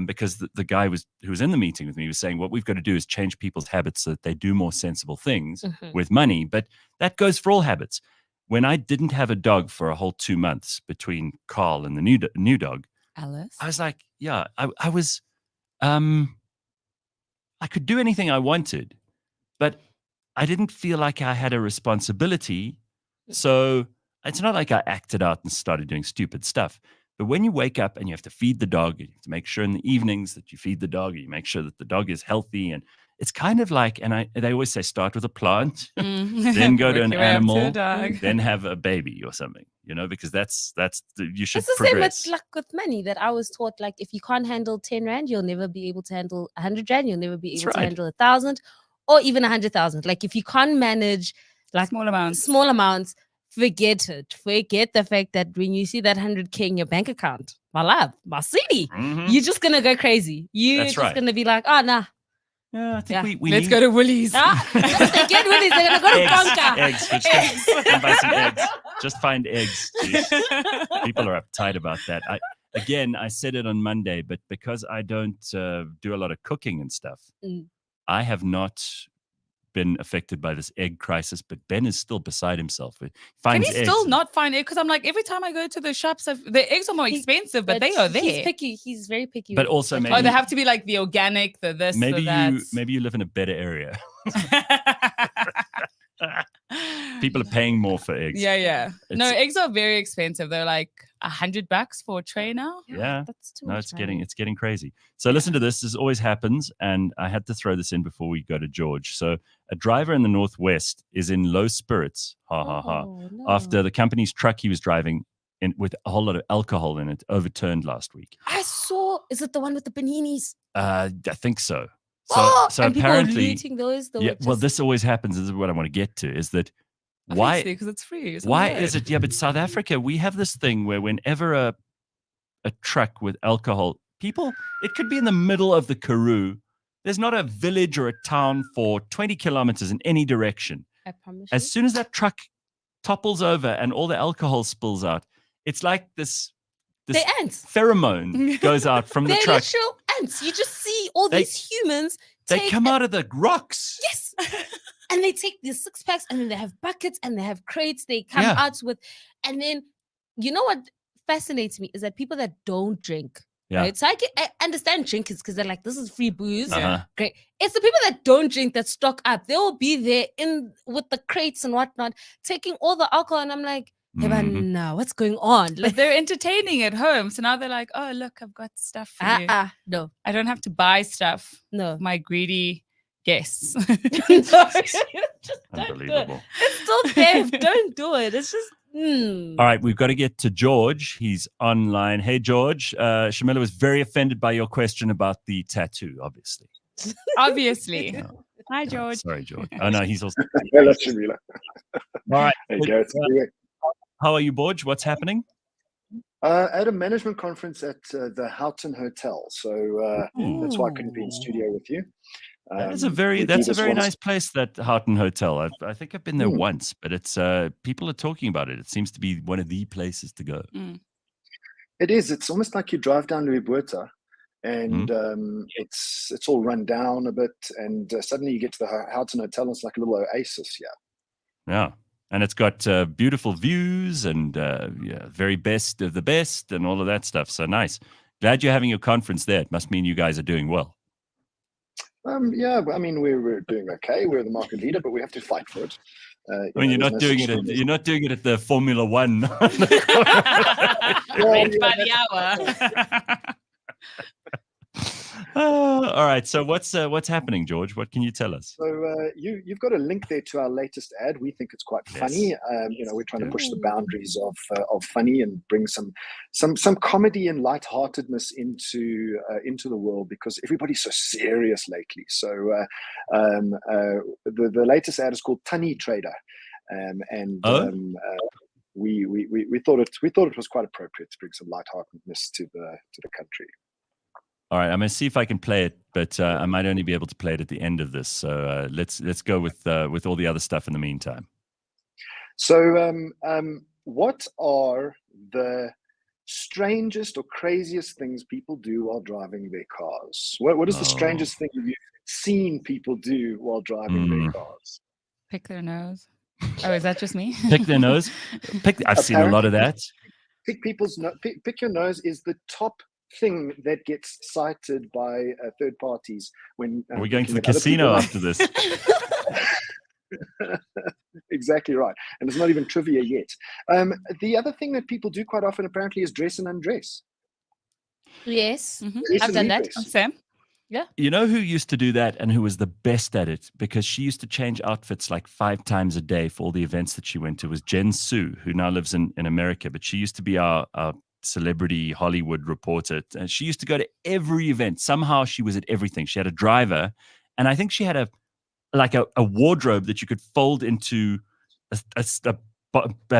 Because the guy who was in the meeting with me was saying what we've got to do is change people's habits so that they do more sensible things with money. But that goes for all habits. When I didn't have a dog for a whole 2 months between Carl and the new dog, Alice. I was like, yeah, I was, I could do anything I wanted, but I didn't feel like I had a responsibility. So it's not like I acted out and started doing stupid stuff. But when you wake up and you have to feed the dog, you have to make sure in the evenings that you feed the dog, you make sure that the dog is healthy. And it's kind of like, and they always say, start with a plant, then go to Work an your way up to a animal, dog. then have a baby or something, because you should It's the progress. same with money that I was taught. Like, if you can't handle 10 rand, you'll never be able to handle 100 rand. You'll never be That's able to right. handle 1,000 or even 100,000. Like, if you can't manage like Small amounts. forget it. Forget the fact that when you see that 100K in your bank account, my love, my city, Mhm. you're just gonna go crazy. You're That's just right. gonna be like, oh nah. Yeah, I think Yeah. we Let's need go to Woolies. They get Woolies, they're gonna go to Bonka. eggs. Just buy some eggs. Just find eggs. Jeez. People are uptight about that. I said it on Monday, but because I don't do a lot of cooking and stuff, I have not been affected by this egg crisis. But Ben is still beside himself. He Can finds he eggs. still not find it? Because I'm like, every time I go to the shops, the eggs are more expensive, but they are there. He's picky. He's very picky. But with also what maybe- he Oh, they have to be like the organic, the this, maybe the that. maybe you live in a better area. People are paying more for eggs. Yeah. No, It's- eggs are very expensive. They're like $100 for a tray now. Yeah. That's too No, much money. it's getting crazy. So listen to this. This always happens, and I had to throw this in before we go to George. So a driver in the Northwest is in low spirits, Oh, no. after the company's truck he was driving with a whole lot of alcohol in it overturned last week. I saw. Is it the one with the paninis? I think so. So and people are apparently, looting those. yeah. Well, this always happens. This is what I want to get to. Is that why? Because it's free. It's on Why the road. is it? Yeah, but South Africa, we have this thing where whenever a truck with alcohol, it could be in the middle of the Karoo. There's not a village or a town for 20 kilometers in any direction. I promise. As soon as that truck topples over and all the alcohol spills out, it's like this They're ants. pheromone goes out from the They're truck. literal ants. You just see all They- these humans. They come out of the rocks. Yes. And they take these 6-packs and then they have buckets and they have crates they come Yeah. out with. And then, you know what fascinates me is that people that don't drink, Yeah. right? So I understand drinkers because they're like, this is free booze. Uh-huh. Great. It's the people that don't drink that stock up. They will be there with the crates and whatnot, taking all the alcohol. And I'm like, hey, but Mhm. no, what's going on? But they're entertaining at home. So now they're like, oh, look, I've got stuff for you. No, I don't have to buy stuff no. for my greedy guests. No, just don't do it. Unbelievable. It's still theft. Don't do it. It's just. All right, we've got to get to George. He's online. Hey, George. Shamilah was very offended by your question about the tattoo, obviously. Obviously. No. Hi, No, George. sorry, George. Oh, no, he's also. Hello, Shamilla. All right. Hey, Gareth. How are you, George? What's happening? At a management conference at the Houghton Hotel. So that's why I couldn't be in studio with you. That's a very nice place, that Houghton Hotel. I think I've been there once, but it's people are talking about it. It seems to be one of the places to go. It is. It's almost like you drive down to Ibueta, and it's all run down a bit, and suddenly you get to the Houghton Hotel, and it's like a little oasis here. Yeah, and it's got beautiful views and very best of the best and all of that stuff. So nice. Glad you're having your conference there. It must mean you guys are doing well. Yeah, I mean, we're doing okay. We're the market leader, but we have to fight for it. You're not doing it at the Formula One. Rent by the hour. All right. So what's happening, George? What can you tell us? So you've got a link there to our latest ad. We think it's quite funny. We're trying to push the boundaries of funny and bring some comedy and lightheartedness into the world, because everybody's so serious lately. So the latest ad is called AutoTrader, we thought it was quite appropriate to bring some lightheartedness to the country. All right, I'm going to see if I can play it, but I might only be able to play it at the end of this. So let's go with all the other stuff in the meantime. So what are the strangest or craziest things people do while driving their cars? What is the strangest thing you've seen people do while driving their cars? Pick their nose. Oh, is that just me? Pick their nose? I've seen a lot of that. Pick your nose is the top thing that gets cited by third parties when are we going to the casino after this? Exactly right, and it's not even trivia yet. The other thing that people do quite often apparently is dress and undress. Yes, I've done that. Sam? Yeah. You know who used to do that and who was the best at it, because she used to change outfits like 5 times a day for all the events that she went to, was Jen Sue, who now lives in America, but she used to be our celebrity Hollywood reporter. And she used to go to every event. Somehow she was at everything. She had a driver, and I think she had a wardrobe that you could fold into a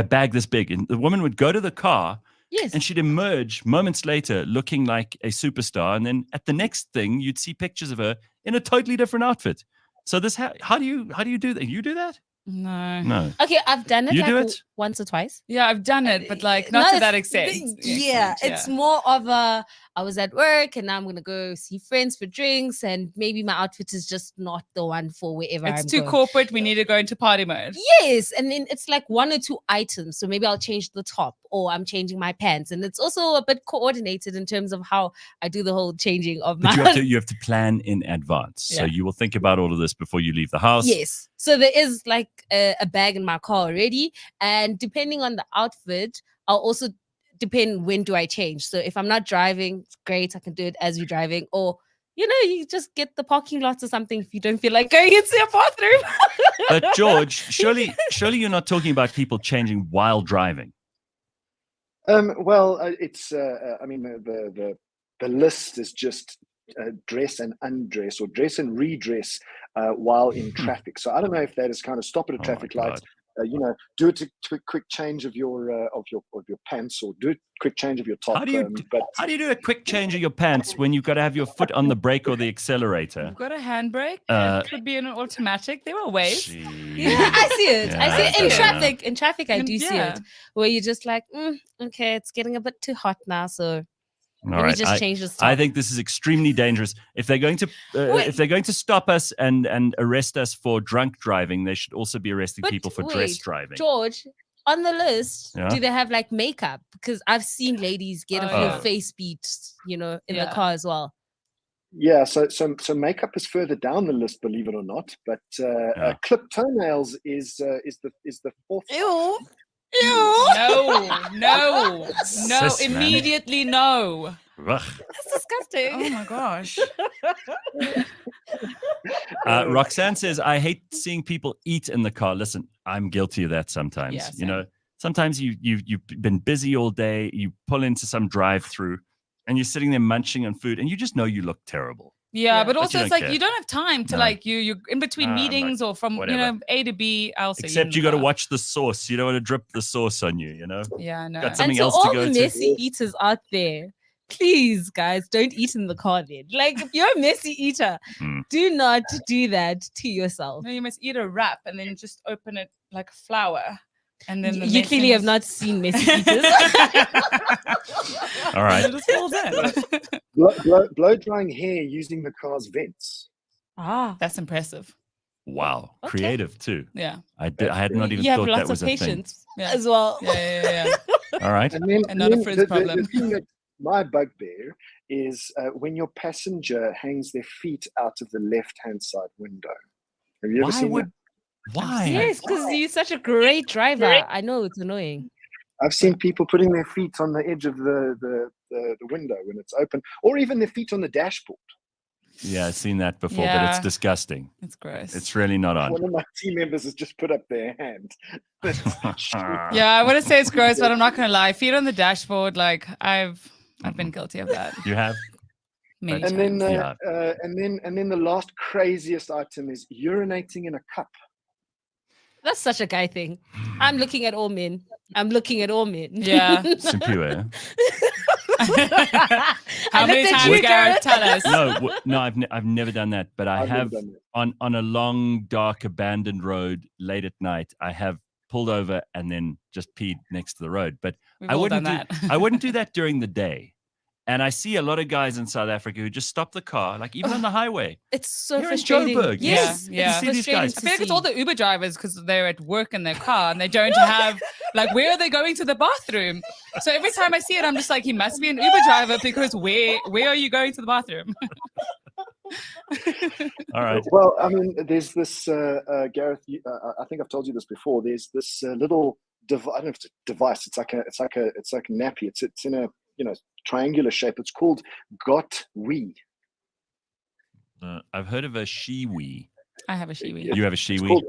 bag this big. And the woman would go to the car, yes, and she'd emerge moments later looking like a superstar. And then at the next thing, you'd see pictures of her in a totally different outfit. So this, how do you do that? You do that? No. Okay, I've done it. You do it once or twice. Yeah, I've done it, but like not to that extent. Yeah, it's more of I was at work and now I'm gonna go see friends for drinks, and maybe my outfit is just not the one for wherever I'm going. It's too corporate. We need to go into party mode. Yes, and then it's like 1 or 2 items. So maybe I'll change the top, or I'm changing my pants, and it's also a bit coordinated in terms of how I do the whole changing of my. But you have to plan in advance, so you will think about all of this before you leave the house. Yes, so there is like a bag in my car already, and depending on the outfit, I'll also depend when do I change. So if I'm not driving, it's great, I can do it as you're driving, or you just get the parking lot or something if you don't feel like going into your bathroom. But George, surely you're not talking about people changing while driving. Well, it's I mean the list is just dress and undress, or dress and redress while in traffic. So I don't know if that is kind of stop at a traffic light. Do it a quick change of your pants, or do a quick change of your top. How do you do a quick change of your pants when you've got to have your foot on the brake or the accelerator? You've got a handbrake. It could be an automatic. There are ways. Yeah, I see it. Yeah, I see it in traffic. In traffic, I do see Yeah. it, where you're just like, okay, it's getting a bit too hot now, so All maybe right. just change the top. I think this is extremely dangerous. If they're going to stop us and arrest us for drunk driving, they should also be arresting people for dress driving. George, on the list, Yeah. do they have like makeup? Because I've seen ladies get a full face beat, in the car as well. Yeah, so makeup is further down the list, believe it or not. But clipped toenails is the fourth. Ew. No. Sis, man. Immediately no. Ugh. That's disgusting. Oh my gosh. Roxanne says, I hate seeing people eat in the car. Listen, I'm guilty of that sometimes. Yeah, sometimes you've been busy all day, you pull into some drive-through and you're sitting there munching on food and you just know you look terrible. Yeah, but But also you it's don't like care. you don't have time to you're in between meetings or from whatever. A to B. Except you got to watch the sauce. You don't want to drip the sauce on you, Yeah, I know. Got And something to else all to go the to. messy eaters out there, Please, guys, don't eat in the car then. Like, if you're a messy eater, do not do that to yourself. No, you must eat a wrap and then just open it like flour. And then you clearly have not seen messy eaters. All right. It just falls in. Blow drying hair using the car's vents. That's impressive. Wow. Creative too. Yeah. I had not even you have thought lots that was of a thing. patience as well. Yeah. All right. And then, And not a frizz problem. The thing that my bugbear is when your passenger hangs their feet out of the left-hand side window. Have you ever seen that? Why? Yes, because you're such a great driver. I know it's annoying. I've seen people putting their feet on the edge of the window when it's open, or even their feet on the dashboard. Yeah, I've seen that before, but it's disgusting. It's gross. It's really not on. One of my team members has just put up their hand. Yeah, I want to say it's gross, but I'm not gonna lie. Feet on the dashboard, like I've been guilty of that. You have? Many and times. then the last craziest item is urinating in a cup. That's such a guy thing. I'm looking at all men. Yeah. Simphiwe. How many times, Gareth? Tell us. No, I've never done that, but I have on a long, dark, abandoned road late at night. I have pulled over and then just peed next to the road. But We've I all wouldn't done that. I wouldn't do that during the day. And I see a lot of guys in South Africa who just stop the car, like even on the highway. It's so Here in frustrating. Joburg. Yes, Yeah. You see these guys. I feel like it's all the Uber drivers because they're at work in their car and they don't have, like, where are they going to the bathroom? So every time I see it, I'm just like, he must be an Uber driver because where are you going to the bathroom? All right. Well, I mean, there's this, Gareth, I think I've told you this before. There's this little I don't know if it's a device. It's like a nappy. It's in a triangular shape. It's called Got Wee. I've heard of a Shiwi. I have a Shiwi. You have a Shiwi?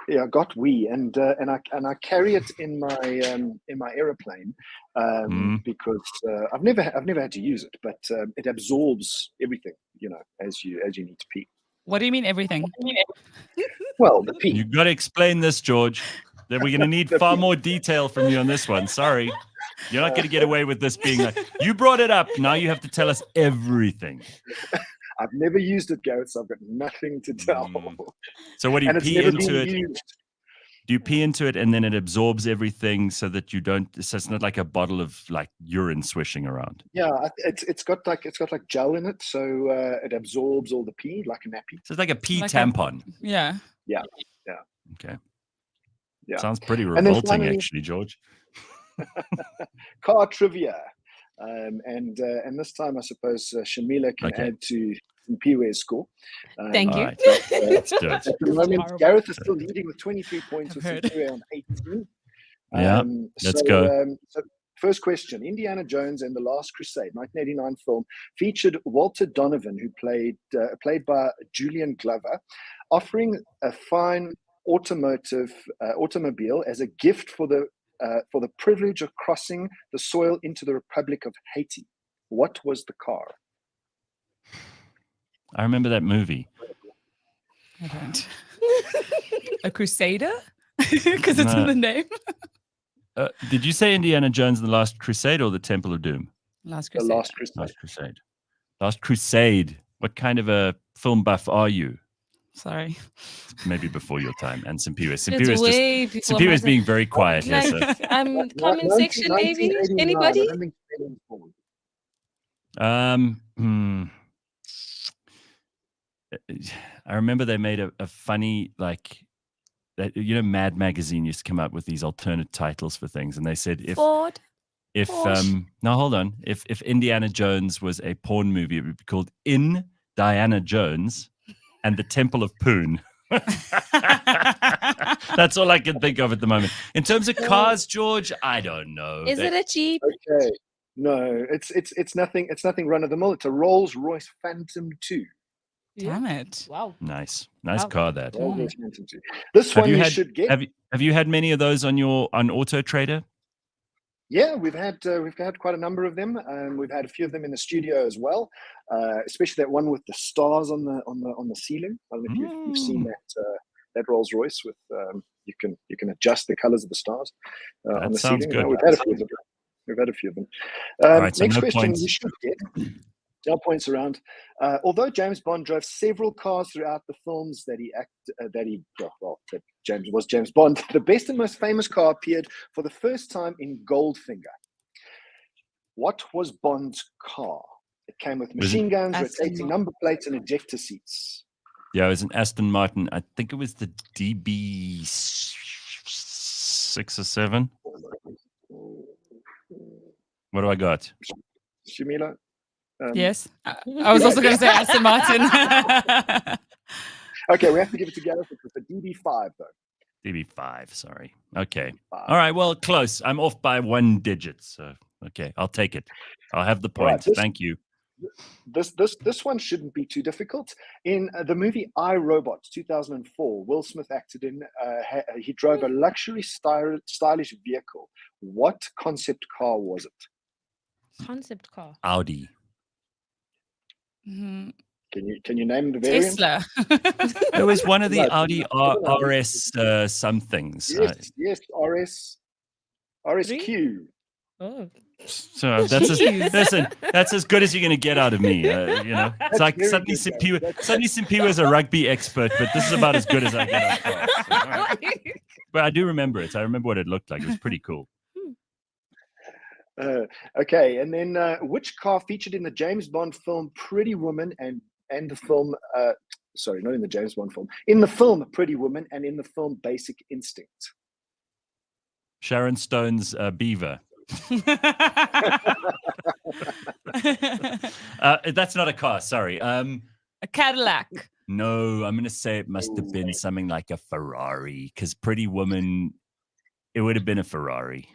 Yeah, Got Wee, and I carry it in my aeroplane because I've never had to use it, but it absorbs everything, as you need to pee. What do you mean everything? Well, the pee. You got to explain this, George. That we're going to need far more detail from you on this one. Sorry. You're not going to get away with this being like, you brought it up. Now you have to tell us everything. I've never used it, Gareth, so I've got nothing to tell. So what do you pee into it? Used. Do you pee into it and then it absorbs everything so that you don't, so it's not like a bottle of like urine swishing around? Yeah, it's got like gel in it, so it absorbs all the pee like a nappy. So it's like a pee tampon. Yeah. Okay. Yeah. Sounds pretty And then revolting, finally- actually, George. Car trivia, and this time I suppose Shamilah can add to Simphiwe's score. Thank you. All right. Let's do it. At the moment, Gareth is still leading with 23 points with Simphiwe on 18. Yeah, let's go. So first question: Indiana Jones and the Last Crusade, 1989 film, featured Walter Donovan, who played by Julian Glover, offering a fine automobile as a gift for the privilege of crossing the soil into the Republic of Haiti. What was the car? I remember that movie. I don't. A Crusader? Because it's in the name. Did you say Indiana Jones and the Last Crusade or the Temple of Doom? Last The Crusade. Last Crusade. Last Crusade. Last Crusade. What kind of a film buff are you? Sorry. Maybe before your time. And Simphiwe. It's way before my Simphiwe's time. being very quiet here. So. Comment section, maybe? 1989, Anybody? I don't think anyone's born. I remember they made a funny, like, that, Mad Magazine used to come up with these alternate titles for things, and they said Ford. now hold on, if Indiana Jones was a porn movie, it would be called In Diana Jones and the Temple of Poon. That's all I can think of at the moment. In terms of cars, George, I don't know. Is it a Jeep? Okay, no, it's nothing. It's nothing run of the mill. It's a Rolls Royce Phantom 2. Damn it. Wow. Nice Wow. car that. Rolls Royce Phantom 2. This one you should get. Have you had many of those on AutoTrader? Yeah, we've had quite a number of them. We've had a few of them in the studio as well, especially that one with the stars on the ceiling. I don't know if you've seen that Rolls Royce with you can adjust the colors of the stars on That the sounds ceiling. good. We've had a few of them. We've had a few of them. right, so next no question points. you should get. No points around. Although James Bond drove several cars throughout the films that James Bond, the best and most famous car appeared for the first time in Goldfinger. What was Bond's car? It came with machine guns, rotating number plates, and ejector seats. Yeah, it was an Aston Martin. I think it was the DB 6 or 7. What do I got? Shamilla? Yes. I was also going to say Aston Martin. Okay, we have to give it to Gareth. It was the DB5, though. DB5, sorry. Okay. All right, well, close. I'm off by 1 digit. So, okay, I'll take it. I'll have the point. Right, Thank you. This one shouldn't be too difficult. In the movie I, Robot 2004, Will Smith acted in. He drove a luxury stylish vehicle. What concept car was it? Concept car. Audi. Mm-hmm. Can you name the variant? Tesla. It was one of the No, Audi RS somethings. Yes, RSQ. Oh. So that's as good as you're going to get out of me. It's That's like very suddenly good, guys. Simphiwe is a rugby expert, but this is about as good as I get. So, all right. But I do remember it. I remember what it looked like. It was pretty cool. Okay, and then which car featured in the James Bond film Pretty Woman and the film? Sorry, not in the James Bond film. In the film Pretty Woman and in the film Basic Instinct. Sharon Stone's Beaver. That's not a car. Sorry. A Cadillac. No, I'm going to say it must have been something like a Ferrari, because Pretty Woman, it would have been a Ferrari.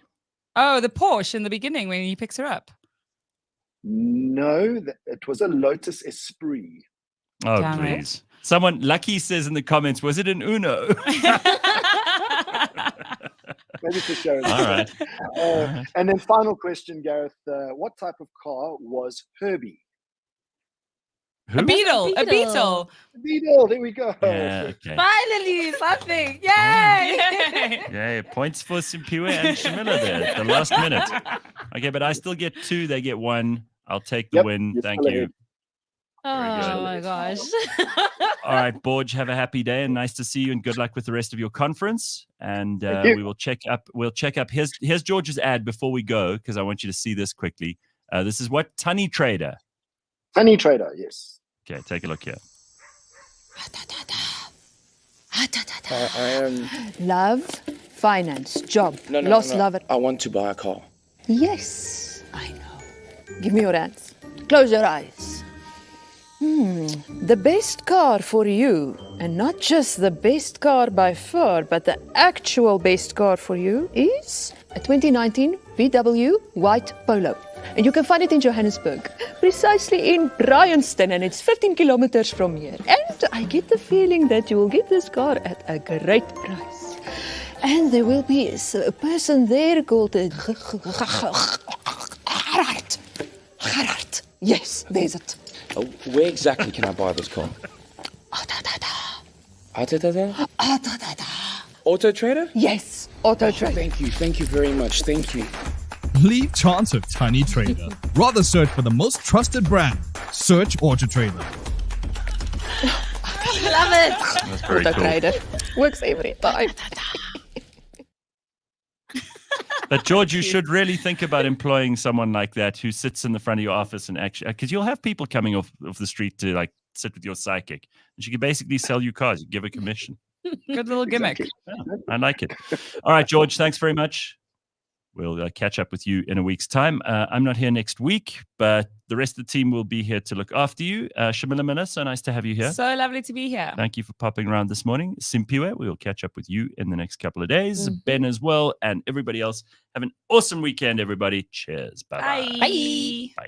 Oh, the Porsche in the beginning when he picks her up. No, it was a Lotus Esprit. Oh, Damn please. Someone, Lucky says in the comments, was it an Uno? Maybe for Sharon. All right. And then final question, Gareth. What type of car was Herbie? Who? A beetle. A beetle. Beetle, there we go. Yeah, okay. Finally, something. Yay! Yeah, points for Simphiwe and Shamilah there at the last minute. Okay, but I still get 2. They get 1. I'll take the win. Thank you. Oh my gosh. All right, Borge, have a happy day and nice to see you and good luck with the rest of your conference. And we will check up. We'll check up. Here's George's ad before we go, because I want you to see this quickly. This is what? AutoTrader. AutoTrader, yes. Okay, take a look here. Love, finance, job, lost lover. I want to buy a car. Yes, I know. Give me your hands. Close your eyes. The best car for you, and not just the best car by far, but the actual best car for you is a 2019 VW White Polo. And you can find it in Johannesburg, precisely in Bryanston, and it's 15 kilometers from here. And I get the feeling that you will get this car at a great price. And there will be a person there called Gerard. Yes, there's it. Where exactly can I buy this car? AutoTrader? AutoTrader? Yes, AutoTrader. Thank you very much. Thank you. Leave chance of AutoTrader. Rather search for the most trusted brand. Search AutoTrader. Love it. That's very AutoTrader. Works every time. But George, you should really think about employing someone like that who sits in the front of your office and actually, because you'll have people coming off the street to like sit with your psychic, and she can basically sell you cars. You give a commission. Good little gimmick. Yeah, I like it. All right, George, thanks very much. We'll catch up with you in a week's time. I'm not here next week, but the rest of the team will be here to look after you. Shamilah Miller, so nice to have you here. So lovely to be here. Thank you for popping around this morning. Simphiwe, we will catch up with you in the next couple of days. Ben as well, and everybody else. Have an awesome weekend, everybody. Cheers. Bye-bye. Bye. Bye.